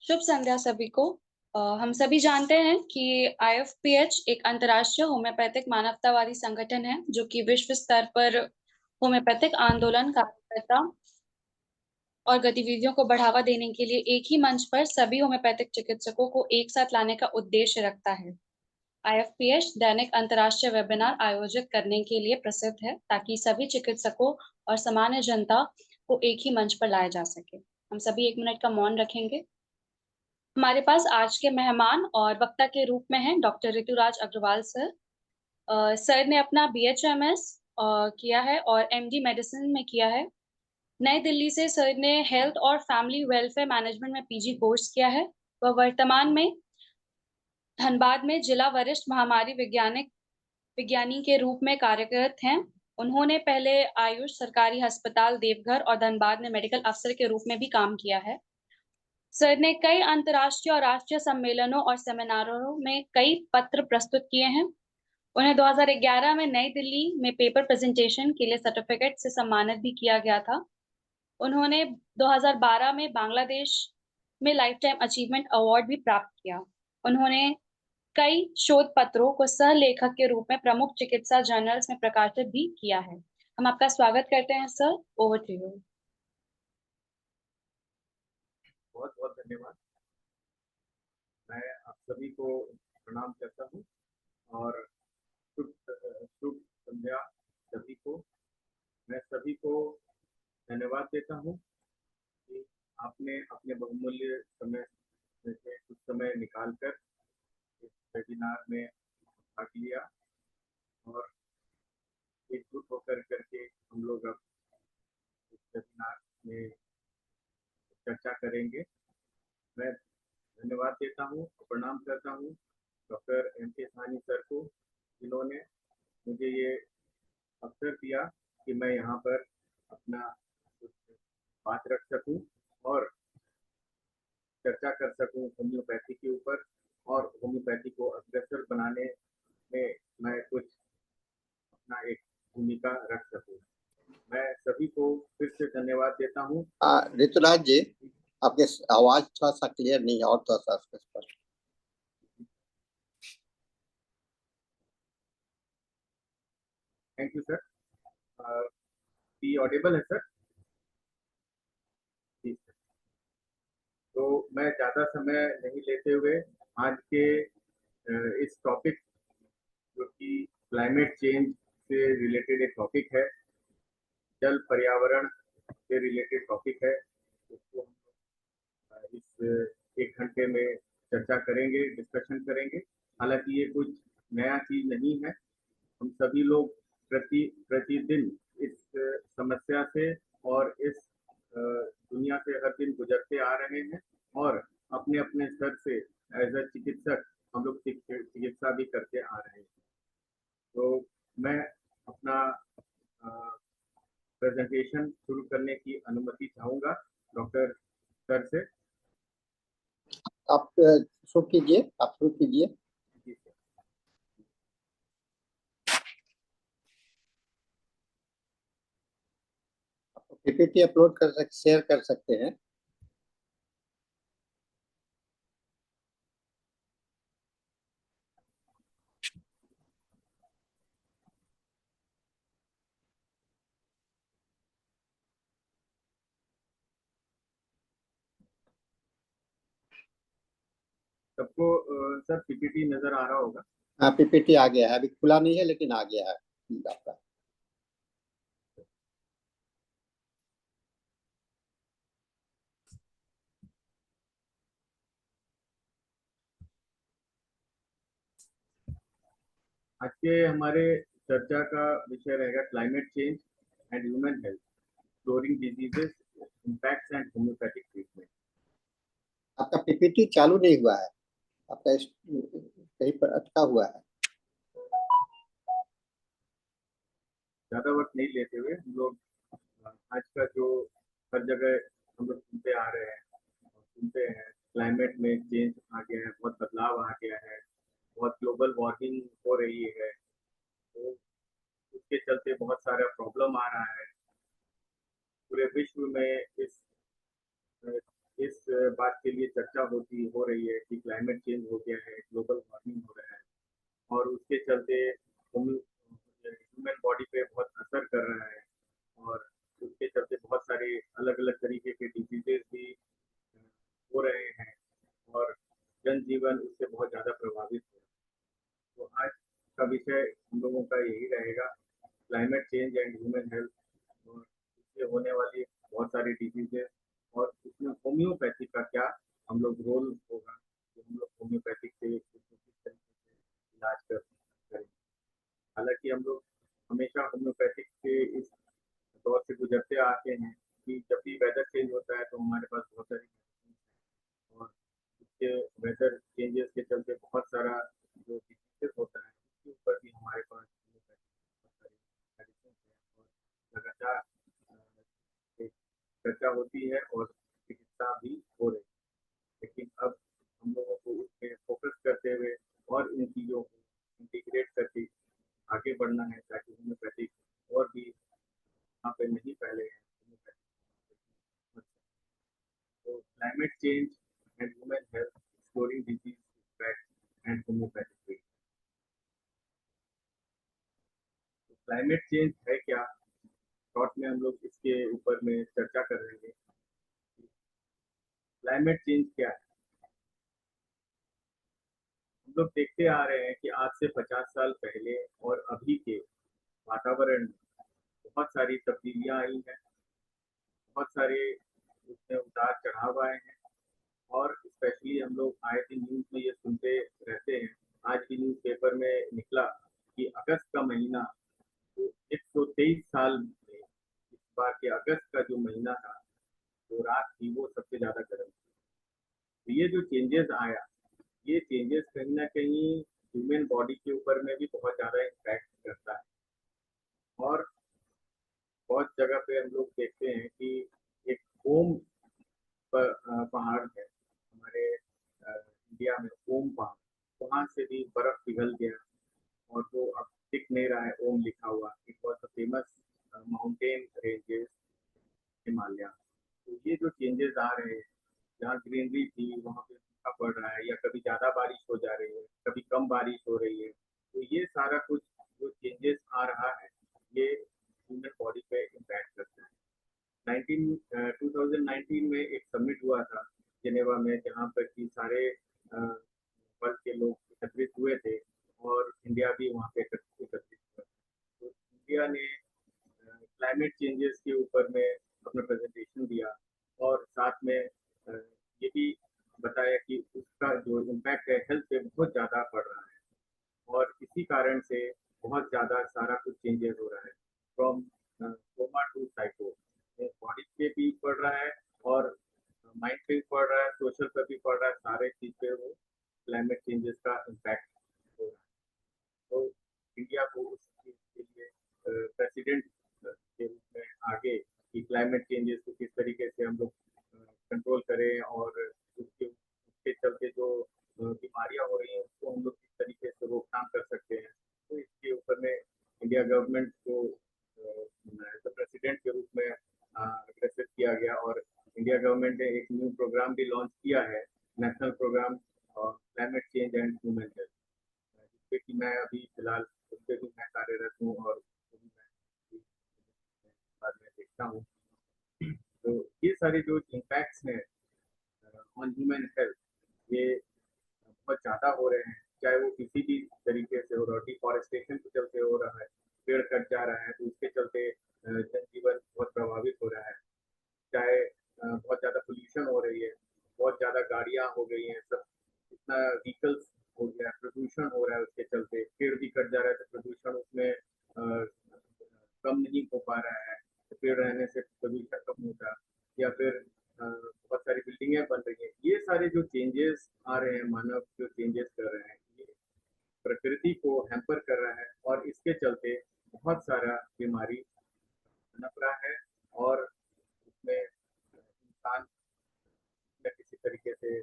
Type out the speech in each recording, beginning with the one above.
शुभ संध्या सभी को। हम सभी जानते हैं कि IFPH एक अंतर्राष्ट्रीय होम्योपैथिक मानवतावादी संगठन है जो कि विश्व स्तर पर होम्योपैथिक आंदोलन कार्यकर्ता और गतिविधियों को बढ़ावा देने के लिए एक ही मंच पर सभी होम्योपैथिक चिकित्सकों को एक साथ लाने का उद्देश्य रखता है। IFPH दैनिक अंतर्राष्ट्रीय वेबिनार आयोजित करने के लिए प्रसिद्ध है ताकि सभी चिकित्सकों और सामान्य जनता को एक ही मंच पर लाया जा सके। हम सभी 1 मिनट का मौन रखेंगे। हमारे पास आज के मेहमान और वक्ता के रूप में हैं doctor Rituraj Agarwal sir. Sir ने अपना BHMS किया है और MD मेडिसिन में किया है। नई दिल्ली से सर ने हेल्थ और फैमिली वेलफेयर मैनेजमेंट में PG कोर्स किया है। वह वर्तमान में धनबाद में जिला वरिष्ठ महामारी विज्ञानी के रूप में कार्यरत हैं। उन्होंने पहले आयुष सरकारी अस्पताल देवघर और धनबाद में मेडिकल अफसर के रूप में भी काम किया है। सर ने कई अंतर्राष्ट्रीय और राष्ट्रीय सम्मेलनों और सेमिनारों में कई पत्र प्रस्तुत किए हैं। उन्हें 2011 में नई दिल्ली में पेपर प्रेजेंटेशन के लिए सर्टिफिकेट से सम्मानित भी किया गया था। उन्होंने 2012 में बांग्लादेश में लाइफ टाइम अचीवमेंट अवार्ड भी प्राप्त किया। उन्होंने कई शोध पत्रों को सह लेखक के रूप में प्रमुख चिकित्सा जर्नल्स में प्रकाशित भी किया है। हम आपका स्वागत करते हैं सर। Over to you. बहुत बहुत धन्यवाद। मैं आप सभी को प्रणाम करता हूँ और शुभ संध्या सभी को। मैं सभी को धन्यवाद देता हूँ कि आपने अपने बहुमूल्य समय में से कुछ समय निकालकर इस वेबिनार में भाग लिया और एकजुट होकर करके हम लोग अब इस वेबिनार में चर्चा करेंगे। मैं धन्यवाद देता हूँ और प्रणाम करता हूँ डॉक्टर MK सानी सर को, जिन्होंने मुझे ये अवसर दिया कि मैं यहाँ पर अपना कुछ बात रख सकूँ और चर्चा कर सकूँ होम्योपैथी के ऊपर और होम्योपैथी को अग्रसर बनाने में मैं कुछ अपना एक भूमिका रख सकूँ। मैं सभी को फिर से धन्यवाद देता हूँ। ऋतुराज जी, आपके आवाज थोड़ा सा क्लियर नहीं है और थोड़ा सा स्पष्ट। Thank you sir. ऑडिबल है सर? जी सर। तो मैं ज़्यादा समय नहीं लेते हुए आज के इस टॉपिक जो कि क्लाइमेट चेंज से रिलेटेड एक टॉपिक है, जल पर्यावरण से रिलेटेड टॉपिक है, उसको हम इस 1 घंटे में चर्चा करेंगे, डिस्कशन करेंगे। हालांकि ये कुछ नया चीज नहीं है, हम सभी लोग प्रतिदिन इस समस्या से और इस दुनिया से हर दिन गुजरते आ रहे हैं और अपने अपने स्तर से एज अ चिकित्सक हम लोग चिकित्सा भी करते आ रहे हैं। तो मैं अपना प्रेजेंटेशन शुरू करने की अनुमति चाहूँगा डॉक्टर सर से। आप शुरू कीजिए। जी सर। PPT अपलोड शेयर कर सकते हैं। सबको सर PPT नजर आ रहा होगा? हाँ, PPT आ गया है, अभी खुला नहीं है लेकिन आ गया है आपका। आज के हमारे चर्चा का विषय रहेगा climate change and human health, exploring diseases, impacts and homeopathic treatment. आपका PPT चालू नहीं हुआ है, आपका कहीं पर अटका हुआ है। ज़्यादा वक्त नहीं लेते हुए हम लोग आज का जो हर जगह हम लोग सुनते आ रहे हैं, क्लाइमेट में चेंज आ गया है, बहुत बदलाव आ गया है, बहुत ग्लोबल वार्मिंग हो रही है, तो उसके चलते बहुत सारा प्रॉब्लम आ रहा है। पूरे विश्व में इस इस बात के लिए चर्चा हो रही है कि क्लाइमेट चेंज हो गया है, ग्लोबल वार्मिंग हो रहा है और उसके चलते ह्यूमन बॉडी पे बहुत असर कर रहा है और उसके चलते बहुत सारे अलग अलग तरीके के डिजीजेस भी हो रहे हैं और जनजीवन उससे बहुत ज़्यादा प्रभावित हो रहा है। तो आज का विषय हम लोगों का यही रहेगा, climate change and human health और इससे होने वाली बहुत सारी डिजीजेस और उसमें होम्योपैथी का क्या हम लोग रोल होगा कि हम लोग होम्योपैथिक से किस तरीके से इलाज करें। हालांकि हम लोग हमेशा होम्योपैथिक के इस दौर से गुजरते आते हैं कि जब भी वेदर चेंज होता है तो हमारे पास बहुत सारी और इसके वेदर चेंजेस के चलते बहुत सारा जो डिसीजेस होता है उसके ऊपर भी हमारे पास बहुत सारी मेडिसिन है और लगातार चर्चा होती है और चिकित्सा भी हो रही है। लेकिन अब हम लोगों को उसमें फोकस करते हुए और इन चीज़ों को इंटीग्रेट करके आगे बढ़ना है ताकि होम्योपैथिक और भी यहाँ पे नहीं फैले हैं। तो climate change and human health exploring disease effect and homeopathic. Climate change है क्या, शॉर्ट में हम लोग इसके ऊपर में चर्चा करेंगे। क्लाइमेट चेंज क्या है? हम लोग देखते आ रहे हैं कि आज से 50 साल पहले और अभी के वातावरण में बहुत सारी तब्दीलियां आई हैं, बहुत सारे उसमें उतार चढ़ाव आए हैं और स्पेशली हम लोग आए दिन न्यूज़ में ये सुनते रहते हैं। आज भी न्यूज़पेपर में निकला कि अगस्त का महीना, तो 123 साल में इस बार के अगस्त का जो महीना था, जो रात थी वो सबसे ज़्यादा गर्म थी। तो ये जो चेंजेस आया, ये चेंजेस कहीं ना कहीं ह्यूमन बॉडी के ऊपर में भी बहुत ज़्यादा इम्पैक्ट करता है और बहुत जगह पे हम लोग देखते हैं कि एक ओम पहाड़ है हमारे इंडिया में, ओम पहाड़, वहाँ से भी बर्फ पिघल गया और वो अब दिख नहीं रहा है ओम लिखा हुआ। It was the famous mountain ranges Himalaya. तो ये जो चेंजेस आ रहे हैं, जहाँ ग्रीनरी थी वहाँ पे सूखा पड़ रहा है या कभी ज़्यादा बारिश हो जा रही है, कभी कम बारिश हो रही है। तो ये सारा कुछ जो चेंजेस आ रहा है ये ह्यूमन बॉडी पे इम्पैक्ट करता है। 2019 में एक समिट हुआ था जेनेवा में, जहाँ पर कि सारे वर्ल्ड के लोग एकत्रित हुए थे और इंडिया भी वहाँ पे एकत्रित हुआ। तो इंडिया ने क्लाइमेट चेंजेस के ऊपर में अपना प्रेजेंटेशन दिया और साथ में ये भी बताया कि उसका जो इम्पैक्ट है हेल्थ पे बहुत ज़्यादा पड़ रहा है और इसी कारण से बहुत ज़्यादा सारा कुछ चेंजेस हो रहा है, from comma two psycho. Body पे भी पड़ रहा है और माइंड पे भी पड़ रहा है, सोशल पे भी पड़ रहा है, सारे चीज़ पे वो क्लाइमेट चेंजेस का इम्पैक्ट हो रहा है। तो इंडिया को उस चीज़ के लिए प्रेसिडेंट के रूप में आगे कि क्लाइमेट चेंजेस को किस तरीके से हम लोग कंट्रोल करें और उसके उसके चलते जो बीमारियां हो रही हैं उसको हम लोग किस तरीके से रोकथाम कर सकते हैं। तो इसके ऊपर में इंडिया गवर्नमेंट को प्रेसिडेंट के रूप में अग्रेसित किया गया और इंडिया गवर्नमेंट ने एक न्यू प्रोग्राम भी लॉन्च किया है, national program climate change and human health, जिसपे कि मैं अभी फिलहाल उस पर भी मैं कार्यरत हूँ और मैं बाद में देखता हूँ। तो ये सारे जो इम्पैक्ट्स हैं ऑन ह्यूमन हेल्थ, ये बहुत ज़्यादा हो रहे हैं, चाहे वो किसी भी तरीके से हो रहा है, डिफॉरेस्टेशन के चलते हो रहा है, पेड़ कट जा रहा है तो उसके चलते जनजीवन बहुत प्रभावित हो रहा है, चाहे बहुत ज़्यादा पोल्यूशन हो रही है, बहुत ज़्यादा गाड़ियाँ हो गई हैं, सब इतना व्हीकल्स हो गया है, प्रदूषण हो रहा है, उसके चलते पेड़ भी कट जा रहा है तो प्रदूषण उसमें कम नहीं हो पा रहा है, तो पेड़ रहने से प्रदूषण कम होगा या फिर बहुत सारी बिल्डिंगें बन रही हैं। ये सारे जो चेंजेस आ रहे हैं, मानव जो चेंजेस कर रहे हैं, ये प्रकृति को हैम्पर कर रहा है और इसके चलते बहुत सारा बीमारी पनप रहा है और उसमें इंसान किसी तरीके से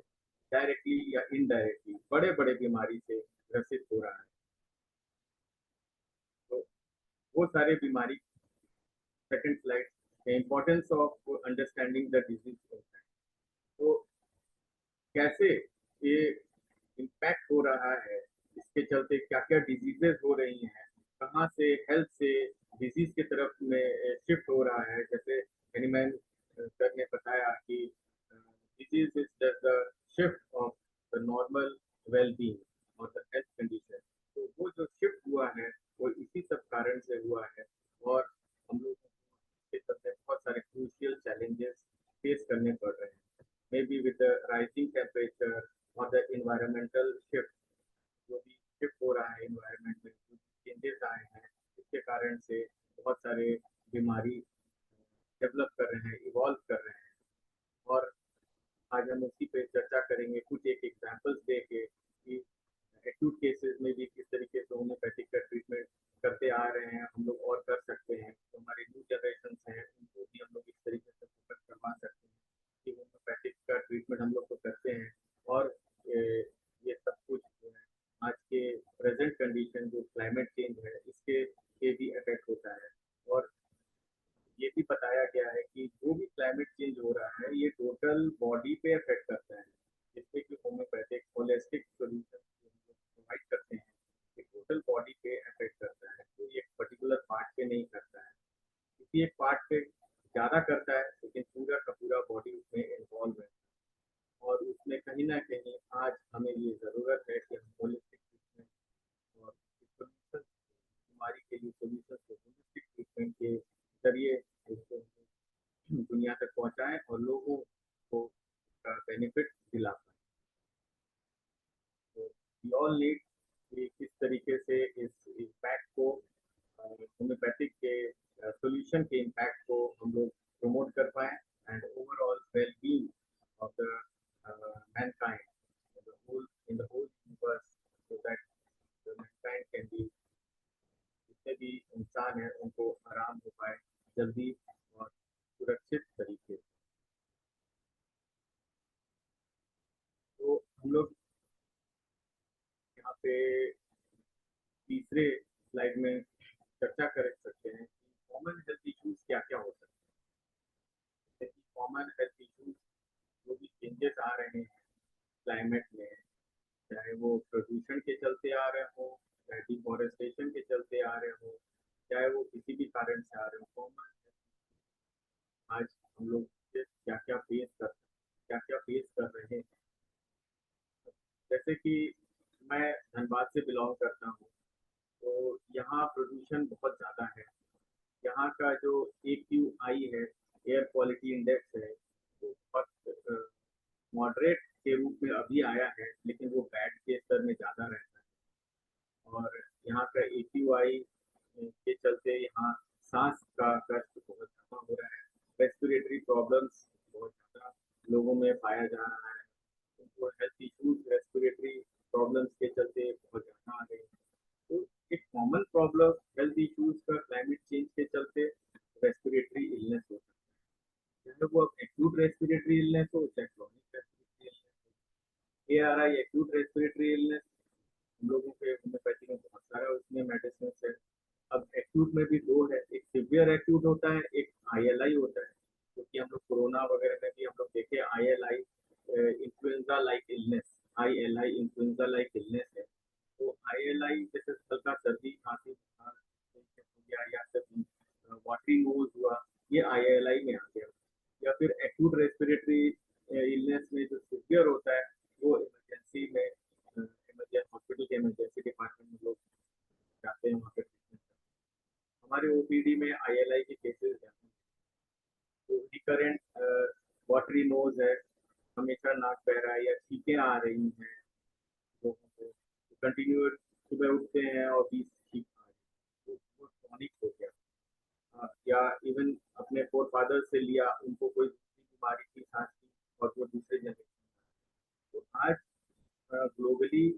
डायरेक्टली या इनडायरेक्टली बड़े बड़े बीमारी से ग्रसित हो रहा है। तो वो सारे बीमारी, second slide, the importance of understanding the disease impact। तो कैसे ये इम्पैक्ट हो रहा है, इसके चलते क्या क्या डिजीजेस हो रही हैं, कहाँ से हेल्थ से डिजीज की तरफ में शिफ्ट हो रहा है। जैसे एनिमैन सर ने बताया कि disease is the shift of the normal well being और द हेल्थ कंडीशन। तो वो जो शिफ्ट हुआ है वो इसी सब कारण से हुआ है, और हम लोग के चलते बहुत सारे क्रूशियल चैलेंजेस फेस करने पड़ रहे हैं। maybe with the rising temperature or the environmental shift, जो भी शिफ्ट हो रहा है इन्वायरमेंट में, जो चेंजेस आए हैं, इसके कारण से बहुत सारे बीमारी डेवलप कर रहे हैं, इवॉल्व कर रहे हैं। और आज हम उसी पे चर्चा करेंगे, कुछ एक एग्जांपल्स देके कि एक्यूट केसेस में भी किस तरीके से होम्योपैथिक का ट्रीटमेंट करते आ रहे हैं हम लोग और कर सकते हैं। तो हमारे न्यू जनरेशन हैं उनको भी हम लोग इस तरीके से फोकस करवा सकते हैं कि होम्योपैथिक का ट्रीटमेंट हम लोग तो करते हैं, और ये सब कुछ जो है आज के प्रेजेंट कंडीशन जो क्लाइमेट चेंज है इसके भी इफेक्ट होता है। और ये भी बताया गया है कि जो भी क्लाइमेट चेंज हो रहा है ये टोटल बॉडी पे इफेक्ट करता है, जिससे कि होम्योपैथिक होलिस्टिक सोल्यूशन प्रोवाइड करते हैं कि टोटल बॉडी पे इफेक्ट करता है, तो ये पर्टिकुलर पार्ट पे नहीं करता है। किसी एक पार्ट पे ज़्यादा करता है लेकिन पूरा का पूरा बॉडी उसमें इन्वॉल्व है, और उसमें कहीं ना कहीं आज हमें ये ज़रूरत है कि हम होलिस्टिक ट्रीटमेंट और सोल्यूशन, बीमारी के लिए सोल्यूशन को होलिस्टिक ट्रीटमेंट के जरिए उसको दुनिया तक पहुंचाएं और लोगों को बेनिफिट दिला पाए। तो वी ऑल नीड कि किस तरीके से इस इम्पैक्ट को, होम्योपैथिक के सोल्यूशन के इम्पैक्ट को हम लोग प्रमोट कर पाए, and overall well being of the Mankind in the whole universe, so that the mankind can be, जितने भी इंसान हैं उनको आराम हो पाए जल्दी और सुरक्षित तरीके से। तो हम लोग यहाँ पे तीसरे स्लाइड में चर्चा कर सकते हैं कि कॉमन हेल्थ इश्यूज क्या क्या हो सकते हैं। कॉमन हेल्थ इश्यूज जो भी चेंजेस आ रहे हैं क्लाइमेट में, चाहे वो प्रदूषण के चलते आ रहे हो, चाहे डिफॉरेस्टेशन के चलते आ रहे हो, चाहे वो किसी भी कारण से आ रहे हो, कॉमन आज हम लोग क्या क्या फेस कर रहे हैं। जैसे कि मैं धनबाद से बिलोंग करता हूँ, तो यहाँ प्रदूषण बहुत ज़्यादा है। यहाँ का जो AQI है, एयर क्वालिटी इंडेक्स है, वो बहुत मॉडरेट के रूप में अभी आया है, लेकिन वो बैड के स्तर में ज़्यादा रहता है। और यहाँ का AQI के चलते यहाँ सांस का कष्ट बहुत ज़्यादा हो रहा है, रेस्पिरेटरी प्रॉब्लम्स बहुत ज़्यादा लोगों में पाया जा रहा है। उनको हेल्थ इश्यूज रेस्पिरेटरी प्रॉब्लम्स के चलते बहुत ज़्यादा आ रहे हैं। तो एक कॉमन प्रॉब्लम हेल्थ इश्यूज का क्लाइमेट चेंज के चलते रेस्पिरेटरी इलनेस हो सकता है, चाहे वो एक्यूट रेस्पिरेटरी इलनेस हो, चाहे क्रॉनिक रेस्पिरेटरी इलनेस हो। ARI एक्यूट रेस्पिरेटरी इलनेस हम लोगों के होम्योपैथी में बहुत सारा उसमें मेडिसिन है। अब एक्यूट में भी दो है, एक सिवियर एक्यूट होता है, एक ILI होता है, क्योंकि हम लोग कोरोना वगैरह में भी हम लोग देखे ILI influenza like illness, ILI influenza like illness है। तो ILI जैसे हल्का सर्दी खांसी या फिर वाटरी नोज हुआ, ये ILI में आ गया। या फिर एक्यूट रेस्पिरेटरी इलनेस में जो सिवियर होता है वो इमरजेंसी में, इमरजेंसी हॉस्पिटल के इमरजेंसी डिपार्टमेंट में लोग जाते हैं, वहाँ पे ट्रीटमेंट करते हैं। हमारे OPD में ILI के केसेस जाते हैं। तो रिकरेंट वाटरी नोज है, हमेशा नाक बह रहा है या छींकें आ रही हैं लोगों को, कंटिन्यूअस सुबह उठते हैं और 20 छींक आ रही है, तो वो क्रॉनिक हो गया। या इवन अपने फोर फादर से लिया, उनको कोई बीमारी थी सांस की और वो दूसरे जनरेशन। तो आज ग्लोबली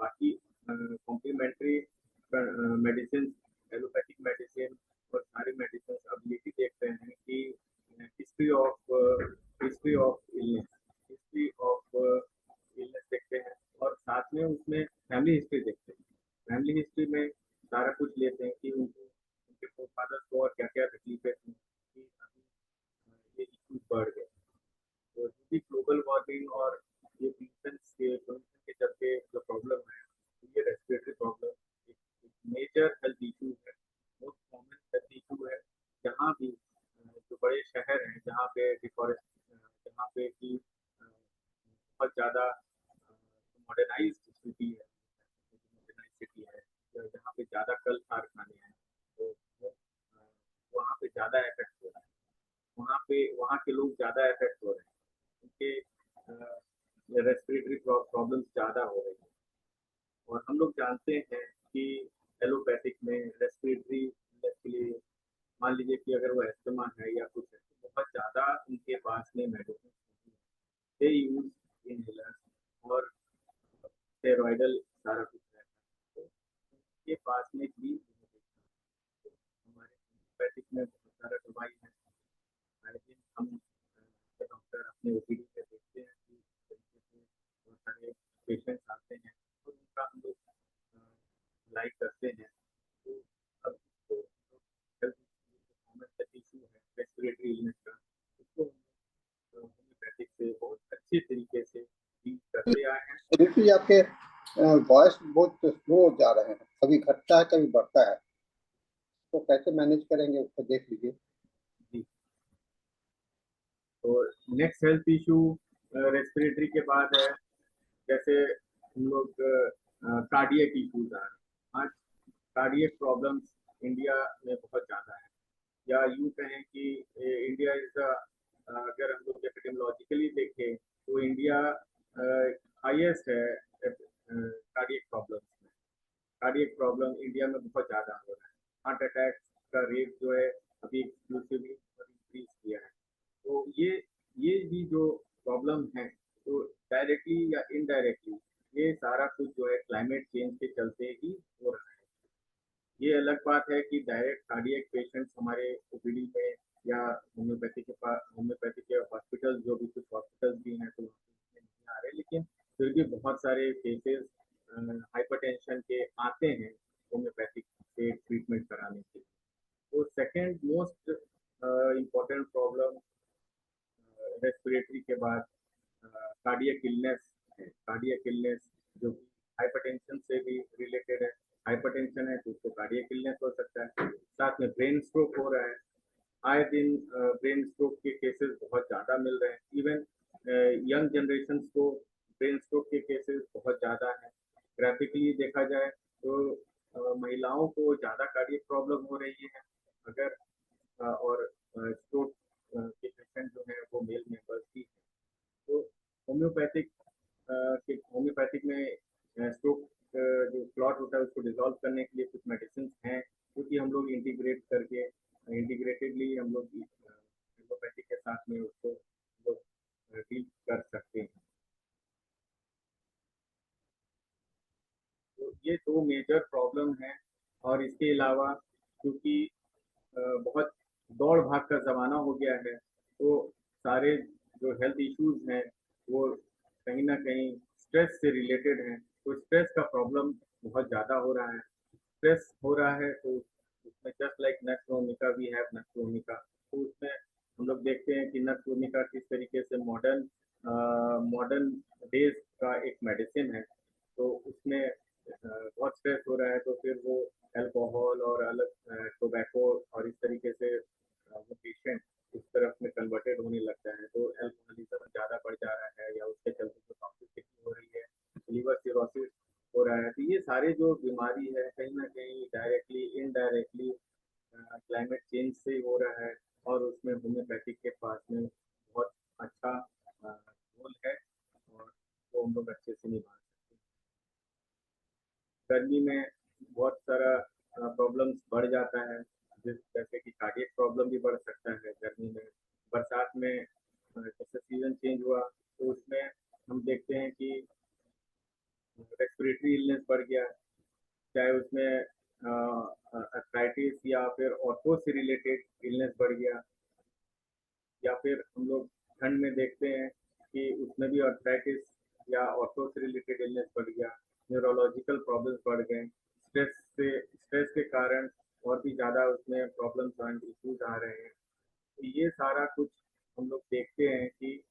बाकी कॉम्प्लीमेंट्री मेडिसिन, एलोपैथिक मेडिसिन और सारी मेडिसिन अब ये भी देख रहे हैं कि हिस्ट्री ऑफ इलनेस देखते हैं, और साथ में उसमें फैमिली हिस्ट्री देखते हैं। फैमिली हिस्ट्री में सारा कुछ लेते हैं कि उनको उनके फादर्स को और क्या क्या तकलीफें थी कि अभी ये इश्यूज बढ़ गए। तो ग्लोबल वार्मिंग और ये बहुत ज़्यादा मॉडर्नाइज्ड सिटी है, मॉडर्नाइज्ड सिटी है जहाँ पे ज़्यादा कल कारखाने हैं, तो वहाँ पे ज़्यादा इफेक्ट हो रहा है, वहाँ के लोग ज़्यादा इफेक्ट हो रहे हैं, उनके रेस्पिरेटरी प्रॉब्लम्स ज़्यादा हो रही है। और हम लोग जानते हैं कि एलोपैथिक में रेस्पिरेटरी के लिए मान लीजिए कि अगर वो एस्थमा है या कुछ है तो बहुत ज़्यादा उनके पास में मेडिसिन दे यूज इनहेलर्स और स्टेरॉइडल सारा कुछ रहता है, तो उनके पास में भी हमारे एलोपैथिक में बहुत सारा दवाई है। आई थिंक हम डॉक्टर अपने ओपीडी में देखते हैं कि इस तरीके से बहुत सारे पेशेंट्स आते हैं और उनका हम लोग लाइक करते हैं। तो अब जो हेल्थ इशू है रेस्पिरेटरी इलनेस का, उसको होम्योपैथिक से बहुत अच्छे तरीके से डील करते आए हैं। देखिए आपके वॉइस बहुत स्लो जा रहे हैं, कभी घटता है कभी बढ़ता है, तो कैसे मैनेज करेंगे उसको देख लीजिए। जी, तो नेक्स्ट हेल्थ इशू रेस्पिरेटरी के बाद है, जैसे हम लोग कार्डियक इशूज आ रहे हैं। आज कार्डियक प्रॉब्लम्स इंडिया में बहुत ज़्यादा है, या यूँ कहें कि इंडिया इज अगर हम लोग एपिडेमियोलॉजिकली देखें तो इंडिया हाईएस्ट है कार्डियक प्रॉब्लम्स में। कार्डियक प्रॉब्लम इंडिया में बहुत ज़्यादा हो रहा है। हार्ट अटैक का रेट जो है अभी एक्सक्लूसिवली इंक्रीज किया है। तो ये भी जो प्रॉब्लम है तो डायरेक्टली या इनडायरेक्टली ये सारा कुछ जो है क्लाइमेट चेंज के चलते ही हो रहा है। ये अलग बात है कि डायरेक्ट कार्डियक पेशेंट्स हमारे ओपीडी में या होम्योपैथी के पास, होम्योपैथी के हॉस्पिटल जो भी कुछ हॉस्पिटल्स भी हैं तो नहीं आ रहे, लेकिन फिर भी बहुत सारे केसेस हाइपरटेंशन के आते हैं होम्योपैथिक से ट्रीटमेंट कराने के लिए। तो second most important problem respiratory के बाद कार्डियक इलनेस है। कार्डियक इलनेस जो हाइपरटेंशन से भी रिलेटेड है, हाइपरटेंशन है तो उसको कार्डियक इलनेस हो सकता है। साथ में ब्रेन स्ट्रोक हो रहा है, आए दिन ब्रेन स्ट्रोक के केसेस बहुत ज़्यादा मिल रहे हैं। इवन यंग जनरेशन को ब्रेन स्ट्रोक के केसेस बहुत ज़्यादा हैं। ग्राफिकली देखा जाए तो महिलाओं को ज़्यादा कार्डियक प्रॉब्लम हो रही है अगर और स्ट्रोक के पेशेंट जो है वो मेल मेंबर्स भी हैं। तो होम्योपैथिक में स्ट्रोक जो क्लॉट होता है उसको डिसॉल्व करने के लिए कुछ मेडिसिन हैं क्योंकि हम लोग इंटीग्रेटेडली हम लोग होम्योपैथिक के साथ में उसको लोग डील कर सकते हैं। तो ये दो मेजर प्रॉब्लम हैं। और इसके अलावा क्योंकि बहुत दौड़ भाग का ज़माना हो गया है तो सारे जो हेल्थ इश्यूज हैं वो कहीं ना कहीं स्ट्रेस से रिलेटेड हैं। तो स्ट्रेस का प्रॉब्लम बहुत ज़्यादा हो रहा है। स्ट्रेस हो रहा है तो उसमें just like nux vomica we have nux vomica, तो उसमें हम लोग देखते हैं कि नक्स वोमिका किस तरीके से मॉडर्न डेज का एक मेडिसिन है। तो उसमें बहुत स्ट्रेस हो रहा है तो फिर वो अल्कोहल और अलग टोबैको और इस तरीके से वो पेशेंट इस तरफ में कन्वर्टेड होने लगता है। तो अल्कोहलिज्म ज़्यादा बढ़ जा रहा है या उसके चलते जो टॉक्सिसिटी हो रही है, लीवर सिरोसिस हो रहा है। तो ये सारे जो बीमारी है कहीं ना कहीं डायरेक्टली इनडायरेक्टली क्लाइमेट चेंज से हो रहा है और उसमें होम्योपैथिक के पास में बहुत अच्छा रोल है और वो हम लोग अच्छे से निभा सकते हैं। गर्मी में बहुत सारा प्रॉब्लम्स बढ़ जाता है, जैसे कि कार्डियक प्रॉब्लम भी बढ़ सकता है गर्मी में। बरसात में जैसे सीजन चेंज हुआ तो उसमें हम देखते हैं कि रेस्पिरेटरी इलनेस बढ़ गया, चाहे उसमें अर्थराइटिस या फिर ऑर्थो से रिलेटेड इलनेस बढ़ गया, या फिर हम लोग ठंड में देखते हैं कि उसमें भी अर्थराइटिस या ऑर्थो से रिलेटेड इलनेस बढ़ गया, न्यूरोलॉजिकल प्रॉब्लम्स बढ़ गए, स्ट्रेस के कारण और भी ज़्यादा उसमें प्रॉब्लम्स एंड इश्यूज आ रहे हैं। तो ये सारा कुछ हम लोग देखते हैं कि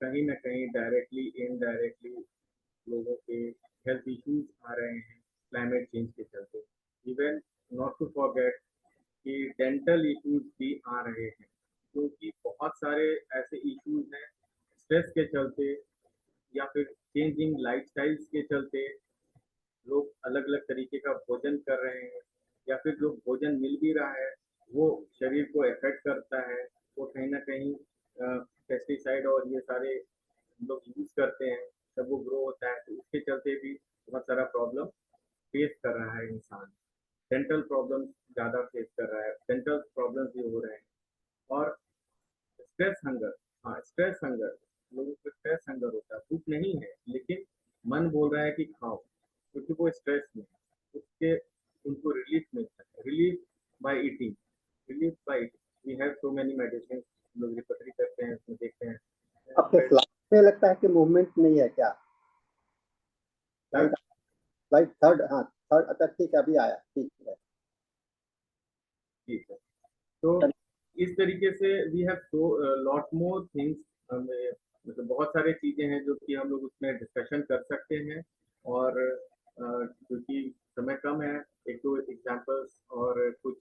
कहीं ना कहीं डायरेक्टली इनडायरेक्टली लोगों के हेल्थ इश्यूज आ रहे हैं क्लाइमेट चेंज के चलते। इवन नॉट टू फॉरगेट कि डेंटल इश्यूज भी आ रहे हैं क्योंकि बहुत सारे ऐसे इश्यूज हैं स्ट्रेस के चलते या फिर चेंजिंग लाइफस्टाइल्स के चलते लोग अलग अलग तरीके का भोजन कर रहे हैं, या फिर जो भोजन मिल भी रहा है वो शरीर को इफेक्ट करता है, वो कहीं ना कहीं पेस्टिसाइड और ये सारे हम लोग यूज करते हैं, तब वो ग्रो होता है, तो उसके चलते भी बहुत सारा प्रॉब्लम फेस कर रहा है इंसान। डेंटल प्रॉब्लम ज़्यादा फेस कर रहा है, डेंटल प्रॉब्लम्स भी हो रहे हैं। और स्ट्रेस हंगर, हाँ स्ट्रेस हंगर, लोगों को स्ट्रेस हंगर होता है, भूख नहीं है लेकिन मन बोल रहा है कि खाओ, क्योंकि वो स्ट्रेस में है, उसके उनको रिलीफ मिलता है, relief by eating, relief by eating. We have so many medicine, लोग रिकवरी करते हैं, उसमें देखते हैं। आपके फ्लाइट में लगता है कि मूवमेंट नहीं है क्या? लाइट लाइट थर्ड, हाँ थर्ड, अच्छा ठीक है, अभी आया, ठीक है। ठीक है, तो इस तरीके से we have so lot more things, मतलब बहुत सारे चीजें हैं जो कि हम लोग उसमें डिस्कशन कर सकते हैं। और क्योंकि समय कम है, एक दो एग्जांपल्स और कुछ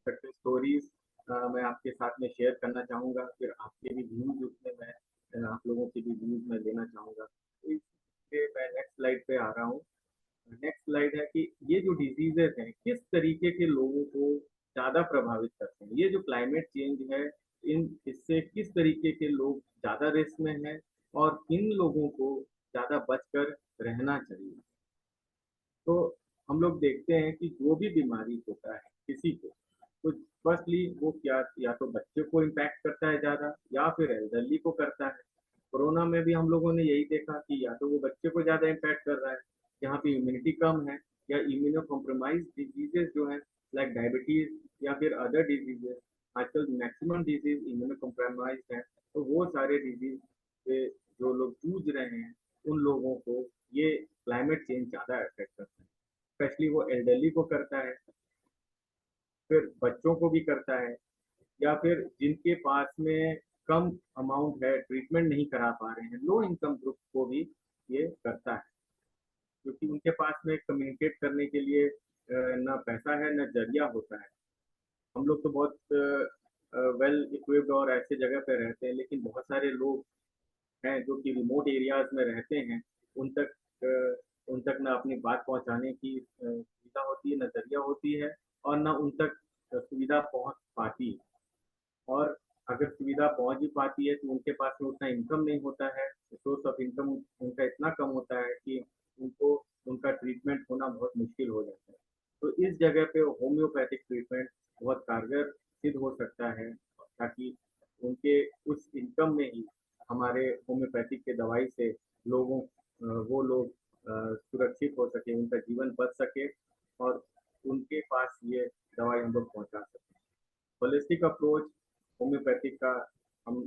सक्सेस स्टोरीज मैं आपके साथ में शेयर करना चाहूँगा, फिर आपके भी व्यूज उसमें मैं आप लोगों के भी व्यूज मैं लेना चाहूँगा। तो इसलिए मैं नेक्स्ट स्लाइड पे आ रहा हूँ। नेक्स्ट स्लाइड है कि ये जो डिजीजेस हैं किस तरीके के लोगों को ज़्यादा प्रभावित करते हैं, ये जो क्लाइमेट चेंज है इन इससे किस तरीके के लोग ज़्यादा रिस्क में हैं, और किन लोगों को ज़्यादा बचकर रहना चाहिए। तो हम लोग देखते हैं कि जो भी बीमारी होता है किसी को, तो फर्स्टली वो क्या, या तो बच्चे को इम्पैक्ट करता है ज़्यादा या फिर एल्डरली को करता है। कोरोना में भी हम लोगों ने यही देखा कि या तो वो बच्चे को ज़्यादा इम्पैक्ट कर रहा है जहाँ पे इम्यूनिटी कम है, या इम्यूनो कॉम्प्रोमाइज डिजीजेस जो है लाइक डायबिटीज या फिर अदर डिजीजेस, आजकल मैक्सिमम डिजीज इम्यूनो कॉम्प्रोमाइज है, तो वो सारे डिजीज से जो लोग जूझ रहे हैं उन लोगों को ये क्लाइमेट चेंज ज़्यादा अफेक्ट करता है। स्पेशली वो एल्डरली को करता है, फिर बच्चों को भी करता है, या फिर जिनके पास में कम अमाउंट है, ट्रीटमेंट नहीं करा पा रहे हैं, लो इनकम ग्रुप को भी ये करता है, क्योंकि उनके पास में कम्युनिकेट करने के लिए ना पैसा है ना जरिया होता है। हम लोग तो बहुत वेल इक्विप्ड और ऐसे जगह पे रहते हैं, लेकिन बहुत सारे लोग हैं जो कि रिमोट एरियाज में रहते हैं, उन तक उन तक ना अपनी बात पहुंचाने की सुविधा होती है, ना जरिया होती है, और ना उन तक सुविधा पहुंच पाती है। और अगर सुविधा पहुंच भी पाती है तो उनके पास में उतना इनकम नहीं होता है, सोर्स ऑफ इनकम उनका इतना कम होता है कि उनको उनका ट्रीटमेंट होना बहुत मुश्किल हो जाता है। तो इस जगह पे होम्योपैथिक ट्रीटमेंट बहुत कारगर सिद्ध हो सकता है, ताकि उनके उस इनकम में ही हमारे होम्योपैथिक के दवाई से लोगों वो लोग सुरक्षित हो सके, उनका जीवन बच सके, और उनके पास ये दवाई हम लोग पहुंचा सकें। होलिस्टिक अप्रोच होम्योपैथिक का हम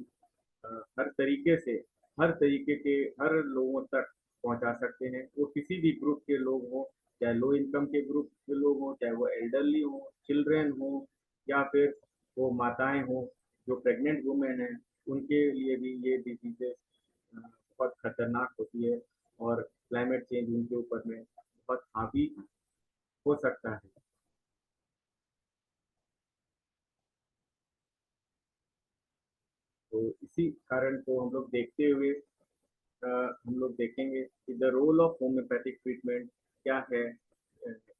हर तरीके से हर तरीके के हर लोगों तक पहुंचा सकते हैं, वो किसी भी ग्रुप के लोग हों, चाहे लो इनकम के ग्रुप के लोग हों, चाहे वो एल्डरली हों, चिल्ड्रेन हों, या फिर वो माताएं हों जो प्रेग्नेंट वुमेन हैं, उनके लिए भी ये डिजीजेस बहुत खतरनाक होती है, और क्लाइमेट चेंज उनके ऊपर में बहुत हावी हो सकता है। तो इसी कारण को हम लोग देखते हुए हम लोग देखेंगे कि the role of homeopathic treatment क्या है,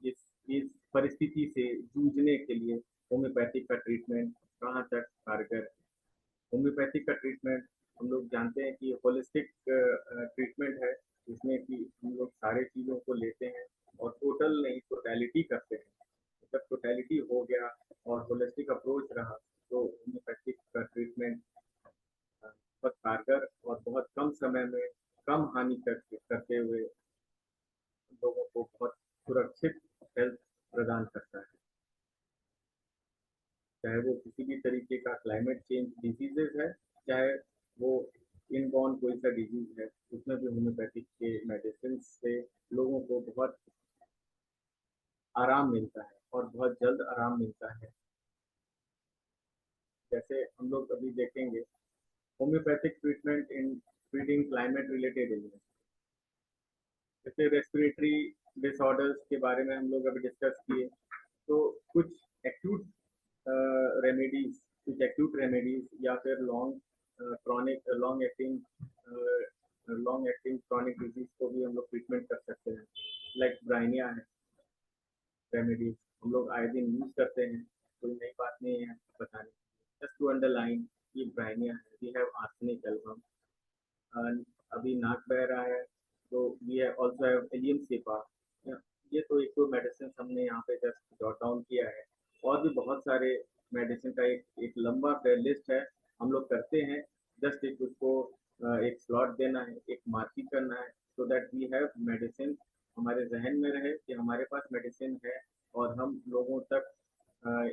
इस इस परिस्थिति से जूझने के लिए होम्योपैथिक का ट्रीटमेंट कहाँ तक कारगर है। होम्योपैथिक का ट्रीटमेंट हम लोग जानते हैं कि होलिस्टिक ट्रीटमेंट है, जिसमें कि हम लोग सारे चीज़ों को लेते हैं और टोटल नहीं टोटैलिटी करते हैं। जब टोटैलिटी हो गया और होलिस्टिक अप्रोच रहा तो होम्योपैथिक का ट्रीटमेंट बहुत कारगर और बहुत कम समय में कम हानि करते हुए लोगों को बहुत सुरक्षित हेल्थ प्रदान करता है। चाहे वो किसी भी तरीके का क्लाइमेट चेंज डिजीजेस है, चाहे वो इनबॉर्न कोई सा डिजीज है, उसमें भी होम्योपैथिक के मेडिसिन से लोगों को बहुत आराम मिलता है और बहुत जल्द आराम मिलता है। जैसे हम लोग अभी देखेंगे होम्योपैथिक ट्रीटमेंट इन ट्रीटिंग क्लाइमेट रिलेटेड इलनेस, जैसे रेस्पिरेटरी डिसऑर्डर्स के बारे में हम लोग अभी डिस्कस किए, तो कुछ एक्यूट रेमेडीज, कुछ एक्यूट रेमेडीज या फिर long chronic long acting long acting chronic disease को भी हम लोग ट्रीटमेंट कर सकते हैं, लाइक ब्राइनिया है, रेमेडीज हम लोग आए दिन यूज करते हैं, कोई नई बात नहीं है बताने। जस्ट टू अंडरलाइन ये ब्राइनिया है, वी हैव आर्सेनिक एल्बम, अभी नाक बह रहा है तो we also have allium cepa. ये तो एक दो मेडिसिन हमने यहाँ पे जस्ट जॉट डाउन किया है, और भी बहुत सारे मेडिसिन का एक लंबा लिस्ट है हम लोग करते हैं। जस्ट एक उसको एक स्लॉट देना है, एक मार्किंग करना है, so that we have medicine हमारे जहन में रहे कि हमारे पास मेडिसिन है, और हम लोगों तक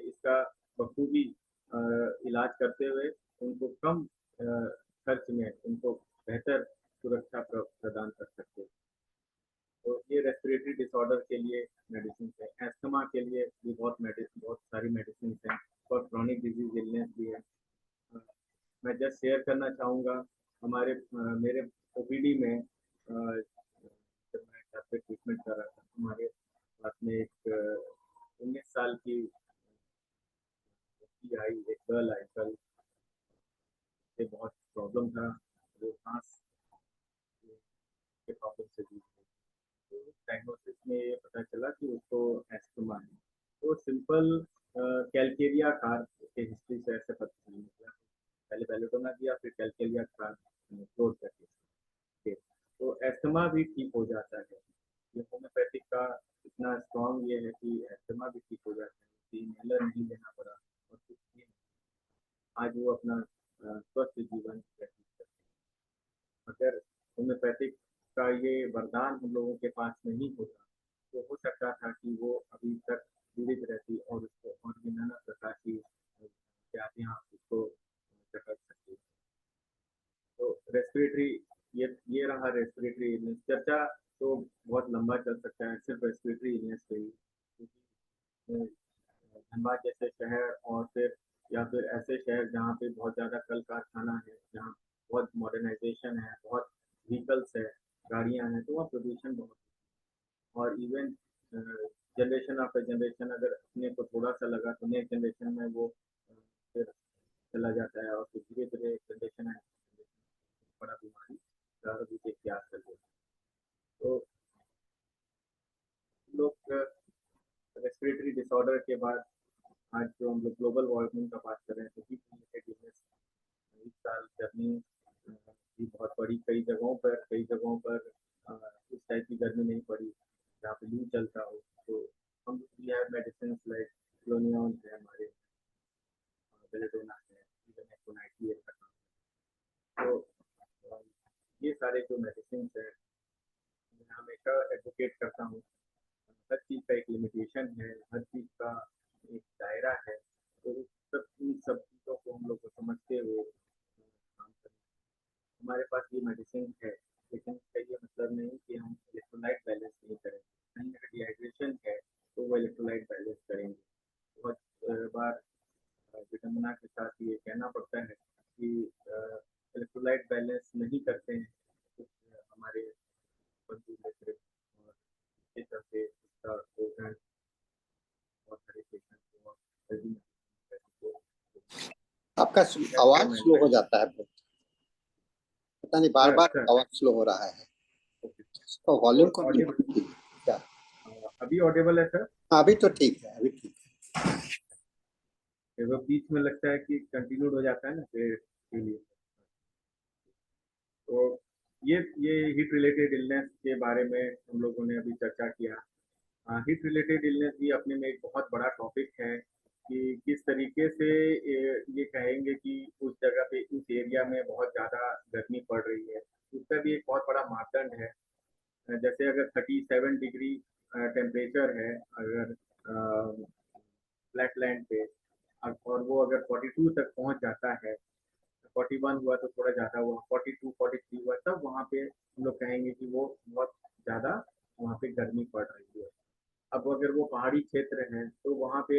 इसका बखूबी इलाज करते हुए उनको कम खर्च में उनको बेहतर सुरक्षा प्रदान कर सकते हैं। तो ये रेस्पिरेटरी डिसऑर्डर के लिए मेडिसिन है, एस्थमा के लिए भी बहुत सारी मेडिसिन हैं, और क्रॉनिक डिजीज इलनेस भी है। मैं जस्ट शेयर करना चाहूँगा, मेरे ओपीडी में जब मैं घर पे ट्रीटमेंट कर रहा था, हमारे पास में एक 19 साल की आई, एक गर्ल आई, कल से बहुत प्रॉब्लम था, वो सांस के प्रॉब्लम से जूझ रही थी। तो डायग्नोसिस में ये पता चला कि उसको एस्थमा है। तो सिंपल कैलकेरिया कार के हिस्ट्री से ऐसे पता चलने लगा, पहले बेलोडोना दिया, फिर कैलकेरिया कार क्लोज कर दिया। तो एस्थमा भी ठीक हो जाता है। ये होम्योपैथिक का इतना स्ट्रॉन्ग ये है कि एस्थमा भी ठीक हो जाता है, इनहेलर नहीं लेना पड़ा, और कुछ भी आज वो अपना स्वस्थ जीवन व्यतीत करते हैं। अगर होम्योपैथिक का ये वरदान हम लोगों के पास नहीं होता तो हो सकता था कि वो अभी तक जीवित रहती और उसको और भी नाना प्रकार की व्याधियाँ उसको जकड़ सकती। तो रेस्पिरेटरी ये रहा रेस्पिरेटरी इलनेस। चर्चा तो बहुत लंबा चल सकता है सिर्फ रेस्पिरेटरी इलनेस पे ही, क्योंकि धनबाद जैसे शहर और फिर या फिर ऐसे शहर जहाँ पे बहुत ज़्यादा कल कारखाना है, जहाँ बहुत मॉडर्नाइजेशन है, बहुत व्हीकल्स है, गाड़ियाँ हैं, तो वहाँ प्रदूषण बहुत, और इवन जनरेशन आफ्टर जनरेशन अगर अपने को थोड़ा सा लगा तो नेक्स्ट जनरेशन में वो फिर चला जाता है, और फिर धीरे धीरे जनरेशन है बड़ा बीमारी का भी त्याग कर देता है। तो लोग रेस्पिरेटरी डिसऑर्डर के बाद आज जो हम लोग ग्लोबल वार्मिंग का बात कर रहे हैं, तो हीट रिलेटेड इलनेस इस साल गर्मी भी बहुत पड़ी, कई जगहों पर उस टाइप की गर्मी नहीं पड़ी जहाँ पे लू चलता हो। तो हम वी हैव मेडिसिन लाइक क्लोनियन है, हमारे बेलेडोना है, इवन एक्टोनाइटी है। तो ये सारे जो मेडिसिन है, मैं हमेशा एडवोकेट करता हूँ, हर चीज़ का एक लिमिटेशन है, हर चीज़ का एक दायरा है, तो इन सब चीज़ों को हम लोग को समझते हुए काम करें। हमारे पास ये मेडिसिन है, लेकिन इसका ये मतलब नहीं कि हम इलेक्ट्रोलाइट बैलेंस नहीं करें। कहीं अगर डिहाइड्रेशन है तो वो इलेक्ट्रोलाइट बैलेंस करेंगे। बहुत बार विडम्बना के साथ ये कहना पड़ता है कि इलेक्ट्रोलाइट बैलेंस नहीं करते हैं कुछ हमारे बंधु मित्र, और इसके चलते इसका पोषण बहुत सारे पेशेंट को आपका आवाज स्लो हो जाता है, पता नहीं बार बार आवाज स्लो हो रहा है, तो वॉल्यूम को क्या अभी ऑडिबल है सर? अभी तो ठीक है, अभी ठीक है। वो बीच में लगता है कि कंटिन्यूड हो जाता है ना, फिर के लिए। तो ये हीट रिलेटेड इलनेस के बारे में हम लोगों ने अभी चर्चा किया। हीट रिलेटेड इलनेस भी अपने में एक बहुत बड़ा टॉपिक है कि किस तरीके से ये कहेंगे कि उस जगह पे उस एरिया में बहुत ज़्यादा गर्मी पड़ रही है, उसका भी एक बहुत बड़ा मापदंड है। जैसे अगर 37 डिग्री टेम्परेचर है अगर फ्लैट लैंड पे, और वो अगर 42 तक पहुंच जाता है, 41 हुआ तो थोड़ा ज़्यादा हुआ, 42 43 हुआ, तब वहाँ पे हम लोग कहेंगे कि वो बहुत ज़्यादा वहाँ पे गर्मी पड़ रही है। अब अगर वो पहाड़ी क्षेत्र है तो वहाँ पे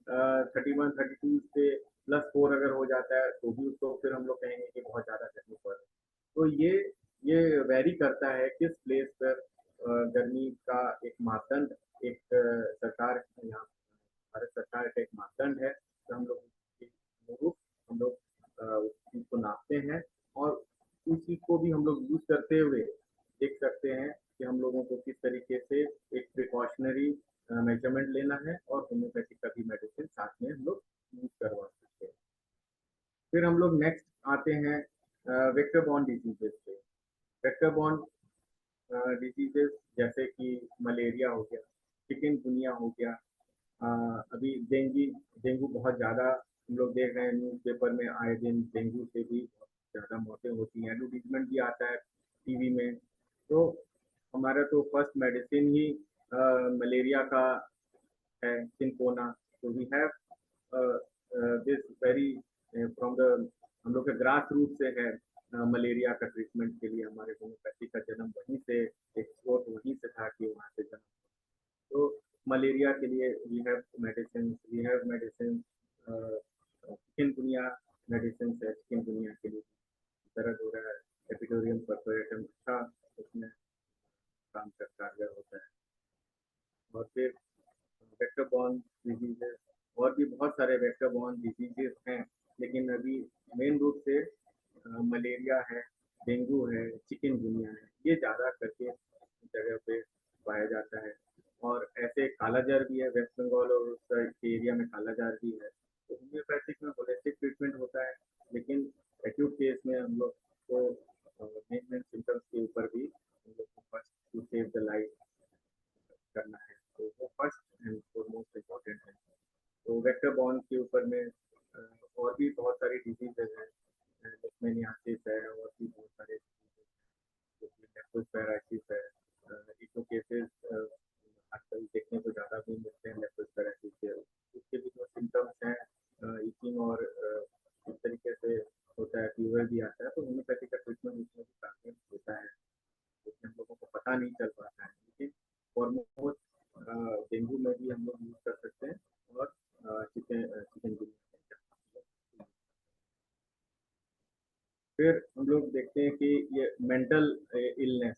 31 32 से +4 अगर हो जाता है तो भी उसको फिर हम लोग कहेंगे कि बहुत ज़्यादा गर्मी पड़ रही है। तो ये वेरी करता है किस प्लेस पर गर्मी का एक मापदंड, एक सरकार यहाँ भारत सरकार का एक मापदंड है, तो हम लोग हम लोग उस चीज़ को नापते हैं, और उस चीज़ को भी हम लोग यूज करते हुए देख सकते हैं कि हम लोगों को किस तरीके से एक प्रिकॉशनरी मेजरमेंट लेना है और होम्योपैथी का भी मेडिसिन साथ में हम लोग यूज करवा सकते हैं। फिर हम लोग नेक्स्ट आते हैं वेक्टर बॉर्न डिजीजेस पे। वेक्टर बॉर्न डिजीजेस जैसे कि मलेरिया हो गया, चिकनगुनिया हो गया, अभी डेंगू बहुत ज़्यादा हम लोग देख रहे हैं न्यूज़पेपर में आए दिन, डेंगू से भी बहुत ज़्यादा मौतें होती हैं, एडवर्टीजमेंट भी आता है टीवी में। तो हमारा तो फर्स्ट मेडिसिन ही मलेरिया का है, चिनकोना। तो we have this very from the हम लोग के ग्रास रूट से है मलेरिया का ट्रीटमेंट के लिए हमारे होम्योपैथी का जन्म वहीं से, एक्सपोर्ट वहीं से था कि वहाँ से जन्म। तो मलेरिया के लिए we have medicine, chikungunya medicine है, चिकनगुनिया के लिए दर्द हो रहा है, एपिडोरियम परफोरेटम अच्छा उसमें काम कर कारगर होता है। और फिर वेक्टर बॉर्न डिजीजेस, और भी बहुत सारे वेक्टर बॉर्न डिजीजेस हैं, लेकिन अभी मेन रूप से मलेरिया है, डेंगू है, चिकनगुनिया है, ये ज़्यादा करके जगह पे पाया जाता है। और ऐसे कालाजार भी है, वेस्ट बंगाल और उस एरिया में कालाजार भी है। तो होम्योपैथिक में होलिस्टिक ट्रीटमेंट होता है, लेकिन एक्यूट केस में हम लोग को मेन सिम्टम्स के ऊपर भी हम लोग को first to save the life करना है, तो वो फर्स्ट एंड फॉरमोस्ट इम्पोर्टेंट है। तो वेक्टर बॉर्न के ऊपर में और भी बहुत सारी डिजीजेज हैं, लेप्टोस्पायरोसिस है और भी बहुत सारे लेप्टोस्पायरोसिस है। एक दो केसेस आजकल देखने को ज़्यादा भी मिलते हैं लेप्टोस्पायरोसिस के। उसके भी जो सिम्टम्स हैं, इचिंग और इस तरीके से होता है, फीवर भी आता है। तो होम्योपैथी का ट्रीटमेंट उसमें भी काफ़ी होता है, उसमें हम लोगों को पता नहीं चल पाता है, लेकिन फॉरमोस्ट डेंगू में भी हम लोग यूज कर सकते हैं और चिकनगुनिया। फिर हम लोग देखते हैं कि ये मेंटल इलनेस,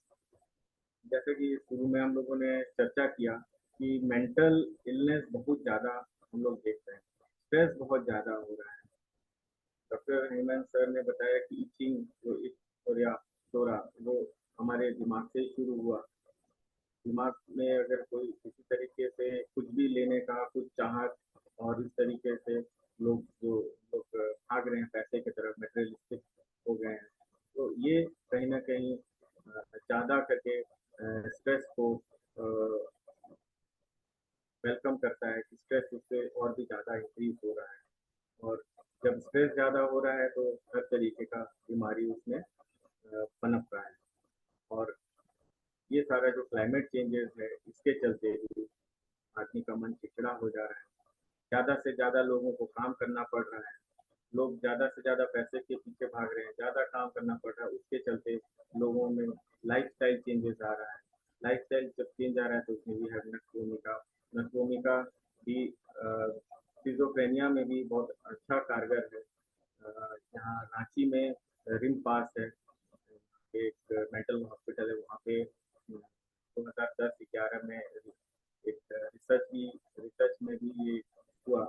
जैसे कि शुरू में हम लोगों ने चर्चा किया कि मेंटल इलनेस बहुत ज़्यादा हम लोग देख रहे हैं, स्ट्रेस बहुत ज़्यादा हो रहा है। डॉक्टर हेमंत सर ने बताया कि इचिंग जो सोरा वो हमारे दिमाग से शुरू हुआ। दिमाग में अगर कोई किसी तरीके से कुछ भी लेने का कुछ चाहत, और इस तरीके से लोग भाग रहे हैं पैसे की तरफ, मटेरियलिस्टिक हो गए हैं, तो ये कहीं ना कहीं ज़्यादा करके स्ट्रेस को वेलकम करता है कि स्ट्रेस उससे और भी ज़्यादा इंक्रीज हो रहा है। और जब स्ट्रेस ज़्यादा हो रहा है तो हर तरीके का बीमारी उसमें पनप रहा है। और ये सारा जो क्लाइमेट चेंजेस है, इसके चलते भी आदमी का मन चिड़चिड़ा हो जा रहा है, ज़्यादा से ज़्यादा लोगों को काम करना पड़ रहा है, लोग ज़्यादा से ज़्यादा पैसे के पीछे भाग रहे हैं, ज़्यादा काम करना पड़ रहा है, उसके चलते लोगों में लाइफस्टाइल चेंजेस आ रहा है। लाइफस्टाइल जब चेंज आ रहा है तो उसमें भी है नक्सोमिका भी स्किज़ोफ्रेनिया में भी बहुत अच्छा कारगर है। यहाँ रांची में रिम पास है, एक मेंटल हॉस्पिटल है, वहाँ पे 2010-11 में एक रिसर्च में भी ये हुआ,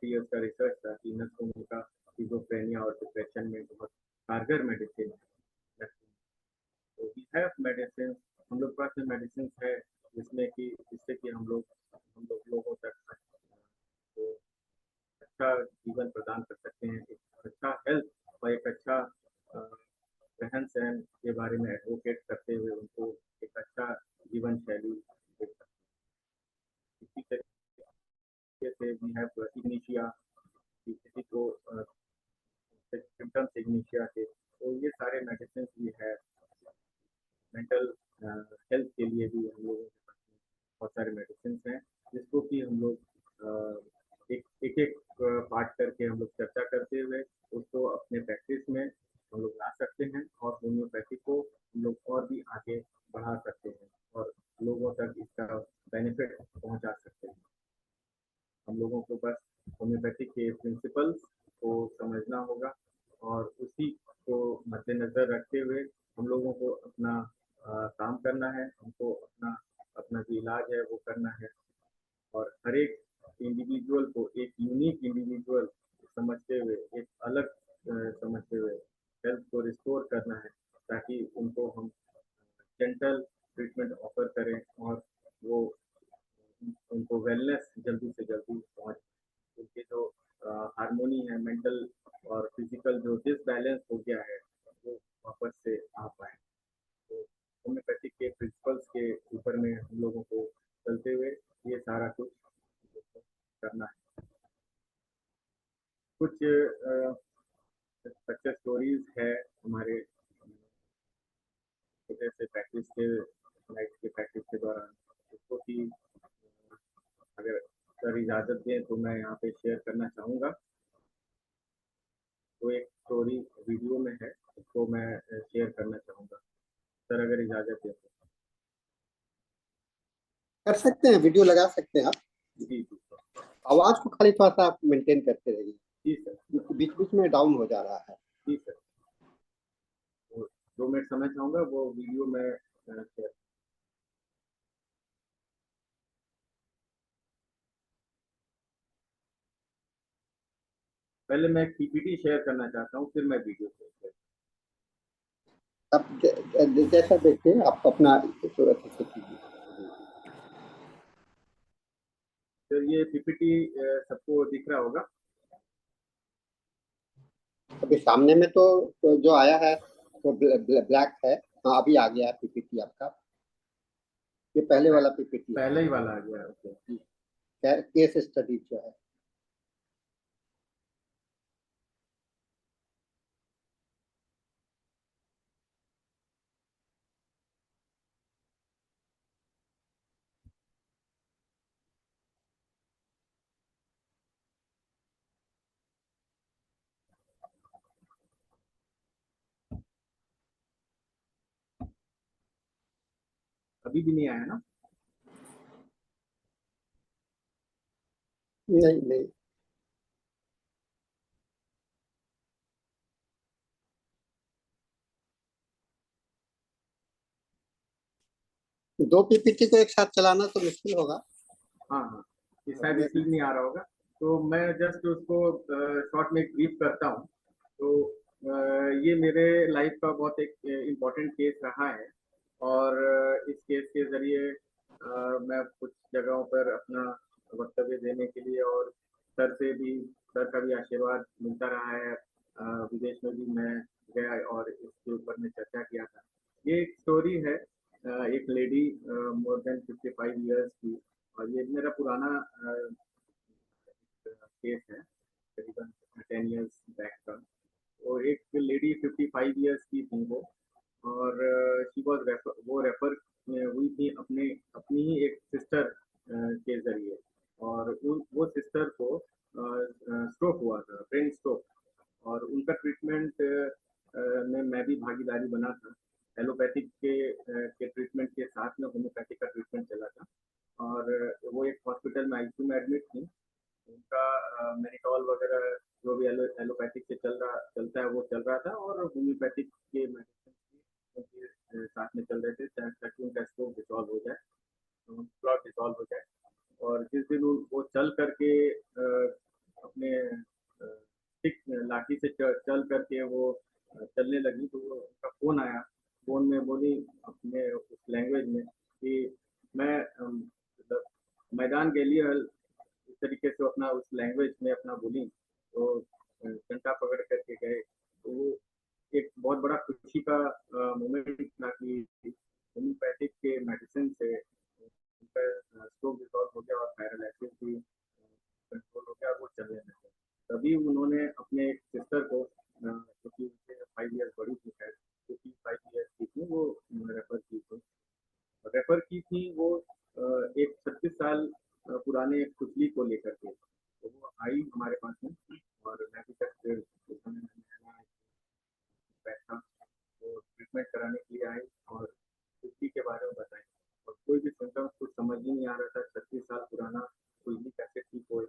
3 इयर्स का रिसर्च था कि नक्सोमिका स्किज़ोफ्रेनिया और डिप्रेशन में बहुत कारगर मेडिसिन है। तो वी हैव मेडिसिन, हम लोग पास में मेडिसिन है जिससे कि हम लोग लोगों तक तो अच्छा जीवन प्रदान कर सकते हैं, एक अच्छा हेल्थ और एक अच्छा रहन सहन के बारे में एडवोकेट करते हुए उनको एक अच्छा जीवन शैली दे सकते हैं। इसी तरीके से वी हैव इग्निशिया, किसी को सिम्टम्स इग्निशिया के, तो ये सारे मेडिसिन भी है। मेंटल हेल्थ के लिए भी हम लोगों के पास बहुत सारे मेडिसिन हैं, जिसको कि हम लोग एक पार्ट करके हम लोग चर्चा करते हुए उसको अपने प्रैक्टिस में हम लोग ला सकते हैं और होम्योपैथी को हम लोग और भी आगे बढ़ा सकते हैं और लोगों तक इसका बेनिफिट पहुंचा सकते हैं। हम लोगों को बस होम्योपैथी के प्रिंसिपल्स को समझना होगा और उसी को मद्देनज़र रखते हुए हम लोगों को अपना काम करना है, हमको अपना जो इलाज है वो करना है। और हर एक इंडिविजुअल को एक यूनिक इंडिविजुअल समझते हुए, एक अलग समझते हुए हेल्थ को रिस्टोर करना है। ताकि उनको हम जेंटल ट्रीटमेंट ऑफर करें और वो उनको वेलनेस जल्दी से जल्दी पहुँच, उनके जो हार्मोनी है, मेंटल और फिजिकल जो डिसबैलेंस हो गया है वो वापस से आ पाए। तो होम्योपैथिक के प्रिंसिपल्स के ऊपर में हम लोगों को चलते हुए ये सारा कुछ करना है। कुछ सक्सेस स्टोरीज है हमारे छोटे से प्रैक्टिस के, लाइफ के प्रैक्टिस के दौरान, उसको कि अगर सर इजाज़त दें तो मैं यहाँ पे शेयर करना चाहूँगा। तो एक स्टोरी वीडियो में है, उसको मैं शेयर करना चाहूँगा, सर अगर इजाज़त दें तो। कर सकते हैं, वीडियो लगा सकते हैं आप। जी जी आवाज को खाली थोड़ा सा आप मेंटेन करते रहिए। जी सर, बीच बीच में डाउन हो जा रहा है। जी सर। तो 2 मिनट समय चाहूँगा, वो वीडियो में शेयर। पहले मैं पीपीटी शेयर करना चाहता हूँ, फिर मैं वीडियो शेयर। आप जैसा देखिए, आप अपना सूरत से कीजिए। सर ये पीपीटी सबको दिख रहा होगा? अभी सामने में तो जो आया है वो ब्लैक है। हाँ, अभी आ गया है पीपीटी आपका। ये पहले वाला पीपीटी है, पहले ही वाला आ गया, ओके। केस स्टडी जो है। अभी भी नहीं आया ना? नहीं नहीं, दो पीपीटी को एक साथ चलाना तो मुश्किल होगा। हाँ हाँ, ये शायद इसलिए नहीं आ रहा होगा। तो मैं जस्ट उसको शॉर्ट में ब्रीफ करता हूँ। तो ये मेरे लाइफ का बहुत एक इम्पोर्टेंट केस रहा है, और इस केस के ज़रिए मैं कुछ जगहों पर अपना वक्तव्य देने के लिए, और सर का भी आशीर्वाद मिलता रहा है। विदेश में भी मैं गया और इसके ऊपर में चर्चा किया था। ये एक स्टोरी है, एक लेडी मोर देन 55 ईयर्स की, और ये मेरा पुराना केस है, करीबन 10 ईयर्स बैक का। वो एक लेडी 55 ईयर्स की थी वो, और शी वाज वो रेफर हुई थी अपनी ही एक सिस्टर के जरिए, और वो सिस्टर को स्ट्रोक हुआ था, ब्रेन स्ट्रोक, और उनका ट्रीटमेंट में मैं भी भागीदारी बना था। एलोपैथिक के ट्रीटमेंट के साथ में होम्योपैथिक का ट्रीटमेंट चला था, और वो एक हॉस्पिटल में आईसीयू में एडमिट थी। उनका मेनिटॉल वगैरह जो भी एलोपैथिक से चलता है वो चल रहा था, और होम्योपैथिक के मेडिसिन उनके साथ में चल रहे थे, ताकि उनका स्ट्रोक डिसॉल्व हो जाए, क्लॉट डिसॉल्व हो जाए। और जिस दिन वो चल करके अपने स्टिक लाठी से चल करके वो चलने लगी, तो उनका फोन आया। फोन में बोली अपने उस लैंग्वेज में कि मैं मतलब मैदान के लिए इस तरीके से अपना उस लैंग्वेज में अपना बोली, तो डंडा पकड़ करके गए। तो वो एक बहुत बड़ा खुशी का मोमेंट था कि होम्योपैथिक के मेडिसिन से उनका स्ट्रोक डिसॉल्व हो गया, और पैरालिसिस भी कंट्रोल हो गया, वो चलने लगे। तभी उन्होंने अपने एक सिस्टर को, जो कि उनसे 5 ईयर्स बड़ी थी, शायद 55 ईयर्स की थी, वो रेफर की थी वो एक 36 साल पुराने एक पुतली को लेकर के। तो वो आई हमारे पास में, और मैं भी जस्ट उस समय बैठा, वो ट्रीटमेंट कराने के लिए आई और पुतली के बारे में बताई, और कोई भी सिम्टम्स कुछ समझ ही नहीं आ रहा था। 36 साल पुराना पुतली कैसे ठीक हो।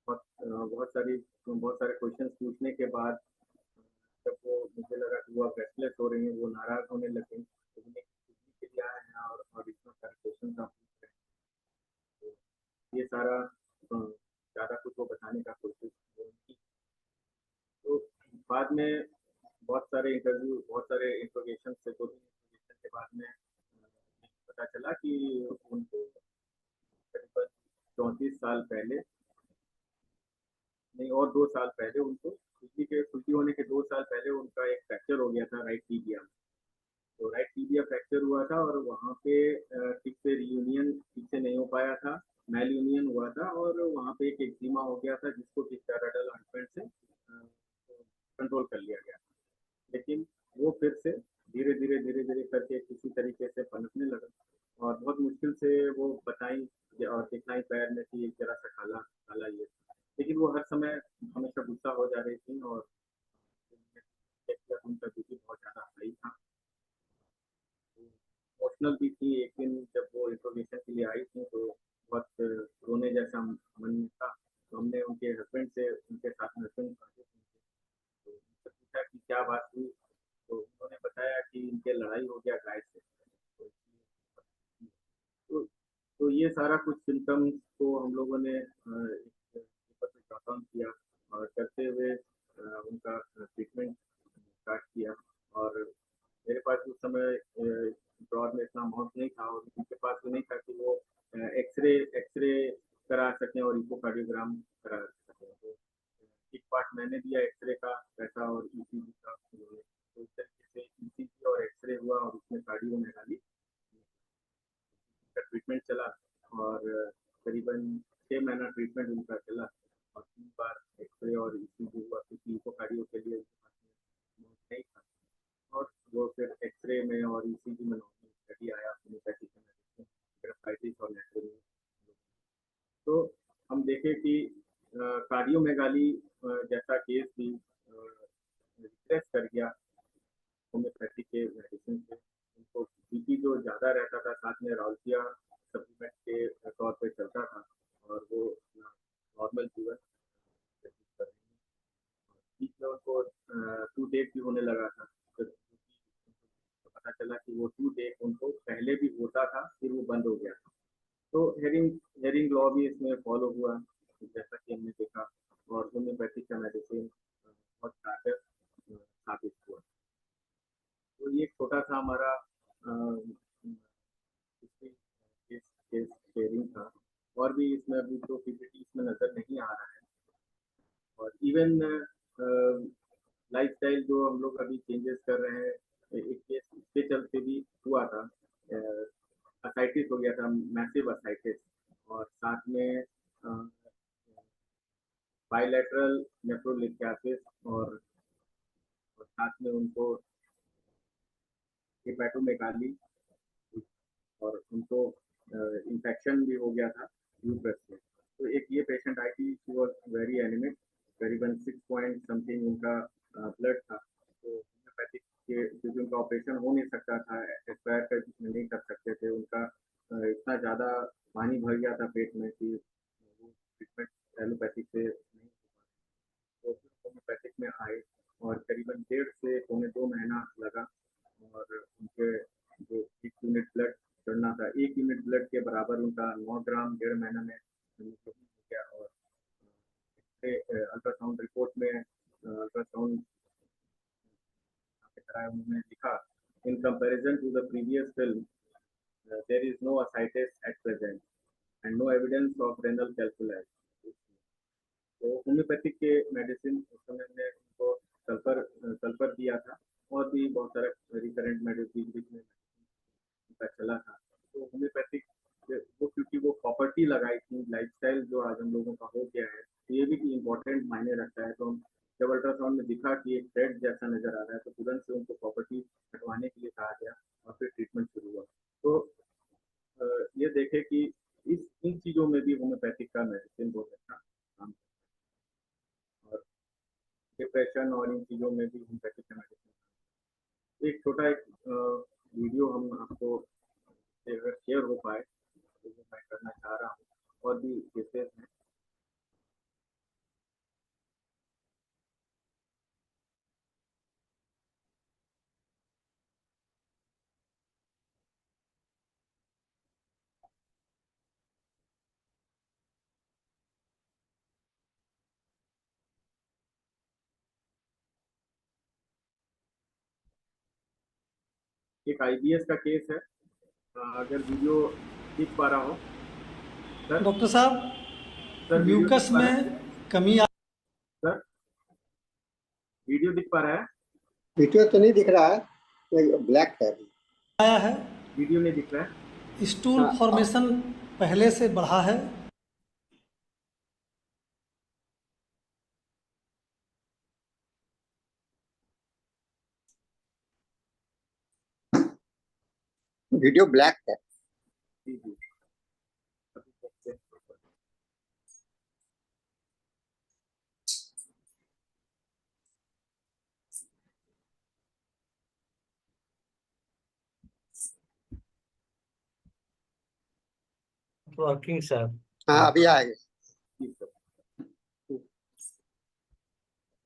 बहुत सारे क्वेश्चंस पूछने के बाद जब वो, मुझे लगा कि वो अब रेस्टलेस हो रही हैं, वो नाराज होने लगे, तो उन्हें के लिए आए हैं, और इतना सारे क्वेश्चन आप पूछ रहे हैं। तो ये सारा ज़्यादा कुछ वो बताने का कोशिश नहीं की। तो बाद में बहुत सारे इंटरव्यू, बहुत सारे इंट्रोगेशन से, 2-3 इंट्रोगेशन के बाद में पता चला कि उनको करीबन 34 साल पहले, नहीं, और 2 साल पहले उनको खुजली होने के 2 साल पहले उनका एक फ्रैक्चर हो गया था राइट टिबिया में। तो राइट टिबिया फ्रैक्चर हुआ था और वहाँ पे ठीक से रियूनियन ठीक से नहीं हो पाया था, मेल यूनियन हुआ था और वहाँ पे एक एक्जिमा हो गया था जिसको स्टेरॉयडल ऑइंटमेंट से कंट्रोल कर लिया गया। लेकिन वो फिर से धीरे धीरे करके किसी तरीके से पनपने लगा और बहुत मुश्किल से वो बताई और दिखलाई पैर में कि जरा सा काला काला ये, लेकिन वो हर समय हमेशा गुस्सा हो जा रही थी और उनका बीपी बहुत ज़्यादा हाई था, इमोशनल भी थी। एक दिन जब वो इंट्रोगेशन के लिए आई थी तो बहुत रोने जैसा मन में था, तो हमने उनके हस्बैंड से, उनके साथ में हस्बैंड तो उनसे पूछा कि क्या बात हुई, तो उन्होंने बताया कि इनके लड़ाई हो गया गाय से। तो, तो ये सारा कुछ सिम्टम्स को हम लोगों ने एक पेपर पे जॉट डाउन किया और करते हुए उनका ट्रीटमेंट स्टार्ट किया। और मेरे पास उस समय ब्रॉड में इतना अमाउंट नहीं था और उनके पास भी नहीं था कि वो एक्सरे करा सकें और इकोकार्डियोग्राम करा सकें। तो एक पार्ट मैंने दिया एक्सरे का पैसा और ईसीजी का, तो इस तरीके से ईसीजी और एक्सरे हुआ और उसमें कार्डियोमेगाली का ट्रीटमेंट चला और करीबन 6 महीना ट्रीटमेंट उनका चला और 3 बार एक्सरे और ईसीजी हुआ क्योंकि इकोकार्डियो के लिए नहीं था। और वो फिर एक्सरे में और ईसीजी में स्टडी आया होम्योपैथी का ग्राफाइटिस और नेट्रोमी। तो हम देखें कि कार्डियोमेगाली जैसा केस भी रिप्रेस कर गया होम्योपैथी के मेडिसिन से। उनको बीपी जो ज़्यादा रहता था, साथ में राउल्टिया सप्लीमेंट के तौर पे चलता था और वो नॉर्मल जीवन व्यतीत कर रही है। बीच में उनको टूथ एक भी होने लगा था, तो पता चला कि वो टूथ एक उनको पहले भी होता था, फिर वो बंद हो गया था। तो हेयरिंग लॉ भी इसमें फॉलो हुआ जैसा कि हमने देखा और होम्योपैथिक का मेडिसिन बहुत कारगर साबित हुआ। तो ये छोटा सा हमारा शेयरिंग था और भी इसमें अभी तो पीपीटी इसमें नज़र नहीं आ रहा है। और इवन लाइफस्टाइल जो हम लोग अभी चेंजेस कर रहे हैं, एक केस इसके चलते भी हुआ था, असाइटिस हो गया था, मैसिव असाइटिस और साथ में बायलैटरल नेफ्रोलिथियासिस और साथ में उनको हेपेटोमेगाली और उनको इन्फेक्शन भी हो गया था यूट्रस में। तो एक ये पेशेंट आई थी, शी वाज वेरी एनिमिक, करीबन 6 पॉइंट समथिंग उनका ब्लड था। तो होम्योपैथिक के क्योंकि उनका ऑपरेशन हो नहीं सकता था, एक्सपायर कर नहीं कर सकते थे, उनका इतना ज़्यादा पानी भर गया था पेट में कि वो ट्रीटमेंट एलोपैथिक से नहीं, तो होम्योपैथिक में आए और करीबन 1.5 से पौने 2 महीना लगा और उनके जो 1 यूनिट ब्लड चढ़ना था, 1 यूनिट ब्लड के बराबर उनका 9 ग्राम 1.5 महीना में हो गया। और अल्ट्रासाउंड रिपोर्ट में अल्ट्रासाउंड कराया, उन्होंने लिखा in comparison to the previous film there is no ascites at present and no evidence of renal calculi। तो होम्योपैथिक के मेडिसिन उस समय हमने उनको सल्फर दिया था और भी बहुत सारा रिकरेंट मेडिसिन बीच में उनका चला था। तो होम्योपैथिक वो क्योंकि वो प्रॉपर्टी लगाई थी, लाइफस्टाइल जो आज हम लोगों का हो गया है, तो ये भी इम्पोर्टेंट मायने रखता है। तो जब अल्ट्रासाउंड में दिखा कि एक थ्रेड जैसा नजर आ रहा है तो तुरंत से उनको प्रॉपर्टी हटवाने के लिए कहा गया और फिर ट्रीटमेंट शुरू हुआ। तो ये देखे कि इन चीज़ों में भी होम्योपैथिक का मेडिसिन बहुत अच्छा काम, और डिप्रेशन और इन चीज़ों में भी होम्योपैथिक का मेडिसिन। एक छोटा एक वीडियो हम आपको अगर शेयर हो पाए तो मैं करना चाह रहा हूँ, और भी केसेस हैं। एक आईबीएस का केस है, अगर वीडियो दिख पा रहा हो सर। डॉक्टर साहब, सर वीडियो म्यूकस दिख पा रहा है? में कमी सर वीडियो दिख पा रहा है? वीडियो तो नहीं दिख रहा है, ब्लैक है। आया है, वीडियो नहीं दिख रहा है। स्टूल हाँ, फॉर्मेशन पहले से बढ़ा है, वीडियो ब्लैक है। जी जी। अभी देखते हैं। Working sir. हाँ, अभी आएगा। जी सर।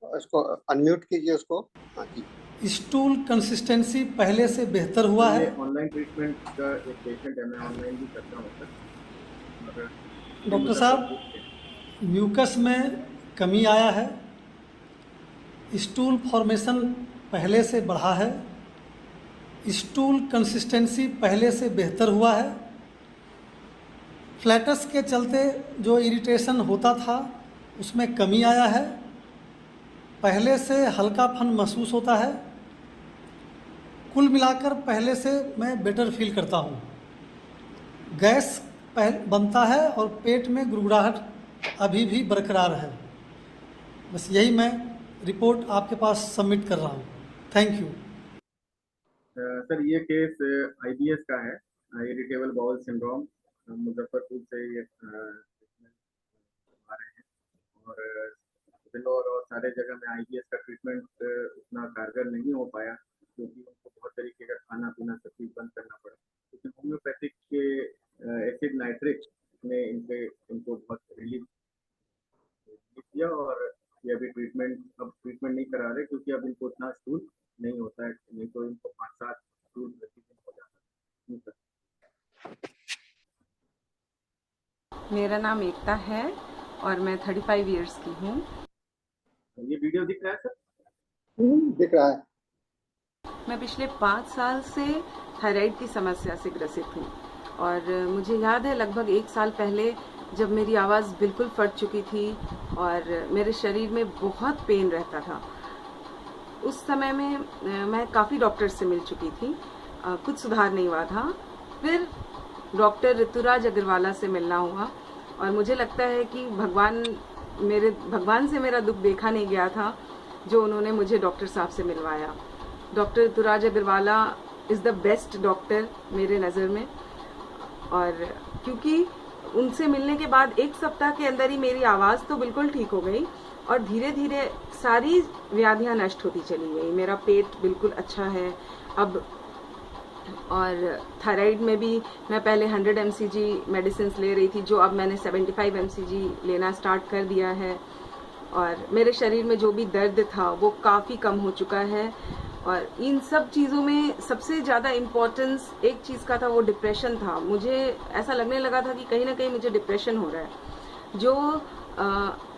उसको अनम्यूट कीजिए उसको। हाँ जी। स्टूल कंसिस्टेंसी पहले से बेहतर हुआ ये है। ऑनलाइन ट्रीटमेंट का एक पेशेंट है, मैं ऑनलाइन भी करता हूँ सर। और डॉक्टर साहब, म्यूकस में कमी आया है, स्टूल फॉर्मेशन पहले से बढ़ा है, स्टूल कंसिस्टेंसी पहले से बेहतर हुआ है, फ्लैटस के चलते जो इरिटेशन होता था उसमें कमी आया है, पहले से हल्कापन महसूस होता है, कुल मिलाकर पहले से मैं बेटर फील करता हूँ। गैस बनता है और पेट में गुड़गुड़ाहट अभी भी बरकरार है। बस यही मैं रिपोर्ट आपके पास सबमिट कर रहा हूँ। Thank you. सर ये केस आईबीएस का है, इरिटेबल बाउल सिंड्रोम, मुजफ्फरपुर से ये आ रहे हैं। और बिलोर और सारे जगह में आईबीएस का ट्रीटमेंट उतना कारगर नहीं हो पाया, क्योंकि उनको बहुत तरीके का खाना पीना सब चीज बंद करना पड़ा। लेकिन होम्योपैथिक के एसिड नाइट्रिक ने इनको बहुत रिलीफ किया, और ये अभी अब ट्रीटमेंट नहीं करा रहे, क्योंकि अब इनको उतना स्टूल नहीं होता है, नहीं तो इनको 5-7 स्टूल प्रतिदिन हो जाता है। मेरा नाम एकता है और मैं 35 इयर्स की हूँ। ये वीडियो दिख रहा है सर? दिख रहा है। मैं पिछले 5 साल से थायराइड की समस्या से ग्रसित हूँ और मुझे याद है लगभग 1 साल पहले जब मेरी आवाज़ बिल्कुल फट चुकी थी और मेरे शरीर में बहुत पेन रहता था। उस समय में मैं काफ़ी डॉक्टर से मिल चुकी थी, कुछ सुधार नहीं हुआ था। फिर डॉक्टर ऋतुराज अग्रवाला से मिलना हुआ और मुझे लगता है कि भगवान से मेरा दुख देखा नहीं गया था जो उन्होंने मुझे डॉक्टर साहब से मिलवाया। Doctor Rituraj Agarwala is the best doctor मेरे नज़र में, और क्योंकि उनसे मिलने के बाद 1 सप्ताह के अंदर ही मेरी आवाज़ तो बिल्कुल ठीक हो गई और धीरे धीरे सारी व्याधियाँ नष्ट होती चली गई। मेरा पेट बिल्कुल अच्छा है अब, और थायराइड में भी मैं पहले 100 mcg मेडिसिन ले रही थी, जो अब मैंने 75 mcg लेना स्टार्ट कर दिया है, और मेरे शरीर में जो भी दर्द था वो काफ़ी कम हो चुका है। और इन सब चीज़ों में सबसे ज़्यादा इम्पोर्टेंस एक चीज़ का था, वो डिप्रेशन था। मुझे ऐसा लगने लगा था कि कहीं ना कहीं मुझे डिप्रेशन हो रहा है, जो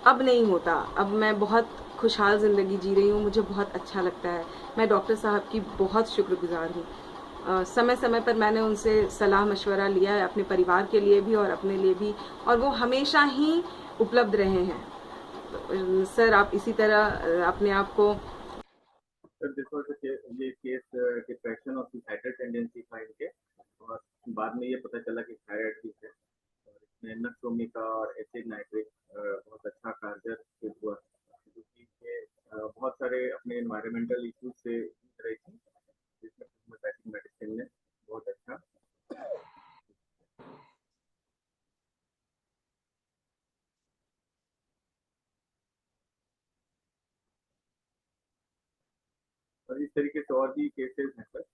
अब नहीं होता। अब मैं बहुत खुशहाल ज़िंदगी जी रही हूँ, मुझे बहुत अच्छा लगता है। मैं डॉक्टर साहब की बहुत शुक्रगुजार हूँ। समय समय पर मैंने उनसे सलाह मशवरा लिया है, अपने परिवार के लिए भी और अपने लिए भी, और वो हमेशा ही उपलब्ध रहे हैं। तो, सर आप इसी तरह अपने आप को। सर ये केस डिप्रेशन और सुसाइडल टेंडेंसी था इनके, और बाद में ये पता चला कि थायराइड भी है, और इसमें नक्सोमिका और एसिड नाइट्रिक बहुत अच्छा कारगर सिद्ध हुआ, क्योंकि ये बहुत सारे अपने एनवायरमेंटल इश्यूज से जूझ रही थी, जिसमें होम्योपैथिक मेडिसिन ने बहुत अच्छा। और इस तरीके से और भी केसेस हैं सर।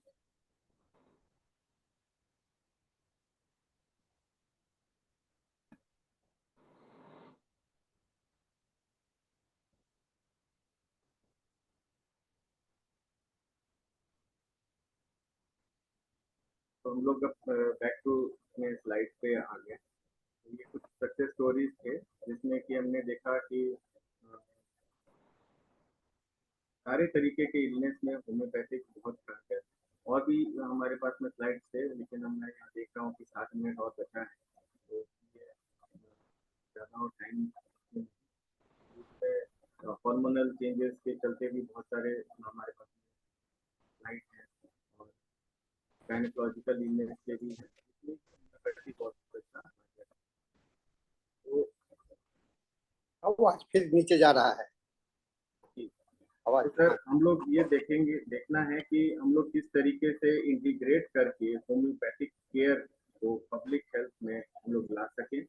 तो हम लोग अब बैक टू अपने स्लाइड पे आ गए। ये कुछ सक्सेस स्टोरीज थे, जिसमें कि हमने देखा कि सारे तरीके के इलनेस में होम्योपैथिक बहुत कारगर है। और भी हमारे पास में स्लाइड्स थे, लेकिन मैं यहाँ देख रहा हूँ कि 7 मिनट और बचा है, तो ये ज़्यादा टाइम हार्मोनल चेंजेस के चलते भी बहुत सारे हमारे पास स्लाइड हैं और गायनेकोलॉजिकल इलनेस के भी हैं, इसलिए बहुत अच्छा। तो आवाज फिर नीचे जा रहा है। आवाज तो सर हम लोग ये देखना है कि हम लोग किस तरीके से इंटीग्रेट करके होम्योपैथिक केयर को पब्लिक हेल्थ में हम लोग ला सकें।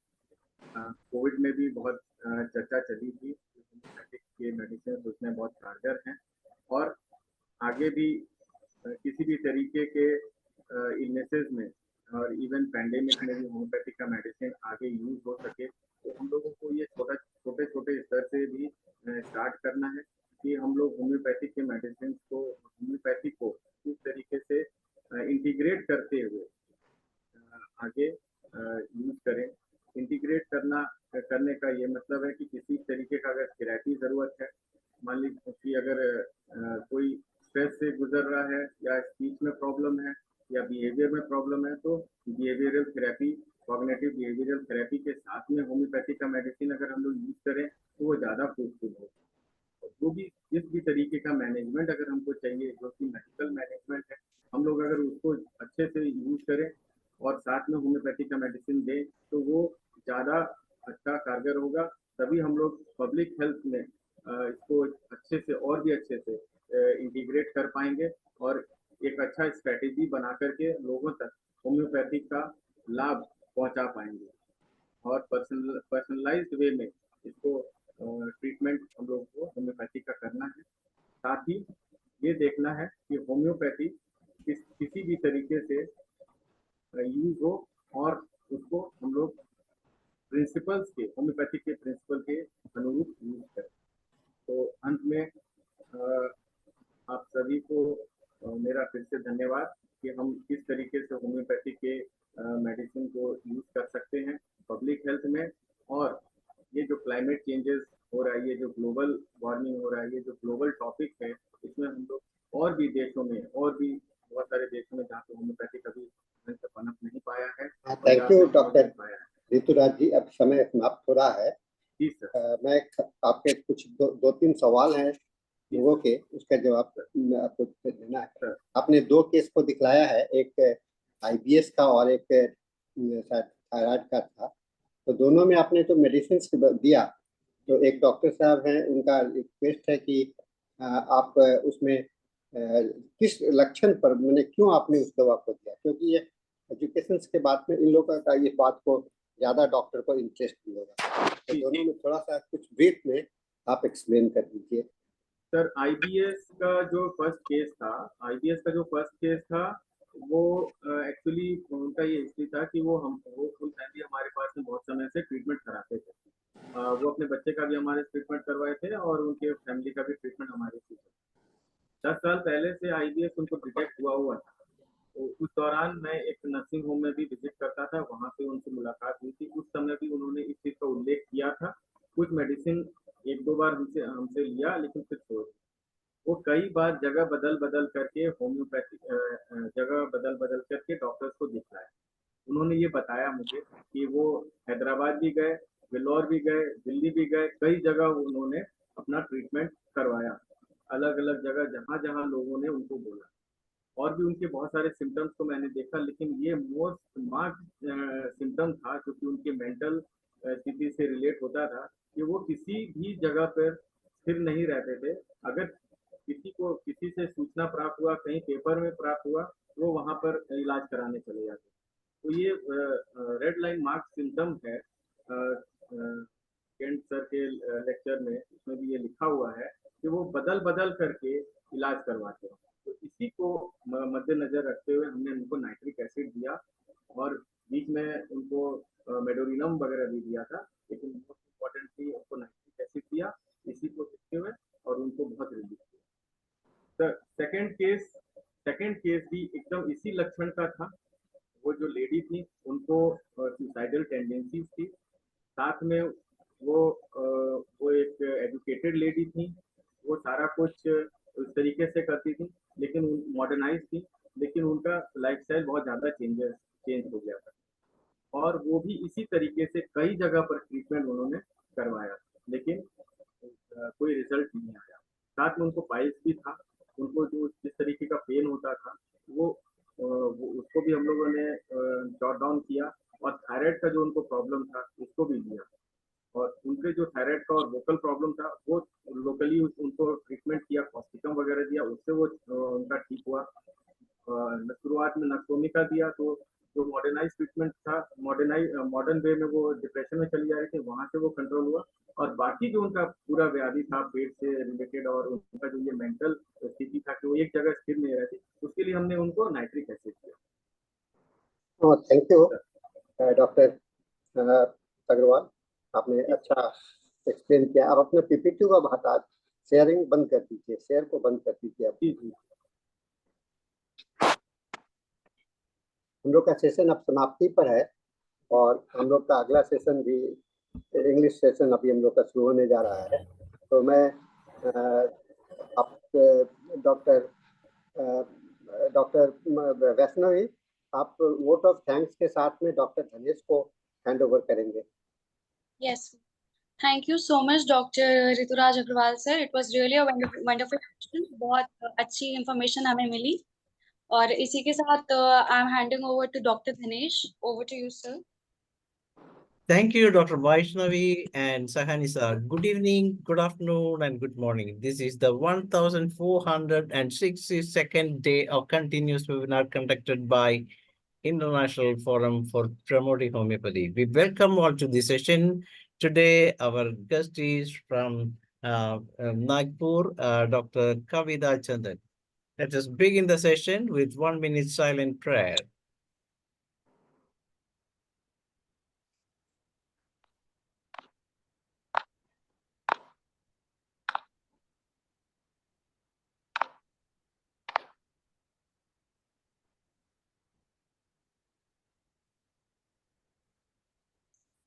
कोविड में भी बहुत चर्चा चली थी, होम्योपैथिक के मेडिसिन उसमें बहुत कारगर हैं और आगे भी किसी भी तरीके के इलनेसेस में और इवन पैंडेमिक में भी होम्योपैथिक का मेडिसिन आगे यूज हो सके, तो हम लोगों को ये छोटे छोटे स्तर से भी स्टार्ट करना है कि हम लोग होम्योपैथिक के मेडिसिन को, होम्योपैथी को किस तरीके से इंटीग्रेट करते हुए आगे यूज करें। इंटीग्रेट करने का ये मतलब है कि किसी तरीके का अगर थेरेपी ज़रूरत है, मान लीजिए कि अगर कोई स्ट्रेस से गुजर रहा है या स्पीच में प्रॉब्लम है या बिहेवियर में प्रॉब्लम है, तो behavioural therapy, cognitive behavioural therapy के साथ में होम्योपैथी का मेडिसिन अगर हम लोग यूज करें तो वो ज़्यादा फ्रूटफुल हो। जो भी जिस भी तरीके का मैनेजमेंट अगर हमको चाहिए, जो कि मेडिकल मैनेजमेंट है, हम लोग अगर उसको अच्छे से यूज करें और साथ में होम्योपैथी का मेडिसिन दें तो वो ज़्यादा अच्छा कारगर होगा। तभी हम लोग पब्लिक हेल्थ में इसको अच्छे से और भी अच्छे से इंटीग्रेट कर पाएंगे और एक अच्छा स्ट्रैटेजी बना करके लोगों तक होम्योपैथी का लाभ पहुंचा पाएंगे और पर्सनलाइज्ड वे में इसको ट्रीटमेंट हम लोग को होम्योपैथी का करना है। साथ ही ये देखना है कि होम्योपैथी किसी भी तरीके से यूज हो और उसको हम लोग प्रिंसिपल्स के, होम्योपैथी के प्रिंसिपल के अनुरूप यूज करें। तो अंत में आप सभी को मेरा फिर से धन्यवाद कि हम किस तरीके से होम्योपैथी के मेडिसिन को यूज कर सकते हैं पब्लिक हेल्थ में। और ये जो क्लाइमेट चेंजेस हो रहा है, ये जो ग्लोबल वार्मिंग हो रहा है, ये जो ग्लोबल टॉपिक है, इसमें हम लोग और भी देशों में, और भी बहुत सारे देशों में जहाँ पे होम्योपैथी कभी ढंग से पनप नहीं पाया है। थैंक यू डॉक्टर ऋतुराज जी, अब समय समाप्त हो रहा है। जी सर। मैं आपके कुछ दो तीन सवाल हैं लोगों के, उसका जवाब आपको देना है। आपने 2 केस को दिखलाया है, एक IBS का और एक थायराइड का था, तो दोनों में आपने तो मेडिसिन दिया, तो एक डॉक्टर साहब हैं, उनका रिक्वेस्ट है कि आप उसमें किस लक्षण पर, मैंने क्यों आपने उस दवा को दिया, क्योंकि ये एजुकेशन के बाद में इन लोगों का इस बात को ज़्यादा डॉक्टर को इंटरेस्ट भी होगा, तो दोनों में थोड़ा सा कुछ ब्रीफ में आप एक्सप्लेन कर दीजिए। सर IBS का जो फर्स्ट केस था वो एक्चुअली उनका ये हिस्ट्री था कि वो फुल फैमिली हमारे पास में बहुत समय से ट्रीटमेंट कराते थे। वो अपने बच्चे का भी हमारे ट्रीटमेंट करवाए थे और उनके फैमिली का भी ट्रीटमेंट हमारे से। 10 साल पहले से IBS उनको डिटेक्ट हुआ था। तो उस दौरान मैं एक नर्सिंग होम में भी विजिट करता था, वहाँ पे उनसे मुलाकात हुई थी। उस समय भी उन्होंने इस चीज़ का उल्लेख किया था। कुछ मेडिसिन 1-2 बार हमसे लिया, लेकिन फिर छोड़ दिया। वो कई बार जगह बदल करके होम्योपैथी जगह बदल करके डॉक्टर्स को दिखलाया। उन्होंने ये बताया मुझे कि वो हैदराबाद भी गए, वेल्लोर भी गए, दिल्ली भी गए, कई जगह उन्होंने अपना ट्रीटमेंट करवाया, अलग अलग जगह जहाँ जहाँ लोगों ने उनको बोला। और भी उनके बहुत सारे सिम्टम्स को मैंने देखा, लेकिन ये मोस्ट मार्क्ड सिम्टम था क्योंकि उनके मेंटल स्थिति से रिलेट होता था कि वो किसी भी जगह पर स्थिर नहीं रहते थे। अगर किसी से सूचना प्राप्त हुआ, कहीं पेपर में प्राप्त हुआ, वो वहाँ पर इलाज कराने चले जाते। तो ये रेड लाइन मार्क सिम्टम है। केंट सर के लेक्चर में उसमें भी ये लिखा हुआ है कि वो बदल करके इलाज करवाते हैं। तो इसी को मद्देनजर रखते हुए हमने उनको नाइट्रिक एसिड दिया और बीच में उनको मेडोरिनम वगैरह भी दिया था, लेकिन मोस्ट इम्पॉर्टेंटली उनको नाइट्रिक एसिड दिया, इसी को देखते हुए, और उनको बहुत रिलीफ किया। सेकेंड केस भी एकदम इसी लक्षण का था। वो जो लेडी थी उनको सुसाइडल टेंडेंसीज थी, साथ में वो एक एजुकेटेड लेडी थी, वो सारा कुछ उस तरीके से करती थी, लेकिन मॉडर्नाइज थी, लेकिन लेकिन उनका लाइफस्टाइल बहुत ज़्यादा चेंज हो गया था, और वो भी इसी तरीके से कई जगह पर ट्रीटमेंट उन्होंने करवाया, लेकिन कोई रिजल्ट नहीं आया। साथ में उनको पाइल्स भी था, उनको जो जिस तरीके का पेन होता था वो उसको भी हम लोगों ने जॉट डाउन किया, और थायराइड का जो उनको प्रॉब्लम था उसको भी लिया, और उनके जो थायराइड का और वोकल प्रॉब्लम था वो लोकली उनको ट्रीटमेंट किया, कॉस्टिकम वगैरह दिया, उससे वो उनका ठीक हुआ। शुरुआत में नक्सोमिका दिया, तो जो मॉडर्नाइज ट्रीटमेंट था, मॉडर्न वे में वो डिप्रेशन में चली जा रही थी, वहाँ से वो कंट्रोल हुआ। और बाकी जो उनका पूरा व्याधि था पेट से रिलेटेड, और उनका जो ये मेंटल स्थिति था कि वो एक जगह स्थिर नहीं रहती, उसके लिए हमने उनको नाइट्रिक एसिड दिया। थैंक यू डॉक्टर अग्रवाल, आपने अच्छा एक्सप्लेन किया। अब अपने पीपीटी को हटा, शेयरिंग बंद कर दीजिए, शेयर को बंद कर दीजिए आप। हम लोग का सेशन अब समाप्ति पर है, और हम लोग का अगला सेशन भी इंग्लिश सेशन अभी हम लोग का शुरू होने जा रहा है। तो मैं आप डॉक्टर वैष्णवी, आप वोट ऑफ थैंक्स के साथ में डॉक्टर धनेश को हैंड ओवर करेंगे। Yes. Thank you so much, Dr. Rituraj Agarwal sir. It was really a wonderful session. बहुत अच्छी information हमें मिली, और इसी के साथ I am handing over to Dr. Dinesh. Over to you, sir. Thank you, Dr. Vaishnavi and Sahani sir. Good evening, good afternoon, and good morning. This is the 1462nd day of continuous webinar conducted by International Forum for Promoting Homeopathy. We welcome all to this session. Today, our guest is from Nagpur, Dr. KAVITA CHANDAK. Let us begin the session with 1 minute silent prayer.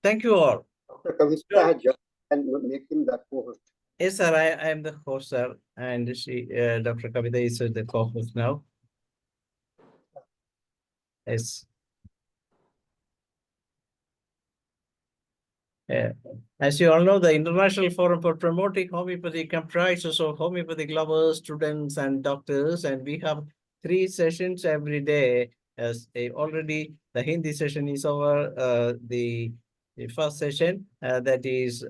Thank you all. Dr. Kavita has joined, and make him the co-host. Yes, sir. I am the host, sir, and Dr. KAVITA is the co-host now. Yes. As you all know, the International Forum for Promoting Homeopathy comprises of homeopathic lovers, students, and doctors, and we have 3 sessions every day. As already the Hindi session is over, the first session that is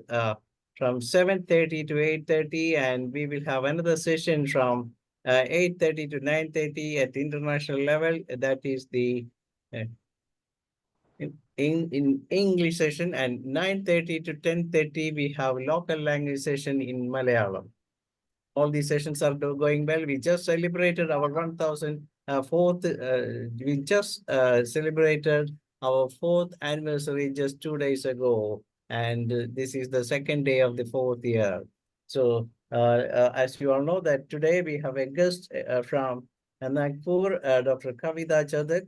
from 7:30 to 8:30, and we will have another session from 8:30 to 9:30 at the international level. That is the in English session, and 9:30 to 10:30 we have local language session in Malayalam. All these sessions are going well. We just celebrated our 1004th. We just celebrated our 4th anniversary just 2 days ago, and this is the 2nd day of the 4th year. So, as you all know, that today we have a guest from Nagpur, Dr. KAVITA CHANDAK.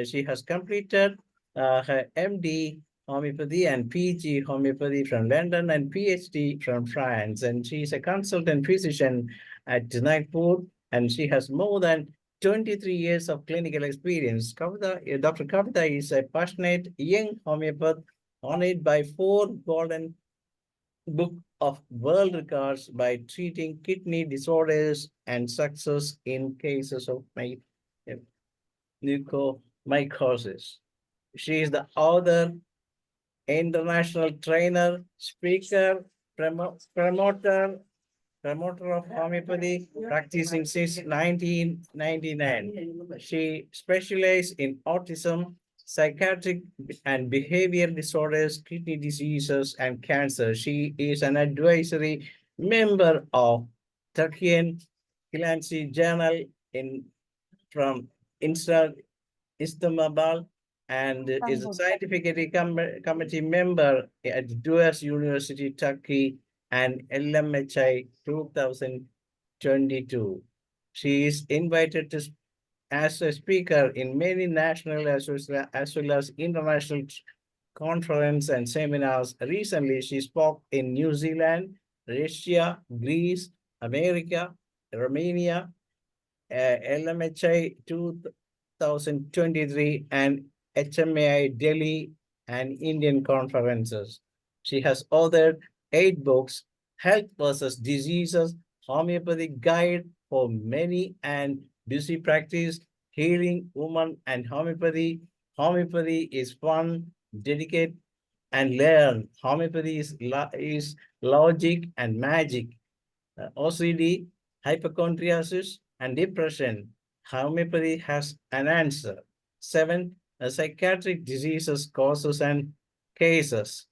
She has completed her MD Homeopathy and PG Homeopathy from London and PhD from France. And she is a consultant physician at Nagpur, and she has more than 23 years of clinical experience. Dr. KAVITA is a passionate young homeopath honored by 4 Golden Book of World Records by treating kidney disorders and success in cases of mucormycosis. She is the author, international trainer, speaker, promoter of homeopathy, practicing since 1999. She specializes in autism, psychiatric and behavior disorders, kidney diseases, and cancer. She is an advisory member of Turkian Kilansi Journal from Istanbul, and is a scientific committee member at Duas University, Turkey, and LMHI 2022. She is invited to as a speaker in many national as well as international conferences and seminars. Recently, she spoke in New Zealand, Russia, Greece, America, Romania, LMHI 2023 and HMAI Delhi and Indian conferences. She has authored 8 books, Health versus Diseases, Homeopathic Guide for Many and Busy Practice, Healing Woman and Homeopathy. Homeopathy is fun, dedicate and learn. Homeopathy is logic and magic. OCD, hypochondriasis, and depression. Homeopathy has an answer. 7, psychiatric diseases, causes, and cases.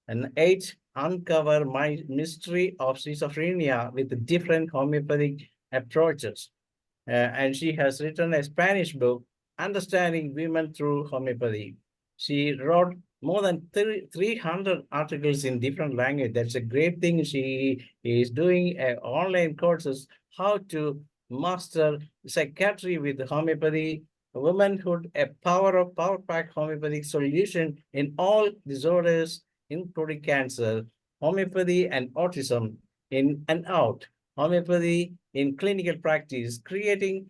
And 8, uncover my mystery of schizophrenia with different homeopathic approaches. And she has written a Spanish book, Understanding Women Through Homeopathy. She wrote more than 300 articles in different languages. That's a great thing. She is doing online courses, how to master psychiatry with homeopathy, womanhood, a power pack homeopathic solution in all disorders, including cancer, homeopathy and autism in and out, homeopathy in clinical practice, creating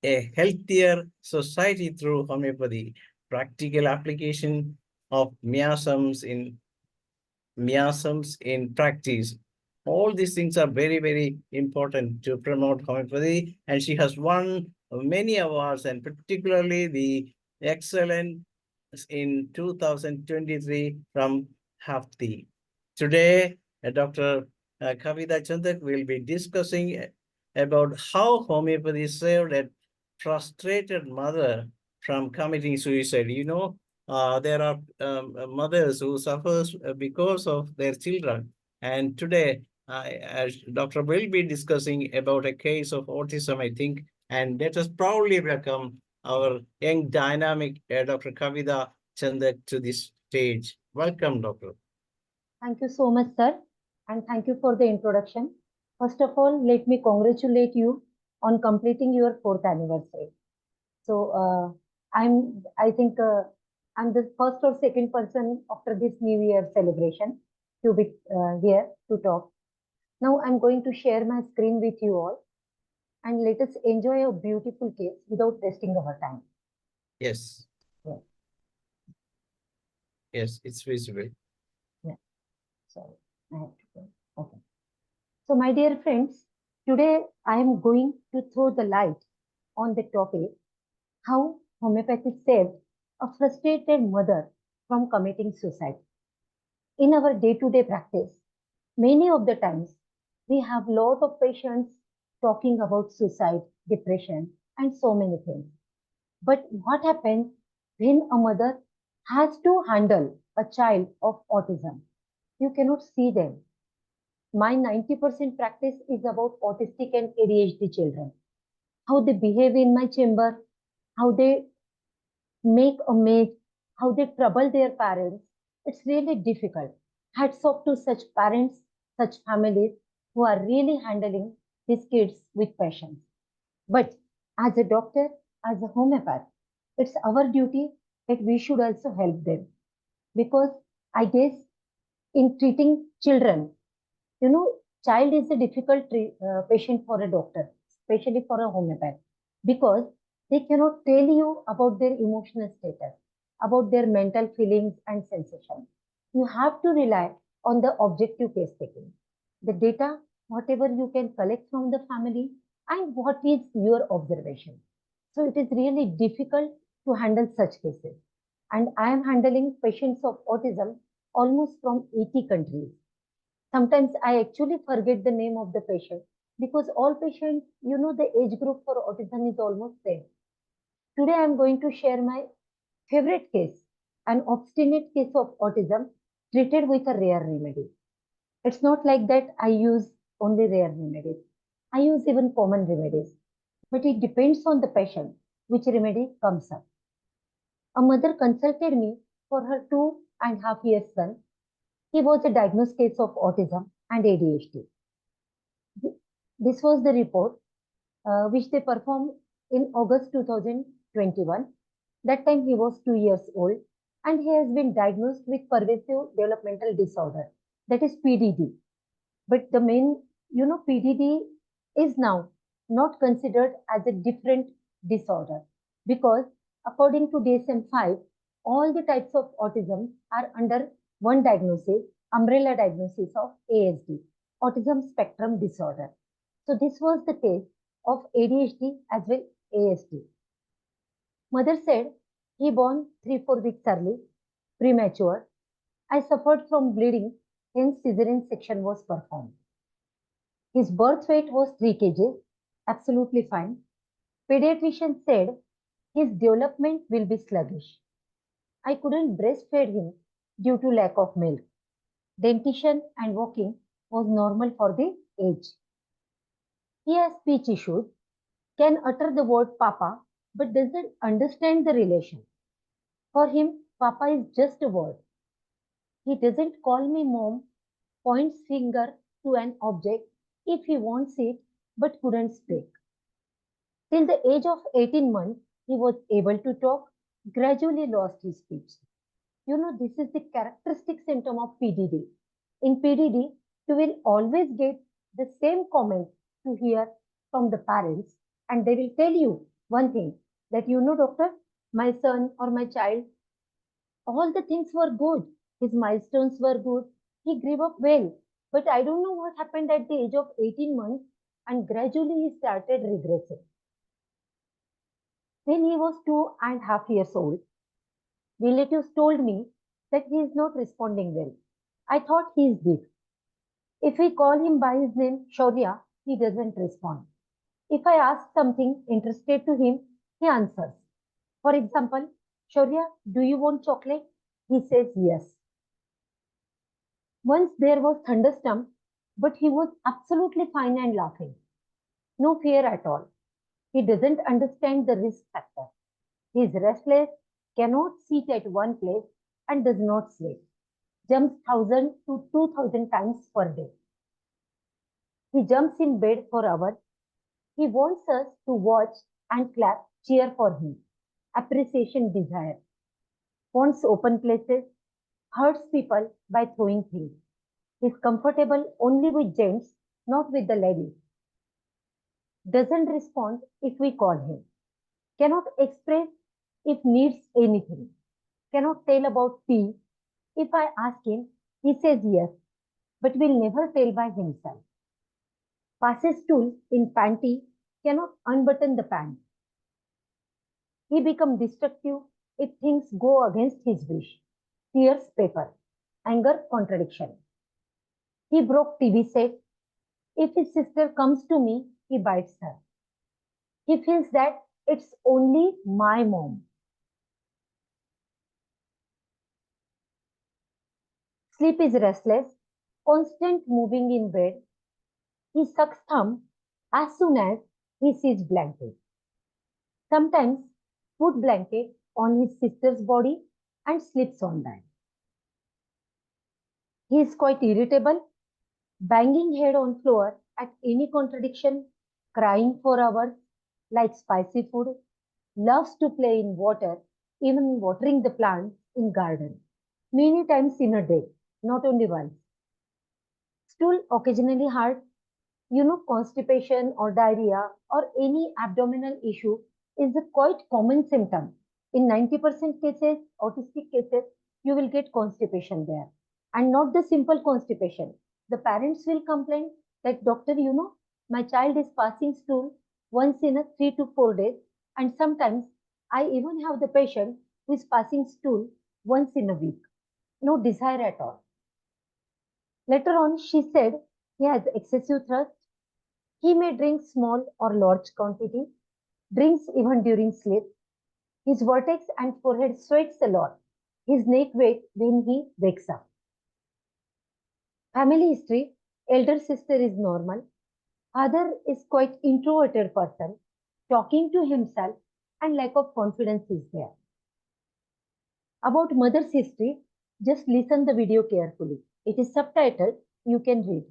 a healthier society through homeopathy, practical application of miasms in practice. All these things are very, very important to promote homeopathy. And she has won many awards, and particularly the Excellence in 2023 from HAFTI. Today, Dr. KAVITA CHANDAK will be discussing about how homeopathy saved a frustrated mother from committing suicide. You know, there are mothers who suffers because of their children. And today, Dr. will be discussing about a case of autism, I think, and let us proudly welcome our young, dynamic Dr. KAVITA CHANDAK to this stage. Welcome, Doctor. Thank you so much, sir. And thank you for the introduction. First of all, let me congratulate you on completing your 4th anniversary. So I think I'm the first or second person after this New Year celebration to be here to talk. Now I'm going to share my screen with you all, and let us enjoy a beautiful case without wasting our time. Yes. Yeah. Yes, it's visible. Yeah. Sorry, I have to go. Okay. So my dear friends, today I am going to throw the light on the topic, how homeopathy saved a frustrated mother from committing suicide. In our day-to-day practice, many of the times we have a lot of patients talking about suicide, depression, and so many things. But what happens when a mother has to handle a child of autism? You cannot see them. My 90% practice is about autistic and ADHD children. How they behave in my chamber, how they make a mess, how they trouble their parents. It's really difficult. Hats off to such parents, such families who are really handling these kids with patience. But as a doctor, as a homeopath, it's our duty that we should also help them. Because I guess in treating children, child is a difficult patient for a doctor, especially for a homeopath, because they cannot tell you about their emotional status, about their mental feelings and sensations. You have to rely on the objective case taking, the data, whatever you can collect from the family, and what is your observation. So it is really difficult to handle such cases. And I am handling patients of autism almost from 80 countries. Sometimes I actually forget the name of the patient because all patients, the age group for autism is almost same. Today I am going to share my favorite case, an obstinate case of autism treated with a rare remedy. It's not like that I use only rare remedies. I use even common remedies, but it depends on the patient which remedy comes up. A mother consulted me for her 2.5-year son. He was a diagnosed case of autism and ADHD. This was the report which they performed in August 2021. That time he was 2 years old and he has been diagnosed with pervasive developmental disorder, that is PDD. But the main, PDD is now not considered as a different disorder, because according to DSM-5, all the types of autism are under one diagnosis, umbrella diagnosis of ASD, autism spectrum disorder. So this was the case of ADHD as well ASD. Mother said he born 3-4 weeks early, premature. I suffered from bleeding, hence cesarean section was performed. His birth weight was 3 kg, absolutely fine. Pediatrician said his development will be sluggish. I couldn't breastfeed him due to lack of milk. Dentition and walking was normal for the age. He has speech issues, can utter the word Papa, but doesn't understand the relation. For him, Papa is just a word. He doesn't call me mom, points finger to an object if he wants it, but couldn't speak. Till the age of 18 months, he was able to talk, gradually lost his speech. You know, this is the characteristic symptom of PDD. In PDD, you will always get the same comment to hear from the parents, and they will tell you one thing, that you know, doctor, my son or my child, all the things were good. His milestones were good. He grew up well. But I don't know what happened at the age of 18 months, and gradually he started regressing. When he was 2.5 years old, relatives told me that he is not responding well. I thought he is weak. If we call him by his name, Shaurya, he doesn't respond. If I ask something interested to him, he answers. For example, Shaurya, do you want chocolate? He says yes. Once there was thunderstorm, but he was absolutely fine and laughing. No fear at all. He doesn't understand the risk factor. He is restless, cannot sit at one place, and does not sleep. Jumps 1,000 to 2,000 times per day. He jumps in bed for hours. He wants us to watch and clap, cheer for him. Appreciation desire. Wants open places. Hurts people by throwing things. Is comfortable only with gents, not with the ladies. Doesn't respond if we call him. Cannot express if needs anything. Cannot tell about tea. If I ask him, he says yes, but will never tell by himself. Passes stool in panty, cannot unbutton the pant. He becomes destructive if things go against his wish. Tears paper. Anger contradiction. He broke TV set. If his sister comes to me, he bites her. He feels that it's only my mom. Sleep is restless, constant moving in bed. He sucks thumb as soon as he sees blanket. Sometimes put blanket on his sister's body and sleeps on that. He is quite irritable, banging head on floor at any contradiction, crying for hours, likes spicy food, loves to play in water, even watering the plants in garden, many times in a day, not only once. Stool occasionally hard. You know, constipation or diarrhea or any abdominal issue is a quite common symptom. In 90% cases, autistic cases, you will get constipation there. And not the simple constipation. The parents will complain that, doctor, you know, my child is passing stool once in a 3 to 4 days. And sometimes I even have the patient who is passing stool once in a week. No desire at all. Later on, she said he has excessive thirst. He may drink small or large quantity, drinks even during sleep. His vertex and forehead sweats a lot. His neck wet when he wakes up. Family history, elder sister is normal. Father is quite introverted person, talking to himself, and lack of confidence is there. About mother's history, just listen the video carefully. It is subtitled, you can read.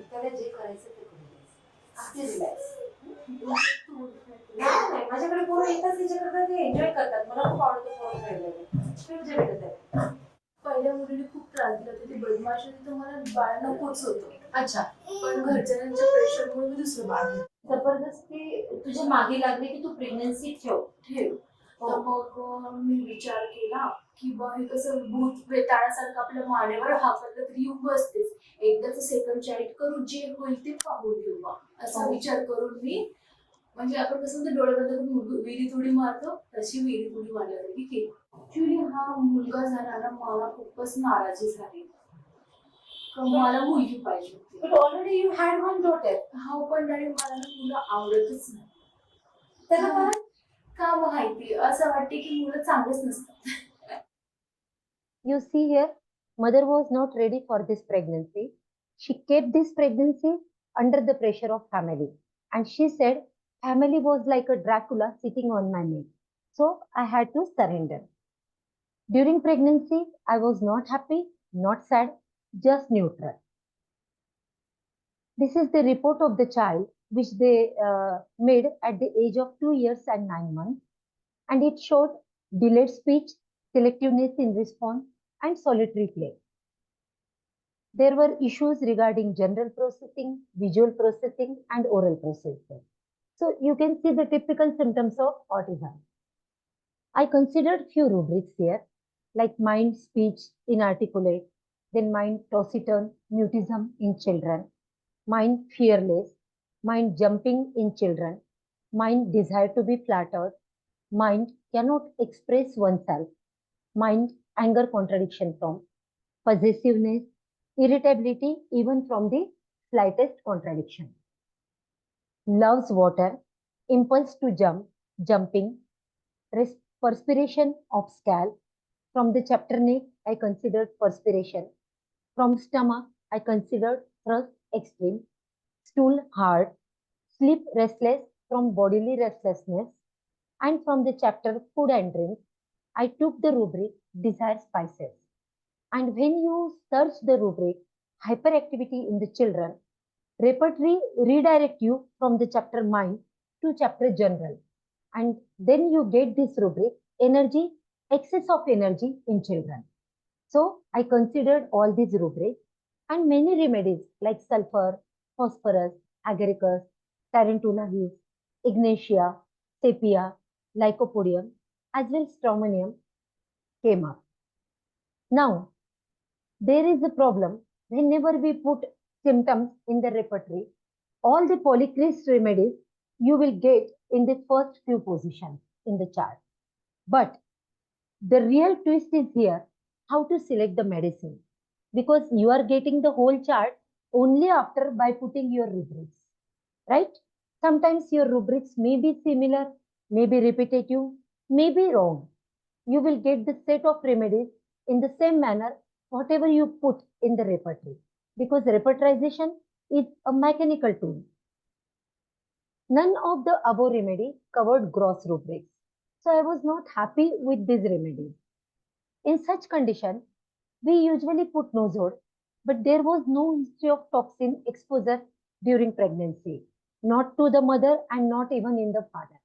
त्याला जे करायचं ते करू द्यायचं. Relax. नाही माझ्याकडे पोरं येतात तिच्याकडे ते एन्जॉय करतात. मला खूप आवडतं पोरं खेळलेलं. तुझे भेटत आहे. पहिल्या मुलीने खूप त्रास दिला होता, ती बरी नवमाशात तर मला बाळ नकोच होतं, अच्छा, पण घरच्यांच्या प्रेशरमुळे मी दुसरं बाळ घेतलं. जबरदस्ती तुझ्या मागे लागले की तू प्रेग्नन्सी ठेव. तर मग मी विचार केला की बा हे कसं भूत प्रेताळासारखं आपल्या मानेवर हाकललं तरी येऊन बसतेच, एकदाच सेकंड चाईल्ड करू, जे होईल ते पाहून घेऊ बा, असा विचार करून मी, म्हणजे आपण कसं म्हणतो डोळे बंद करून विहिरीत उडी मारतो तशी विहिरीत उडी मारल्यासारखी केली. ऍक्च्युली हा मुलगा झाला ना, मला खूपच नाराजी झाली, मला मुलगी पाहिजे होती. But already you had one daughter. हा पण नाही, मला ना मुलं आवडतच नाही. त्याला मला का माहिती असं वाटते की मुलं चांगलंच नसतात. You see here, mother was not ready for this pregnancy. She kept this pregnancy under the pressure of family. And she said, family was like a Dracula sitting on my neck. So I had to surrender. During pregnancy, I was not happy, not sad, just neutral. This is the report of the child which they made at the age of 2 years and 9 months. And it showed delayed speech, selectiveness in response, and solitary play. There were issues regarding general processing, visual processing, and oral processing. So you can see the typical symptoms of autism. I considered few rubrics here, like mind, speech, inarticulate, then mind, taciturn, mutism in children, mind, fearless, mind, jumping in children, mind, desire to be flattered, mind, cannot express oneself, mind, anger contradiction from, possessiveness, irritability even from the slightest contradiction. Loves water, impulse to jump, jumping, perspiration of scalp. From the chapter neck, I considered perspiration. From stomach, I considered thrust extreme, stool hard, sleep restless from bodily restlessness. And from the chapter food and drink, I took the rubric desire spices. And when you search the rubric hyperactivity in the children, repertory redirect you from the chapter mind to chapter general. And then you get this rubric energy, excess of energy in children. So I considered all these rubrics and many remedies like sulfur, phosphorus, agaricus, tarantula leaves, ignatia, sepia, lycopodium, as well as stramonium came up. Now, there is a problem whenever we put symptoms in the repertory, all the polychrist remedies you will get in the first few positions in the chart. But the real twist is here, how to select the medicine, because you are getting the whole chart only after by putting your rubrics, right? Sometimes your rubrics may be similar, may be repetitive, may be wrong. You will get the set of remedies in the same manner whatever you put in the repertory, because repertorization is a mechanical tool. None of the above remedy covered gross rubrics, so I was not happy with these remedies. In such condition, we usually put Nozod, but there was no history of toxin exposure during pregnancy, not to the mother and not even in the father.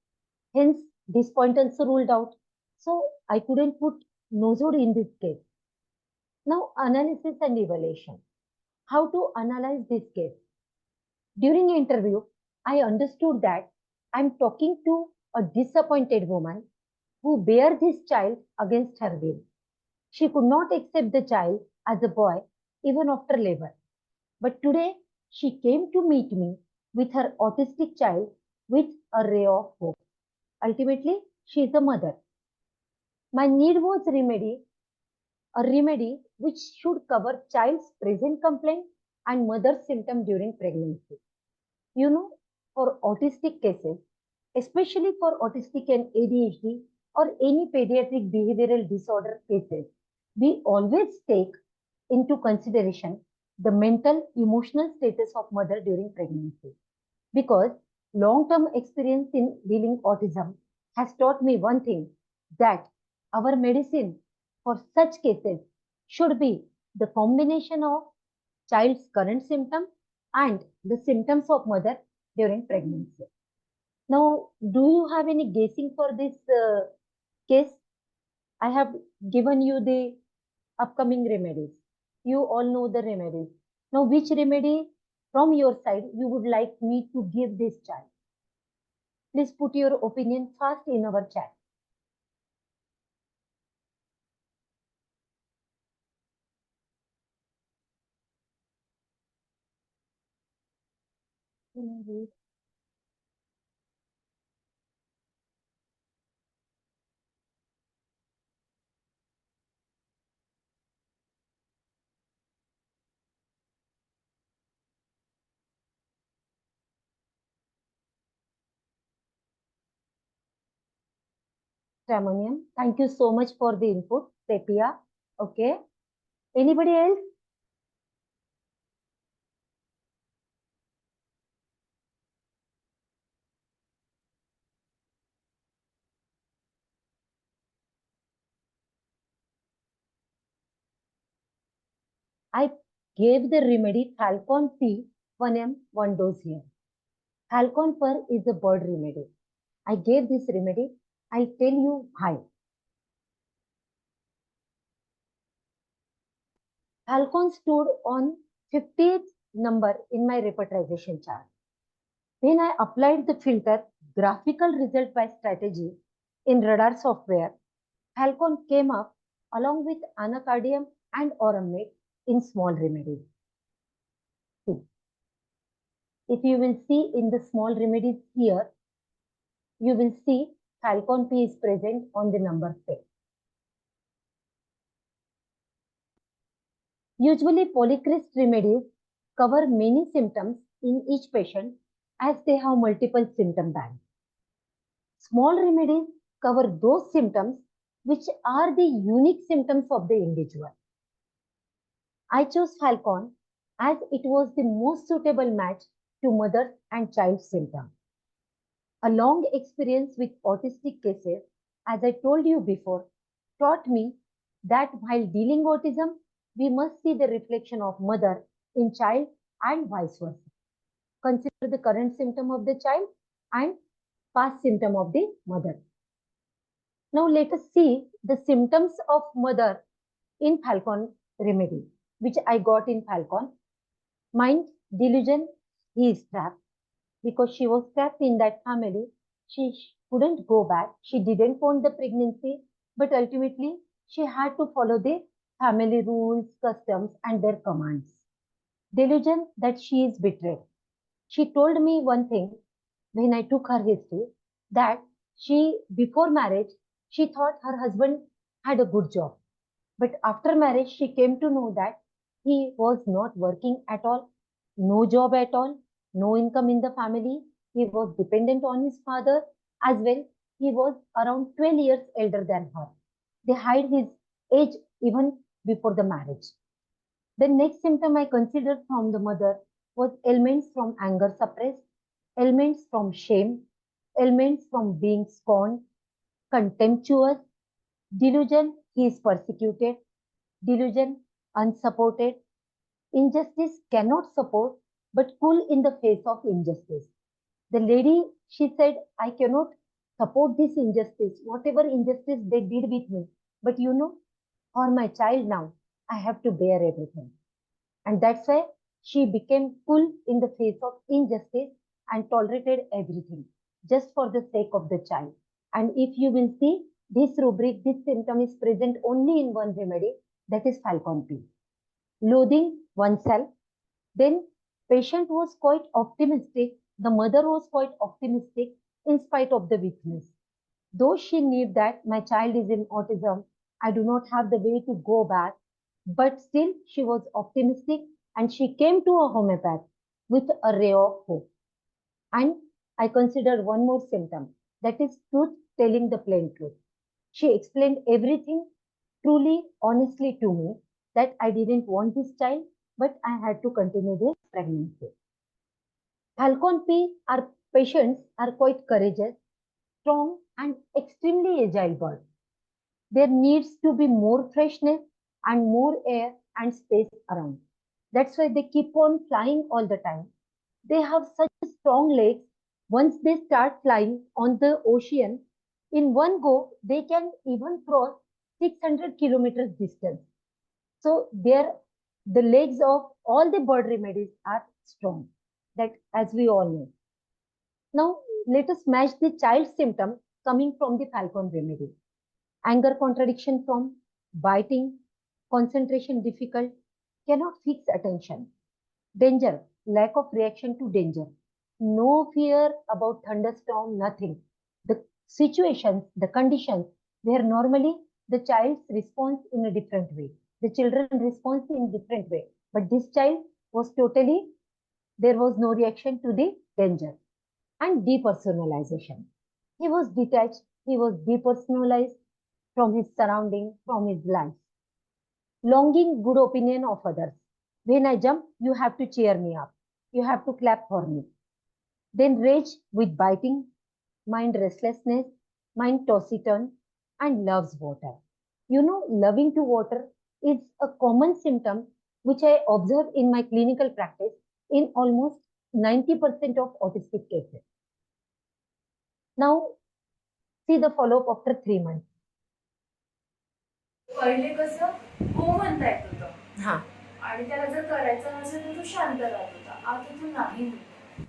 Hence, this point also ruled out. So I couldn't put Nozod in this case. Now, analysis and evaluation. How to analyze this case? During interview, I understood that I'm talking to a disappointed woman who bare this child against her will. She could not accept the child as a boy even after labor. But today, she came to meet me with her autistic child with a ray of hope. Ultimately, she is a mother. My need was a remedy which should cover child's present complaint and mother's symptom during pregnancy. You know, for autistic cases, especially for autistic and ADHD or any pediatric behavioral disorder cases, we always take into consideration the mental emotional status of mother during pregnancy, because long-term experience in dealing autism has taught me one thing, that our medicine for such cases should be the combination of child's current symptom and the symptoms of mother during pregnancy. Now, do you have any guessing for this case? I have given you the upcoming remedies. You all know the remedies. Now, which remedy from your side you would like me to give this child? Please put your opinion fast in our chat. Ramaniam, thank you so much for the input. Sepia, okay. Anybody else? I gave the remedy Falcon P 1M 1 dose here. Falcon Fur is a bird remedy. I gave this remedy. I tell you why. Falcon stood on 50th number in my repetization chart. When I applied the filter graphical result by strategy in radar software, Falcon came up along with anacardium and auramate in small remedies. See, if you will see in the small remedies here, you will see Falcon P is present on the number 10. Usually, polychrist remedies cover many symptoms in each patient as they have multiple symptom bands. Small remedies cover those symptoms which are the unique symptoms of the individual. I chose Falcon as it was the most suitable match to mother and child symptoms. A long experience with autistic cases, as I told you before, taught me that while dealing autism, we must see the reflection of mother in child and vice versa. Consider the current symptom of the child and past symptom of the mother. Now let us see the symptoms of mother in Falcon remedy, which I got in Falcon. Mind, delusion, he is trapped. Because she was trapped in that family, she couldn't go back. She didn't want the pregnancy, but ultimately she had to follow the family rules, customs, and their commands. Delusion that she is betrayed. She told me one thing when I took her history, that she, before marriage, she thought her husband had a good job. But after marriage, she came to know that he was not working at all, no job at all, no income in the family. He was dependent on his father as well. He was around 12 years elder than her. They hide his age even before the marriage. The next symptom I considered from the mother was ailments from anger suppressed, ailments from shame, ailments from being scorned, contemptuous, delusion, he is persecuted, delusion, unsupported, injustice cannot support but cool in the face of injustice. The lady, she said, I cannot support this injustice, whatever injustice they did with me. But you know, for my child now, I have to bear everything. And that's why she became cool in the face of injustice and tolerated everything just for the sake of the child. And if you will see, this rubric, this symptom is present only in one remedy, that is Falcon P. Loathing oneself. Then patient was quite optimistic. The mother was quite optimistic in spite of the weakness. Though she knew that my child is in autism, I do not have the way to go back, but still she was optimistic and she came to a homeopath with a ray of hope. And I considered one more symptom, that is truth, telling the plain truth. She explained everything truly, honestly to me, that I didn't want this child, but I had to continue this pregnancy. Falcon P, our patients are quite courageous, strong, and extremely agile birds. There needs to be more freshness and more air and space around. That's why they keep on flying all the time. They have such strong legs. Once they start flying on the ocean, in one go, they can even cross 600 kilometers distance. So their The legs of all the bird remedies are strong, that as we all know. Now, let us match the child's symptom coming from the falcon remedy. Anger contradiction from biting, concentration difficult, cannot fix attention. Danger, lack of reaction to danger. No fear about thunderstorm, nothing. The situations, the conditions where normally the child's response in a different way. The children response in different way. But this child was totally, there was no reaction to the danger. And depersonalization. He was detached, he was depersonalized from his surrounding, from his life. Longing good opinion of others. When I jump, you have to cheer me up. You have to clap for me. Then rage with biting, mind restlessness, mind tossy-turn, and loves water. You know, loving to water is a common symptom which I observe in my clinical practice in almost 90% of autistic cases. Now, see the follow-up after 3 months. पहिले कसं हो म्हणता येत होतं आणि त्याला जर करायचं नसेल तर तो शांत राहत होता. आता तो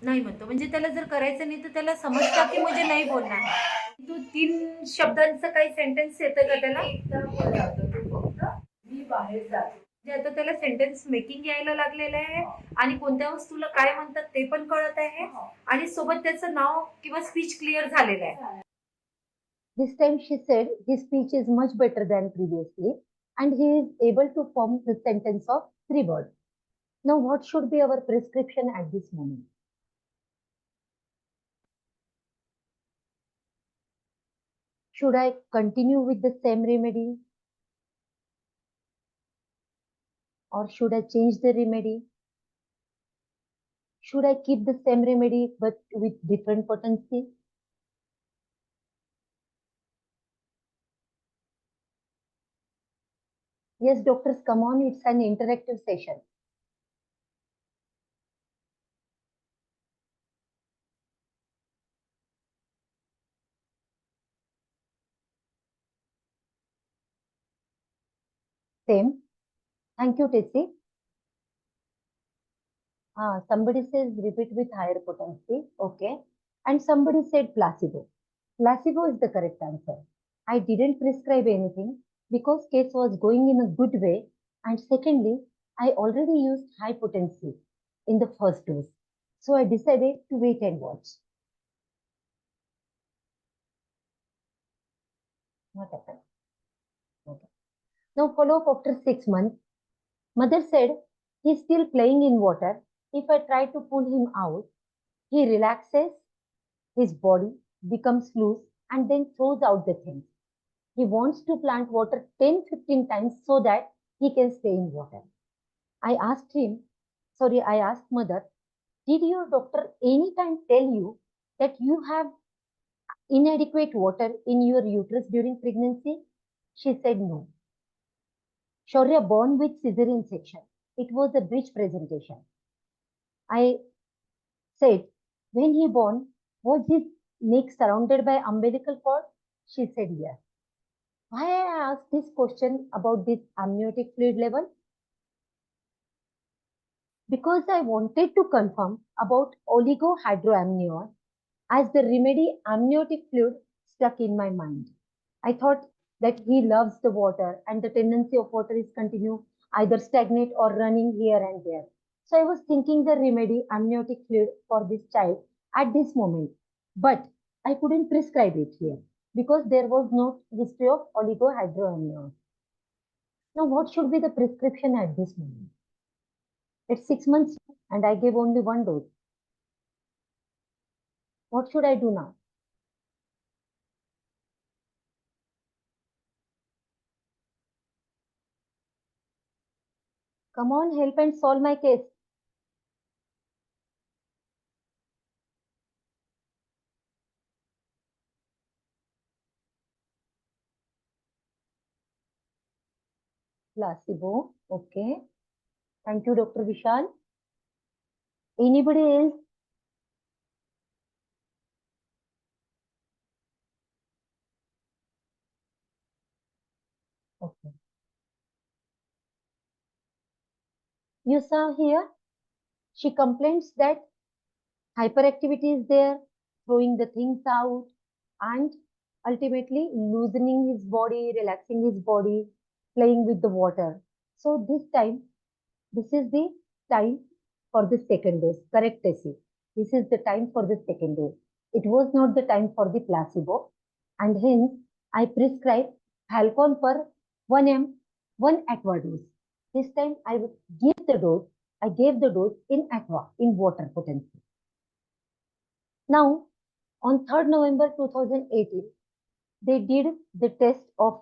नाही म्हणतो. म्हणजे त्याला जर करायचं नाही तर त्याला समजतं की म्हणजे नाही बोलणार. तो 3 शब्दांचं काही सेंटेन्स येतं का त्याला? एकदा बोलावतो तो फक्त मी बाहेर जातो. म्हणजे आता त्याला सेंटेन्स मेकिंग यायला लागलेलं आहे आणि कोणत्या वस्तूला काय म्हणतात ते पण कळत आहे आणि सोबत त्याचं नाव किंवा स्पीच क्लिअर झालेलं आहे. This time she said his speech is much better than previously and he is able to form the sentence of 3 words. Now what should be our prescription at this moment? Should I continue with the same remedy? Or should I change the remedy? Should I keep the same remedy but with different potency? Yes, doctors, come on, it's an interactive session. Same. Thank you, Tessie. Somebody says repeat with higher potency. Okay. And somebody said placebo. Placebo is the correct answer. I didn't prescribe anything because case was going in a good way. And secondly, I already used high potency in the first dose. So I decided to wait and watch. What happened? Okay. Now follow up after 6 months. Mother said he's still playing in water. If I try to pull him out, he relaxes, his body becomes loose and then throws out the things. He wants to plant water 10-15 times so that he can stay in water. I asked mother, did your doctor anytime tell you that you have inadequate water in your uterus during pregnancy? She said no. Shaurya born with cesarean section. It was a breech presentation. I said, when he born, was his neck surrounded by umbilical cord? She said yes. Why I asked this question about this amniotic fluid level? Because I wanted to confirm about oligohydroamnion as the remedy amniotic fluid stuck in my mind. I thought that he loves the water and the tendency of water is continue either stagnate or running here and there. So I was thinking the remedy amniotic fluid for this child at this moment, but I couldn't prescribe it here because there was no history of oligohydroamnion. Now what should be the prescription at this moment? It's 6 months and I gave only 1 dose. What should I do now? Come on, help and solve my case. Placebo. Okay. Thank you, Dr. Vishal. Anybody else? Okay. You saw here, she complains that hyperactivity is there, throwing the things out, and ultimately loosening his body, relaxing his body, playing with the water. So this is the time for the second dose, correct, Tessie? This is the time for the second dose. It was not the time for the placebo, and hence I prescribed Halcon per 1 aqua dose. This time I gave the dose in aqua, in water potency. Now, on 3rd November 2018, they did the test of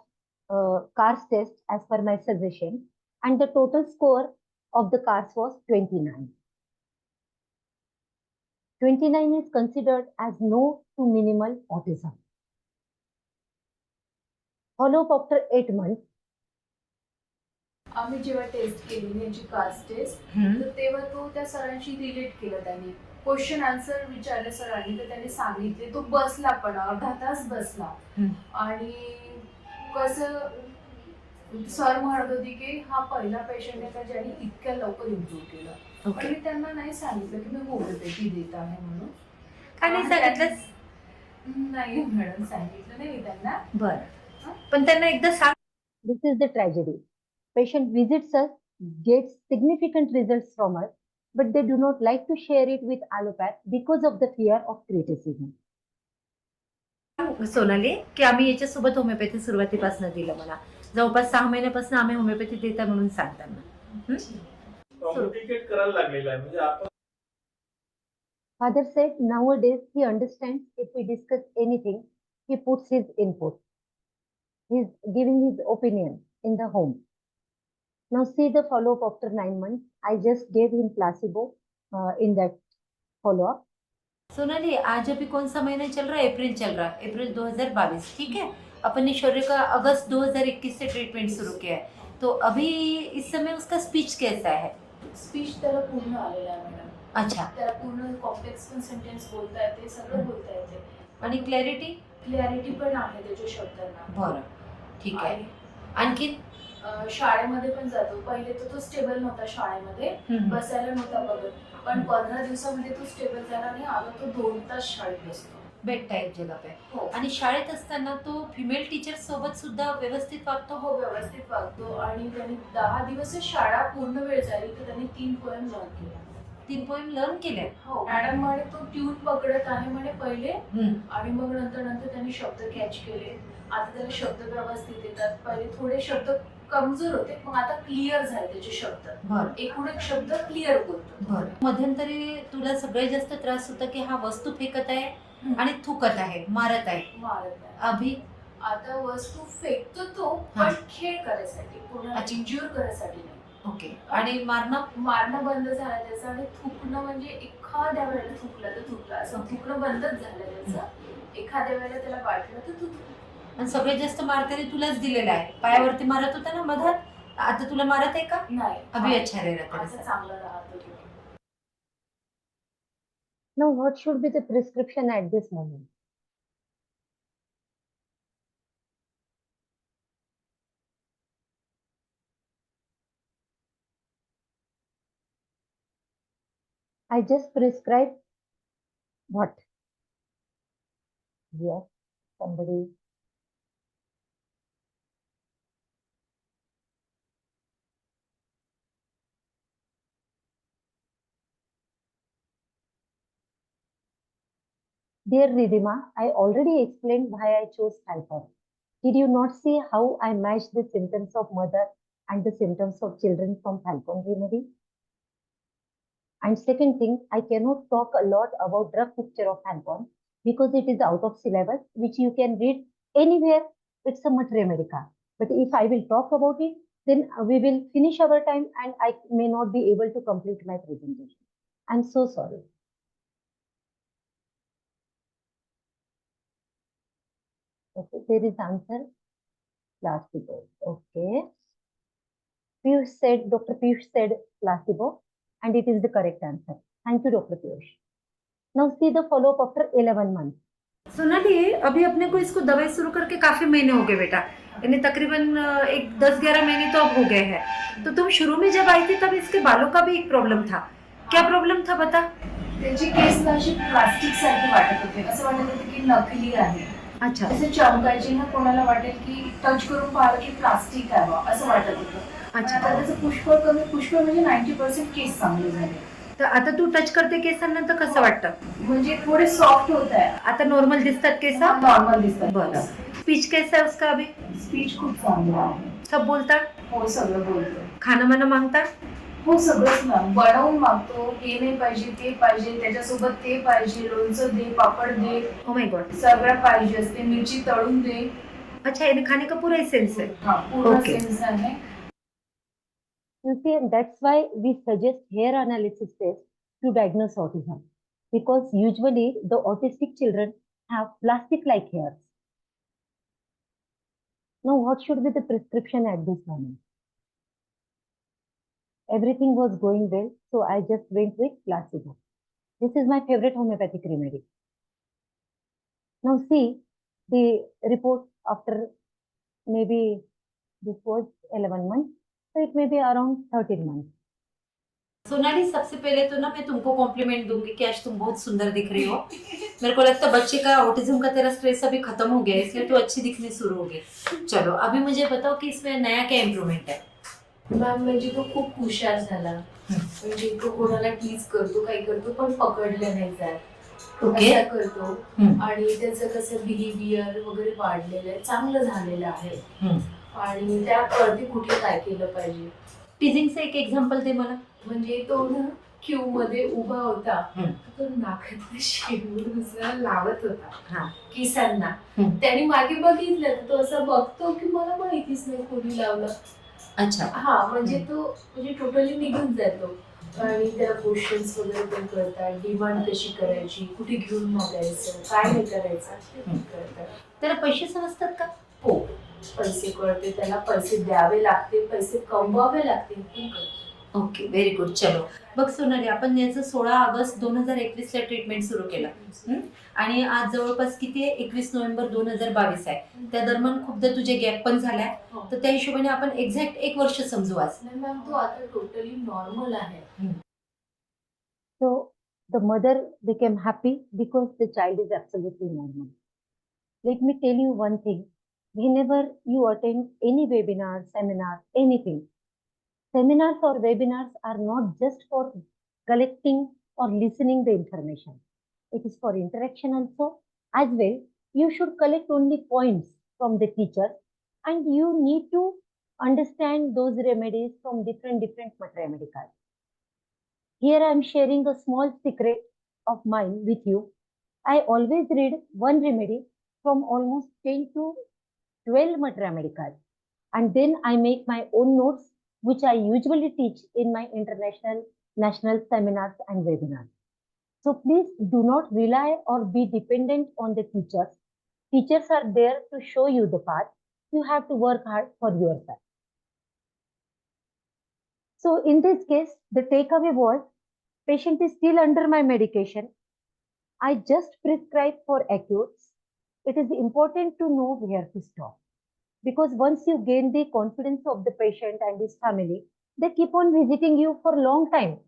CARS test as per my suggestion, and the total score of the CARS was 29. 29 is considered as no to minimal autism. Follow-up after 8 months. आम्ही जेव्हा test केली यांची cast test तर तेव्हा तो त्या सरांशी relate केलं त्यांनी क्वेश्चन आन्सर विचारले सरांनी तर त्यांनी सांगितले तो बसला पण अर्धा तास बसला आणि कसं सर म्हणत होती की हा पहिला पेशंट आहे का ज्याने इतक्या लवकर इम्प्रूव्ह केलं पण मी त्यांना नाही सांगितलं की मी होमिओपॅथी देत आहे म्हणून का नाही सांगितलं नाही मॅडम सांगितलं नाही त्यांना बरं पण त्यांना एकदा सांग. This is the tragedy. Patient visits us, gets significant results from us, but they do not like to share it with allopath because of the fear of criticism. Sonali की आम्ही याच्यासोबत होमिओपॅथी सुरुवातीपासून दिलं मला जवळपास 6 महिन्यापासून आम्ही होमिओपॅथी देता म्हणून सांगताना कॉम्प्लिकेट करायला लागलेला आहे म्हणजे आपण Father said nowadays he understands if we discuss anything, he puts his input. He is giving his opinion in the home. Now see the follow-up after 9 months. I just gave him placebo in that follow-up. Sonali आज अभी कौन सा महीना चल रहा है? अप्रैल चल रहा है, अप्रैल 2022, ठीक है. अपन ने शौर्य का अगस्त 2021 से ट्रीटमेंट शुरू किया है, तो अभी इस समय उसका स्पीच कैसा है? स्पीच त्याला पूर्ण आलेला आहे मॅडम. अच्छा. त्याला पूर्ण कॉम्प्लेक्स पण सेंटेन्स बोलता येते सगळं बोलता येते आणि क्लॅरिटी पण आहे त्याच्या शब्दांना. बरं ठीक आहे. आणखी शाळेमध्ये पण जातो पहिले तो स्टेबल नव्हता शाळेमध्ये बसायला नव्हता बघत पण 15 दिवसामध्ये तो स्टेबल झाला आणि आता तो 2 तास शाळेत बसतो बेड टाईप जगह पे. आणि शाळेत असताना तो फिमेल टीचर सोबत सुद्धा व्यवस्थित वागतो? हो व्यवस्थित वागतो आणि त्यांनी 10 दिवस शाळा पूर्ण वेळ झाली तर त्यांनी 3 पोएम लर्न केला. 3 पोएम लर्न केले? हो मॅडम म्हणे तो ट्यून पकडत आहे म्हणे पहिले आणि मग नंतर त्यांनी शब्द कॅच केले. आता त्याला शब्द व्यवस्थित येतात. पहिले थोडे शब्द कमजोर होते पण आता क्लिअर झाले त्याचे शब्द. एकूण एक शब्द क्लिअर बोलतो. मध्यंतरी तुला सगळ्यात जास्त त्रास होता की हा वस्तू फेकत आहे आणि थुकत आहे, मारत आहे. अभी आता वस्तू फेकतो तो पण खेळ करायसाठी कोणाला इंज्युअर करायसाठी नाही. ओके. आणि मारणं बंद झालं त्याचं आणि थुकणं म्हणजे एखाद्या वेळेला थुकलं तर थुकलं असं थुकणं बंदच झालं त्याचं. एखाद्या वेळेला त्याला वाटलं तर तू आणि सगळ्यात जास्त मारताना तुलाच दिलेला आहे. पायावरती मारत होता ना मधात, आता तुला मारत आहे का? नाही. अभी अच्छा रह रहा आता चांगलं राहतो. Now what should be the prescription at this moment? I just prescribed what? Yes, somebody. Dear Ridhima, I already explained why I chose Halcon. Did you not see how I matched the symptoms of mother and the symptoms of children from Halcon remedy? And second thing, I cannot talk a lot about drug picture of Halcon because it is out of syllabus, which you can read anywhere. It's a mater medica. But if I will talk about it, then we will finish our time and I may not be able to complete my presentation. I'm so sorry. Okay, there is answer. Placebo. Okay. Dr. Piyush said placebo, and it is the correct answer. Thank you, Dr. Piyush. Now see the follow-up after 11 months. Sonali, अभी अपने को इसको दवाई शुरू करके काफी महीने हो गए बेटा. यानी तकरीबन एक 10-11 महीने तो अब हो गए हैं। तो तुम शुरू में जब आई थी तब इसके बालों का भी एक प्रॉब्लम था, क्या प्रॉब्लम था बता? त्याची केस अशी प्लास्टिक सारखी वाटत होते, असं वाटत होतं की नकली आहे. अच्छा असं चमकायची ना, कोणाला वाटेल की टच करून पाहिलं की प्लास्टिक आहे बा असं वाटत होतं. अच्छा. आता त्याचं पुष्कळ म्हणजे 90% केस चांगले झाले. तर आता तू टच करते केसांना तर कसं वाटतं? म्हणजे थोडे सॉफ्ट होत आहे. आता नॉर्मल दिसतात केस? नॉर्मल दिसतात. बरं. स्पीच कैसा है उसका अभी? स्पीच खूप चांगला आहे. सब बोलता? हो सगळं बोलतो. खाना वाना मांगता? हो सगळंच ना, बनवून मागतो. हे नाही पाहिजे, ते पाहिजे, त्याच्यासोबत ते पाहिजे, लोणचं दे, पापड दे. Oh my God. सगळं पाहिजे असते, मिरची तळून दे. अच्छा, यानी खाने का पूरा ही सेंस है. हा पूर्ण Okay. सेन्स आहे. You see, that's why we suggest hair analysis test to diagnose autism, because usually the autistic children have plastic-like hairs. Now, what should be the prescription at this moment? Everything was going well, so I just went with placebo. This is my favorite homeopathic remedy. Now, see the report after maybe this was 11 months, so it may be around 13 months. Sonali, सबसे पहले तो ना मैं तुमको complement दूंगी कि आज तुम बहुत सुंदर दिख रही हो. मेरे को लगता है बच्चे का ऑटिज्म का तेरा स्ट्रेस अभी खत्म हो गया है, इसलिए तू अच्छी दिखनी शुरू हो गई. चलो अभी मुझे बताओ कि इसमें नया क्या इम्प्रूवमेंट है. मॅम म्हणजे तो खूप हुशार झाला. म्हणजे तो कोणाला टीज करतो, काही करतो, पण पकडलं नाही जात. ओके. असा करतो. आणि त्याचं कसं बिहेवियर वगैरे वाढलेलं आहे, चांगलं झालेलं आहे. आणि त्या कळते कुठे काय केलं पाहिजे. टीजिंगचं एक एक्झाम्पल दे मला. म्हणजे तो ना क्यू मध्ये उभा होता, तो नाकातलं शेंबूड दुसऱ्याला लावत होता केसांना. त्याने मागे बघितलं, तो असं बघतो की मला माहितीच नाही कोणी लावलं. अच्छा. हा म्हणजे तो म्हणजे टोटली निघून जातो. आणि त्याला क्वेश्चन्स वगैरे पण कळतात, डिमांड कशी करायची, कुठे घेऊन मागायचं, काय नाही करायचं ते कळतात. त्याला पैसे समजतात का? हो, पैसे कळते, त्याला पैसे द्यावे लागते, पैसे कमवावे लागते हे कळते. Okay, very good. चलो बघ सोनाली, आपण याचं 16 ऑगस्ट 2021 ला ट्रीटमेंट सुरू केलं आणि आज जवळपास किती आहे, 21 नोव्हेंबर 2022 आहे. त्या दरम्यान खूपदा तुझे गॅप पण झालाय, तर त्या हिशोबाने आपण एक्झॅक्ट 1 वर्ष समजू आज. मॅम तो आता टोटली नॉर्मल आहे. So the mother became happy because the child is absolutely normal. Let me tell you one thing. Whenever you attend any webinar, seminar, anything, seminars or webinars are not just for collecting or listening the information. It is for interaction also. As well, you should collect only points from the teacher, and you need to understand those remedies from different remedy cards. Here I am sharing a small secret of mine with you. I always read one remedy from almost 10 to 12 remedy cards, and then I make my own notes, which I usually teach in my international, national seminars and webinars. So please do not rely or be dependent on the teachers. Teachers are there to show you the path. You have to work hard for yourself. So in this case, the takeaway was, patient is still under my medication. I just prescribe for acutes. It is important to know where to stop. Because once you gain the confidence of the patient and his family, they keep on visiting you for a long time.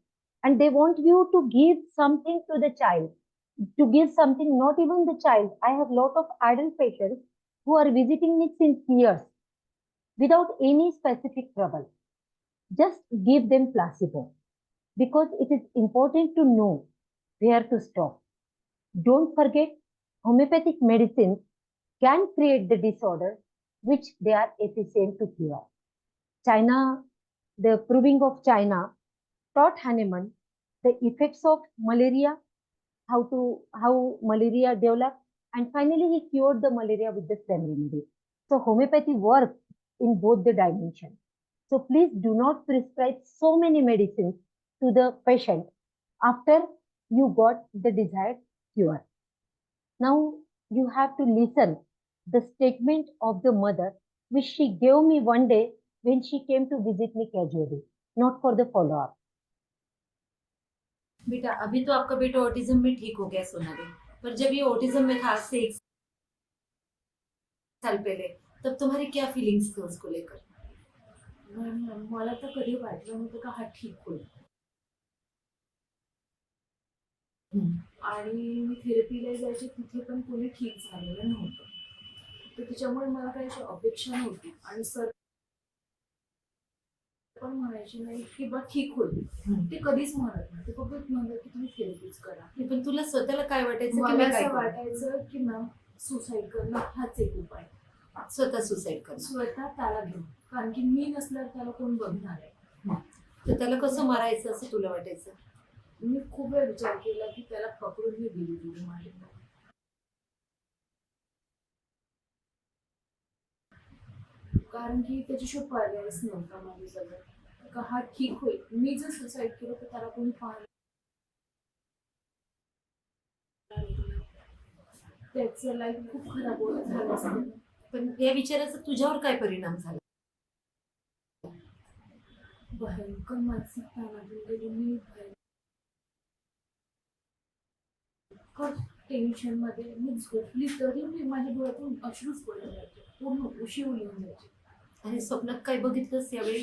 And they want you to give something to the child, to give something, not even the child. I have a lot of adult patients who are visiting me since years without any specific trouble. Just give them placebo, because it is important to know where to stop. Don't forget, homeopathic medicines can create the disorder which they are efficient to cure. China, the proving of China taught Hahnemann the effects of malaria, how malaria developed, and finally he cured the malaria with the same remedy. So homeopathy works in both the dimensions. So please do not prescribe so many medicines to the patient after you got the desired cure. Now you have to listen the statement of the mother, which she gave me one day when she came to visit me casually, not for the follow-up. बेटा, अभी तो आपका बेटा autism में ठीक हो गया सोनाली, पर जब ये ऑटिज्म में था आज से 1 साल पहले, तब तुम्हारी क्या फीलिंग्स थी उसको लेकर? मला तर कधी वाटलं नव्हतं का हा ठीक होईल. आणि मी थेरपीला जायचे तिथे पण कोणी ठीक झालेलं नव्हतं. तर त्याच्यामुळे मला काही अशी अपेक्षा नव्हती आणि सर पण म्हणायचे नाही की बा ठीक होईल. ते कधीच म्हणत नाही. ते फक्त म्हणतात की तुम्ही थेरपीच करा. पण तुला स्वतःला काय वाटायचं की मला मी काय असं करू? वाटायचं की मॅम सुसाईड करणं हाच एक उपाय. स्वतः सुसाईड करणं. स्वतः त्याला घेऊन, कारण की मी नसल्यावर त्याला कोण बघणार आहे. तर त्याला कसं मारायचं असं तुला वाटायचं? मी खूप वेळ विचार केला की त्याला पकडून मी गेली तिथे माझी. कारण की त्याच्याशिवाय पर्यायच नव्हता माझ्याजवळ का हा ठीक होईल. मी जर सुसाईड केलं तर त्याला कोणी पाहणार, त्याचं लाईफ खूप खराब झालं असतं. पण या विचाराचा तुझ्यावर काय परिणाम झाला? भयंकर मानसिक ताणातून गेली मी. भयंकर टेन्शन मध्ये मी झोपली तरी मी माझ्या डोळ्यातून अश्रूच पडले जायचे. पूर्ण उशी येऊन जायचे. आणि स्वप्नात काय बघितलंस यावेळी?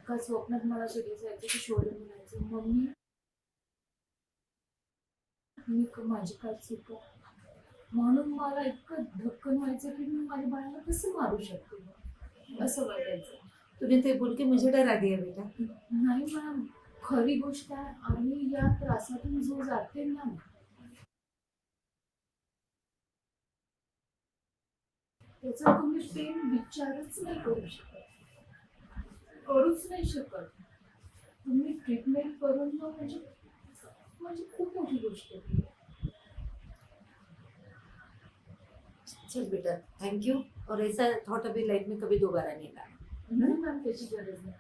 का स्वप्नात मला कधी जायचं की शोधून म्हणायचं मम्मी मी माझी काय चूक आहे. म्हणून मला इतकं धक्कन व्हायचं की मी माझ्या बाळाला कसं मारू शकते असं वाटायचं. तुझे ते बोल के मुझे डरा दिया बेटा. नाही मॅम, खरी गोष्ट आहे. आणि या त्रासातून जो जाते ना त्याचा तुम्ही पेन विचारच नाही करू शकत, करूच नाही शकत. तुम्ही ट्रीटमेंट करून ना म्हणजे खूप मोठी गोष्ट आहे. चल बेटा, थैंक यू. और ऐसा थॉट अभी लाइफ में कभी दोबारा नहीं लाना. नाही मॅम, त्याची गरज नाही.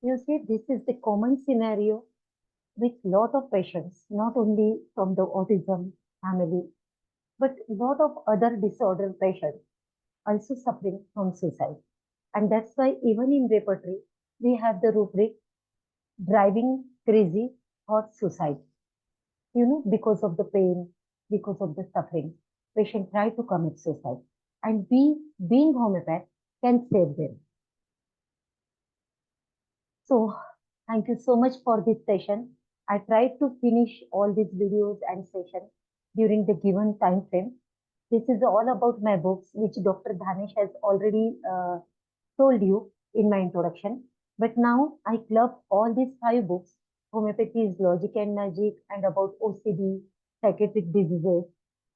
You see, this is the common scenario with lot of patients, not only from the autism family, but lot of other disorder patients also suffering from suicide. And that's why even in repertory, we have the rubric driving crazy or suicide. You know, because of the pain, because of the suffering, patient try to commit suicide. And we, being homeopath, can save them. So, thank you so much for this session. I tried to finish all these videos and sessions during the given time frame. This is all about my books, which Dr. Dhanesh has already told you in my introduction. But now I club all these 5 books, Homeopathy is Logic and Magic, and about OCD, psychiatric diseases,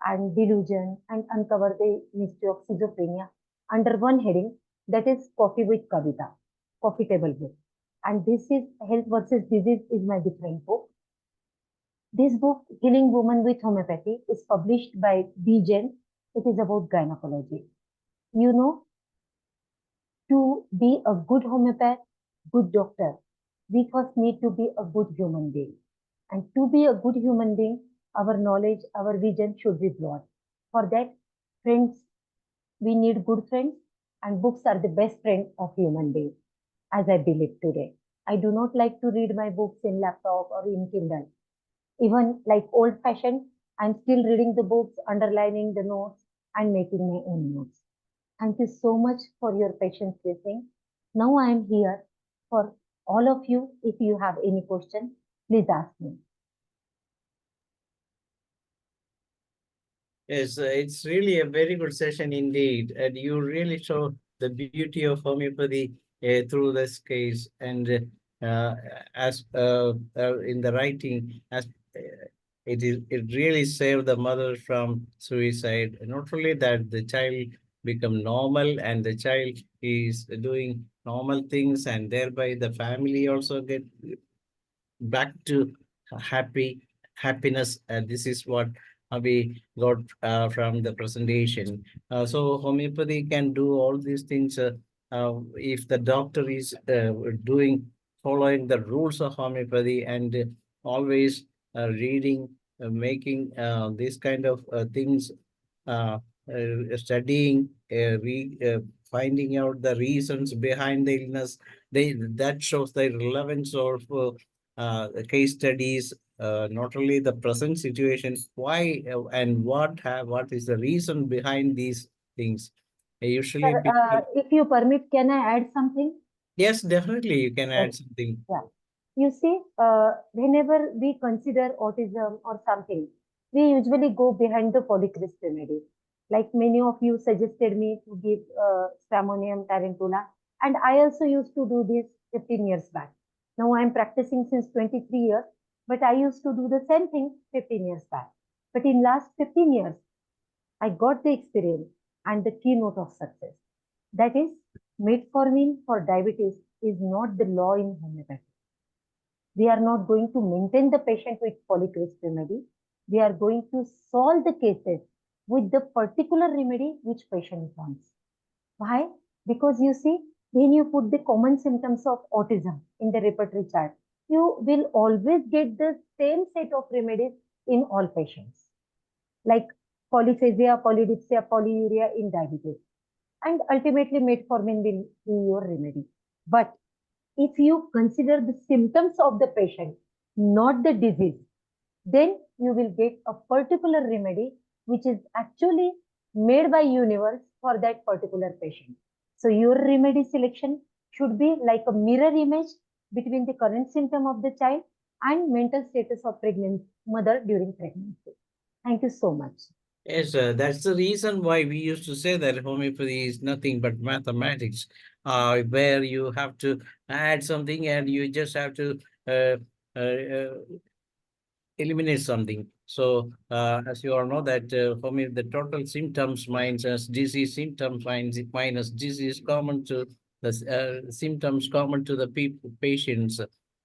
and delusion, and uncover the mystery of schizophrenia under one heading, that is Coffee with KAVITA, coffee table book. And this is Health versus Disease is my different book. This book, Healing Woman with Homeopathy, is published by BGen. It is about gynecology. You know, to be a good homeopath, good doctor, we first need to be a good human being. And to be a good human being, our knowledge, our vision should be broad. For that, friends, we need good friends, and books are the best friend of human being, as I believe today. I do not like to read my books in laptop or in Kindle. Even like old fashioned, I'm still reading the books, underlining the notes, and making my own notes. Thank you so much for your patience listening. Now I am here for all of you. If you have any question, please ask me. Yes, it's really a very good session indeed, and you really show the beauty of homeopathy through this case. And as in the writing, as it really saved the mother from suicide. Not only that, the child become normal, and the child is doing normal things, and thereby the family also get back to happiness. This is what we got from the presentation. So homeopathy can do all these things if the doctor is following the rules of homeopathy, and always reading, making these kind of things, uh, studying, finding out the reasons behind the illness. That shows the relevance of case studies not only the present situation, why and what is the reason behind these things. Usually, Sir, if you permit, can I add something? yes, definitely you can add Yes. something. Yeah. You see, whenever we consider autism or something, we usually go behind the polychrist remedy. Like many of you suggested me to give Stramonium tarantula, and I also used to do this 15 years back. Now I'm practicing since 23 years, but I used to do the same thing 15 years back. But in last 15 years, I got the experience and the keynote of success. That is, metformin for diabetes is not the law in homeopathy. We are not going to maintain the patient with polychrist remedy. We are going to solve the cases with the particular remedy which patient wants. Why? Because you see, when you put the common symptoms of autism in the repertory chart, you will always get the same set of remedies in all patients, like polyphasia, polydipsia, polyuria in diabetes. And ultimately, metformin will be your remedy. But if you consider the symptoms of the patient, not the disease, then you will get a particular remedy which is actually made by universe for that particular patient. So your remedy selection should be like a mirror image between the current symptom of the child and mental status of pregnant mother during pregnancy. Thank you so much. Yes, that's the reason why we used to say that homeopathy is nothing but mathematics, where you have to add something and you just have to uh, eliminate something. So, as you all know that for me, the total symptoms minus disease symptoms minus disease common to the symptoms common to the patients,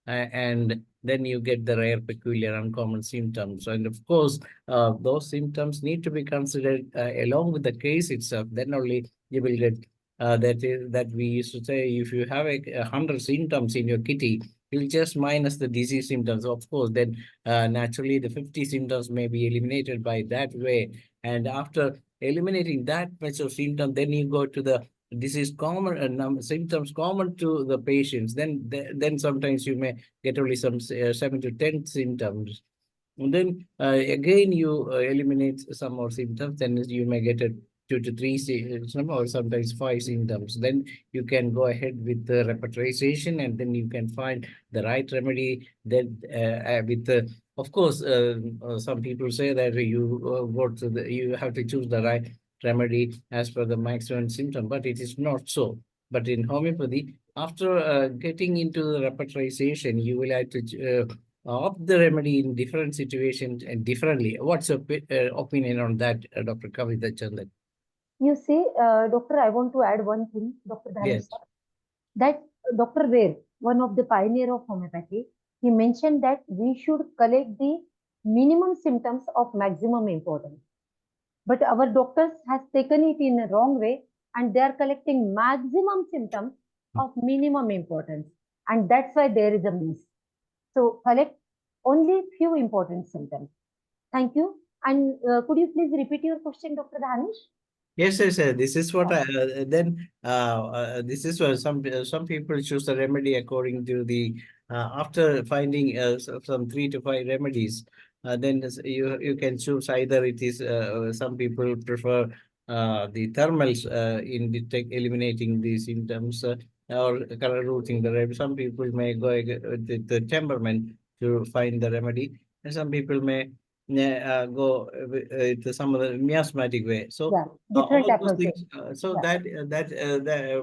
and then you get the rare, peculiar, uncommon symptoms. And of course, those symptoms need to be considered along with the case itself. Then only you will get that we used to say, if you have 100 symptoms in your kitty, you'll just minus the disease symptoms. Of course, then naturally the 50 symptoms may be eliminated by that way. And after eliminating that much of symptom, then you go to the disease common symptoms common to the patients. Then sometimes you may get only some 7 to 10 symptoms. And then again you eliminate some more symptoms, then you may get a 2 to 3 symptoms or sometimes 5 symptoms. Then you can go ahead with the repertorization, and then you can find the right remedy. Then with the, of course, some people say that you have to choose the right remedy as per the maximum symptom, but it is not so. But in homeopathy, after getting into the repertorization, you will have to opt the remedy in different situations and differently. What's your opinion on that, Dr. KAVITA Chandak? You see, Doctor, I want to add one thing, Dr. Dhanish, Yes. that Dr. Ware, one of the pioneer of homeopathy, he mentioned that we should collect the minimum symptoms of maximum importance. But our doctors has taken it in a wrong way, and they are collecting maximum symptoms of minimum importance. And that's why there is a miss. So collect only few important symptoms. Thank you. And could you please repeat your question, Dr. Dhanish? Yes, yes, this is what this is what some people choose the remedy according to the after finding some 3 to 5 remedies, then you can choose either it is some people prefer the thermals in eliminating the symptoms or color routing the remedy. Some people may go with the temperament to find the remedy, and some people may go with some other miasmatic way. So different all those approaches. things. So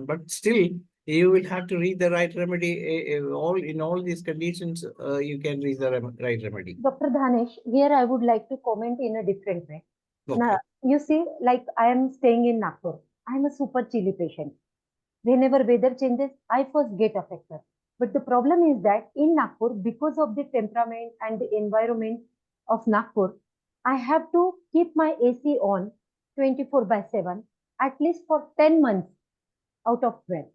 but still you will have to read the right remedy. In all these conditions, you can read the right remedy. Dr. Dhanish, here I would like to comment in a different way. Okay. Now, you see, like I am staying in Nagpur. I am a super chilly patient. Whenever weather changes, I first get affected. But the problem is that in Nagpur, because of the temperament and the environment of Nagpur, I have to keep my AC on 24/7, at least for 10 months out of 12.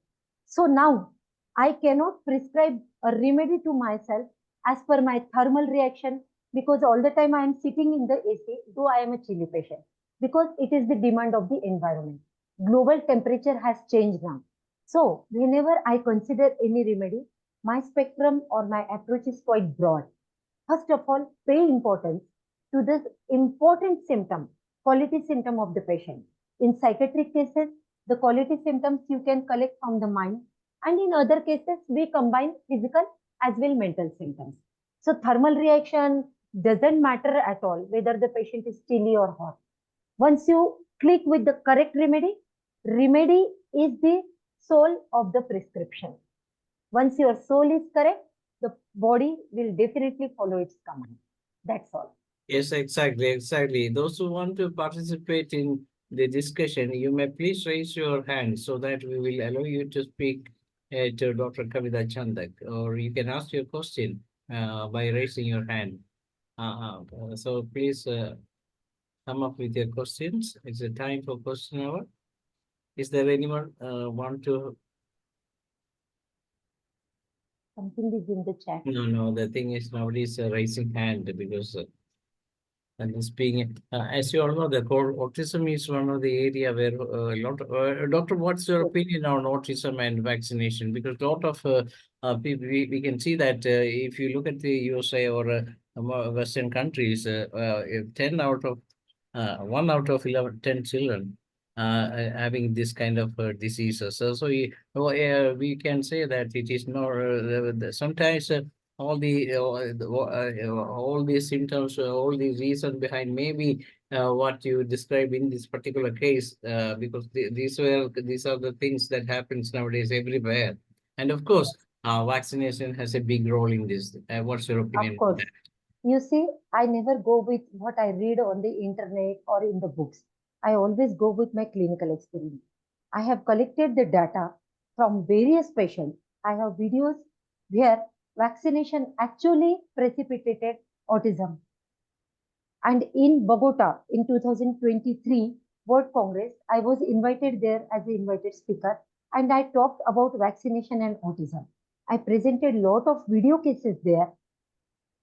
So now I cannot prescribe a remedy to myself as per my thermal reaction, because all the time I am sitting in the AC, though I am a chilly patient, because it is the demand of the environment. Global temperature has changed now. So whenever I consider any remedy, my spectrum or my approach is quite broad. first of all, pay importance to this important symptom, quality symptom of the patient. In psychiatric cases, the quality symptoms you can collect from the mind, and in other cases, we combine physical as well mental symptoms. So thermal reaction doesn't matter at all whether the patient is chilly or hot. Once you click with the correct remedy, remedy is the soul of the prescription. Once your soul is correct, the body will definitely follow its command. That's all. Yes, exactly. Those who want to participate in the discussion, you may please raise your hand so that we will allow you to speak to Dr. KAVITA CHANDAK, or you can ask your question by raising your hand. So please come up with your questions. It's a time for question hour. Is there anyone want to? Something is in the chat. No, the thing is nobody's raising hand because and this being, as you all know, the autism is one of the area where a lot of, Doctor, what's your opinion on autism and vaccination? Because a lot of people, we can see that if you look at the USA or Western countries, 10 out of 1 out of 10 children having this kind of diseases. So we can say that it is not sometimes all these symptoms, all the reason behind maybe what you describe in this particular case, because these are the things that happens nowadays everywhere, and of course, vaccination has a big role in this. What's your opinion? Of course. You see, I never go with what I read on the internet or in the books. I always go with my clinical experience. I have collected the data from various patients. I have videos where vaccination actually precipitated autism. And in Bogota in 2023 World Congress, I was invited there as an invited speaker, and I talked about vaccination and autism. I presented a lot of video cases there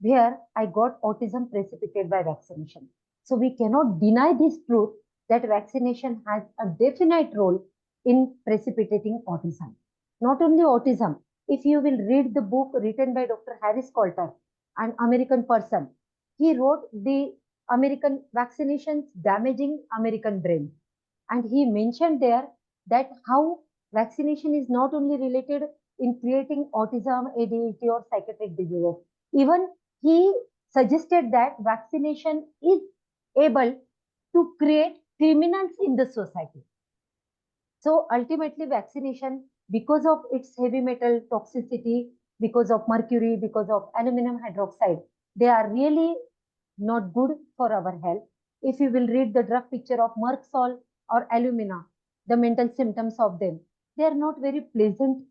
where I got autism precipitated by vaccination. So we cannot deny this truth that vaccination has a definite role in precipitating autism. Not only autism, if you will read the book written by Dr. Harris Coulter, an American person, he wrote the American vaccinations damaging American brain. And he mentioned there that how vaccination is not only related in creating autism, ADHD or psychiatric diseases. Even he suggested that vaccination is able to create criminals in the society. So ultimately vaccination, because of its heavy metal toxicity, because of mercury, because of aluminum hydroxide, they are really not good for our health. If you will read the drug picture of Merksol or alumina, the mental symptoms of them, they are not very pleasant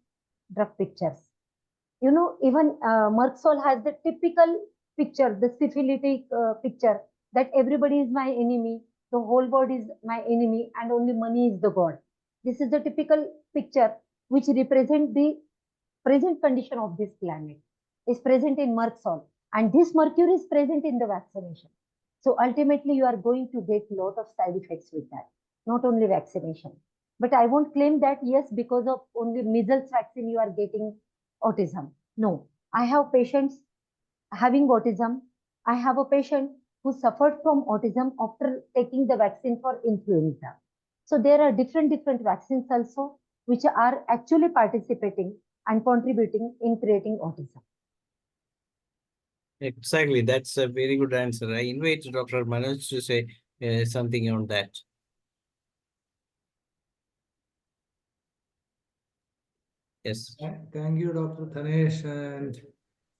drug pictures. You know, even Merksol has the typical picture, the syphilitic picture that everybody is my enemy, the whole world is my enemy, and only money is the god. This is the typical picture which represents the present condition of this planet. Is present in Merksol, and this mercury is present in the vaccination. So ultimately, you are going to get a lot of side effects with that. Not only vaccination, but I won't claim that yes, because of only measles vaccine you are getting autism. No, I have patients having autism. I have a patient who suffered from autism after taking the vaccine for influenza. So there are different vaccines also which are actually participating and contributing in creating autism. Exactly, that's a very good answer. I invite Dr. Manoj to say something on that. Yes. Thank you, Dr. Dhanesh. And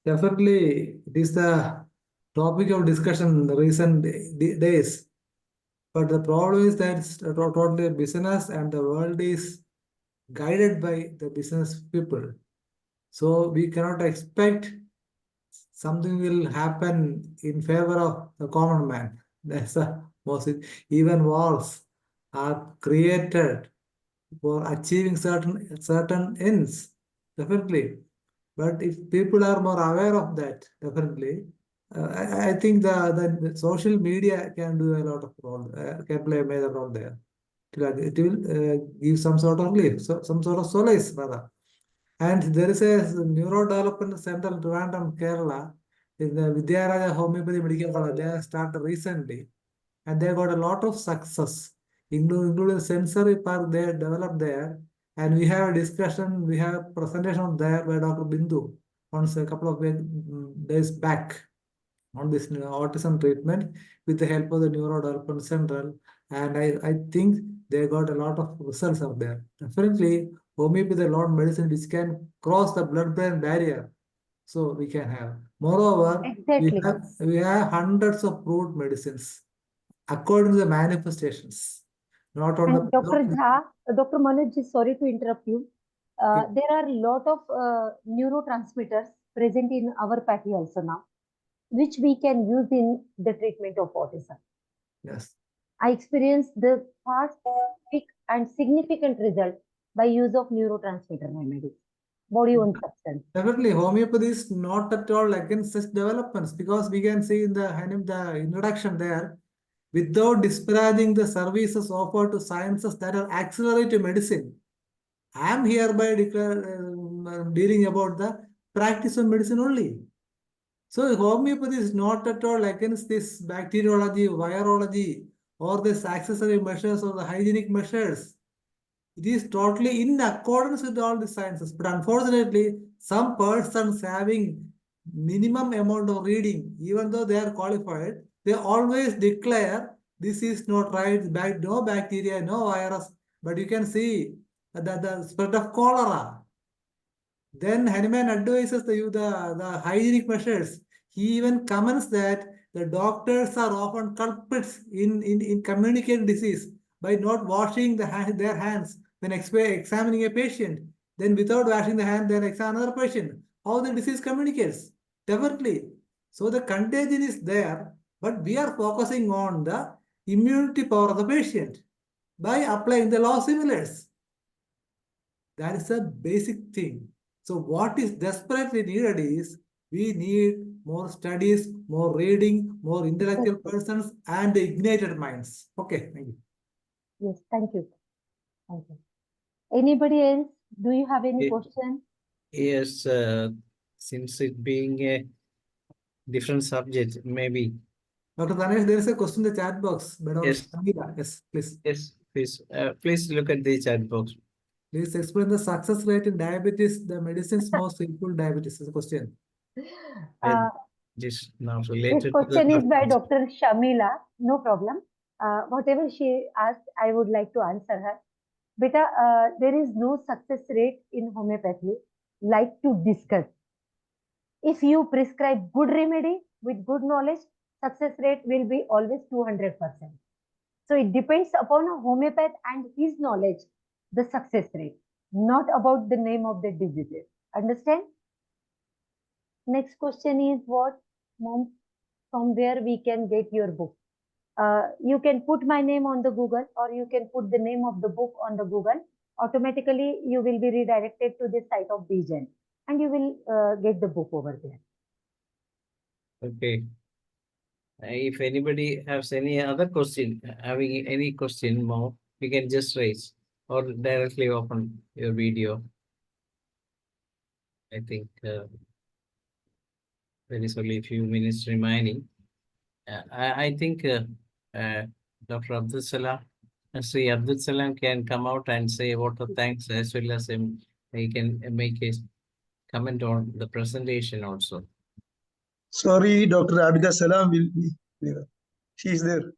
definitely, it is the topic of discussion in the recent days. But the problem is that it's totally business, and the world is guided by the business people. So we cannot expect something will happen in favor of the common man. That's the most. Even wars are created for achieving certain ends, definitely. But if people are more aware of that, definitely, I think the social media can do a lot of role, can play a major role there. It will give some sort of relief, some sort of solace, rather. And there is a neurodevelopment center in Trivandrum, Kerala. in the Vidyaraja Homeopathy Medical College. They have started recently, and they got a lot of success, including sensory park they developed there. And we have a discussion, we have a presentation there by Dr. Bindu once a couple of days back on this autism treatment with the help of the Neurodevelopment Central. And I think they got a lot of results out there. Definitely, homeopathy alone medicine which can cross the blood-brain barrier. So we can have. Moreover, Exactly. we have hundreds of proved medicines according to the manifestations. Not on And the Dr. Jha, Dr. Manoj, sorry to interrupt you. There are a lot of neurotransmitters present in our pathy also now, which we can use in the treatment of autism. Yes. I experienced the fast, quick, and significant result by use of neurotransmitter remedies, body own substance. Definitely, homeopathy is not at all against such developments because we can see in the introduction there, without disparaging the services offered to sciences that are accelerate medicine. I am hereby dealing about the practice of medicine only. So homeopathy is not at all against this bacteriology, virology, or this accessory measures or the hygienic measures. It is totally in accordance with all the sciences. But unfortunately, some persons having minimum amount of reading, even though they are qualified, they always declare this is not right, no bacteria, no virus. But you can see that the spread of cholera. Then Hanuman advises the hygienic measures. He even comments that the doctors are often culprits in communicating disease by not washing their hands when examining a patient. Then without washing the hand, they examine another patient. How the disease communicates? Definitely. So the contagion is there, but we are focusing on the immunity power of the patient by applying the law similars. That is a basic thing. So what is desperately needed is we need more studies, more reading, more intellectual persons, and ignited minds. Okay, thank you. Yes, thank you. Thank you. Anybody else? Do you have any question? Yes, since it being a different subject, maybe. Dr. Tanesh, there is a question in the chat box. Yes. Yes, please. Yes, please. Please look at the chat box. Please explain the success rate in diabetes, the medicines most helpful diabetes is a question. Just now This related question to is by Dr. Shamila. No problem. Whatever she asked, I would like to answer her. Beta, there is no success rate in homeopathy like to discuss. If you prescribe good remedy with good knowledge, success rate will be always 200%. So it depends upon a homeopath and his knowledge, the success rate, not about the name of the diseases. Understand? Next question is what, mom, from where we can get your book? You can put my name on the Google or you can put the name of the book on the Google. Automatically, you will be redirected to the site of Bijan and you will get the book over there. Okay. If anybody has any other question, having any question more, you can just raise or directly open your video. I think there is only a few minutes remaining. I think Dr. Abdul Salam, Sri Abdul Salam can come out and say a vote of thanks as well as he can make a comment on the presentation also. Sorry, Dr. Abida Salam will be there. She is there.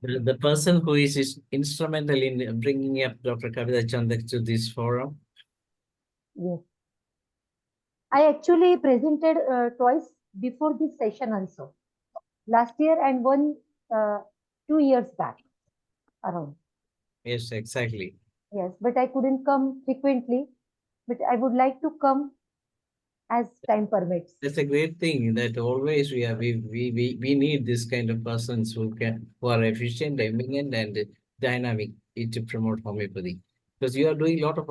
The person who is instrumental in bringing up Dr. KAVITA CHANDAK to this forum. Yes. I actually presented twice before this session also. Last year and 2 years back around. Yes, exactly. Yes, but I couldn't come frequently, but I would like to come as time permits. That's a great thing that always we need this kind of persons who are efficient, eminent, and dynamic to promote homeopathy. Because you are doing a lot of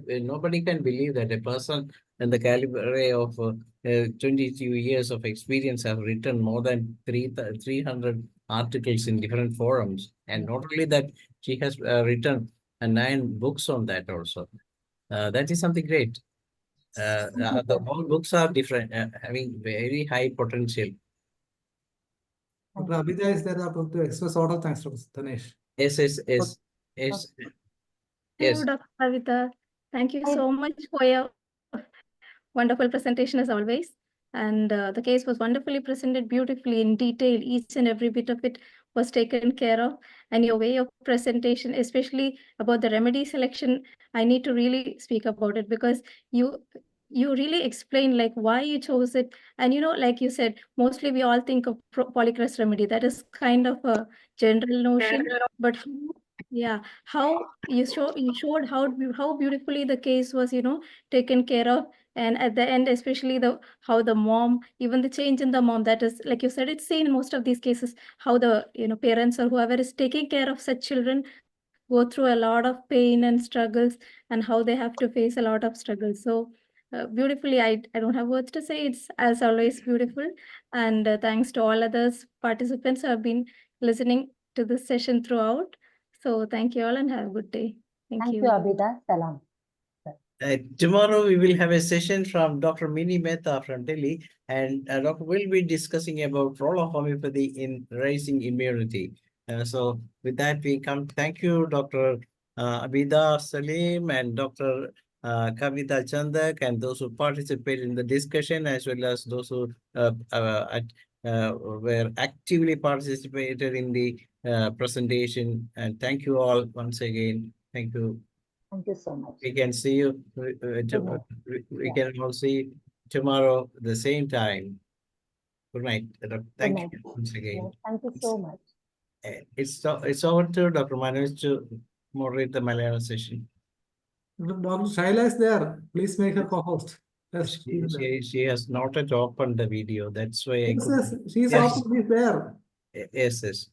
nobody can believe that a person and the caliber of 22 years of experience have written more than 300 articles in different forums, and not only that, she has written 9 books on that also. That is something great. The all books are different, having very high potential. Dr. Abhida is there to express order. Thanks, Dr. Dhanesh. Yes, yes, yes, yes, yes. Hello, Dr. Kavita. Thank you Hi. so much for your wonderful presentation as always. And the case was wonderfully presented beautifully in detail. Each and every bit of it was taken care of. And your way of presentation, especially about the remedy selection, I need to really speak about it because you really explain like why you chose it. And like you said, mostly we all think of polycrest remedy. That is kind of a general notion. But how you showed how beautifully the case was, taken care of. And at the end, especially how the mom, even the change in the mom, that is, like you said, it's seen in most of these cases, how the parents or whoever is taking care of such children go through a lot of pain and struggles, and how they have to face a lot of struggles. So beautifully, I don't have words to say. It's as always beautiful. And thanks to all others participants who have been listening to this session throughout. So thank you all and have a good day. Thank you, Abhida. Salam. Tomorrow we will have a session from Dr. Mini Mehta from Delhi, and Dr. will be discussing about role of homeopathy in raising immunity. So with that we come. Thank you, Dr. Abida Salim and Dr. KAVITA Chandak, and those who participated in the discussion, as well as those who were actively participated in the presentation. And thank you all once again. Thank you. Thank you so much. We can see you. We can all see tomorrow at the same time. Good night. Thank you once again. Yes, thank you so much. It's over to Dr. Manoj to moderate the Malayalam session. Dr. Shaila is there. Please make her co-host. Yes, She has not yet opened the video. That's why I yes, couldn't. she's Yes. open. She's there. Yes, yes.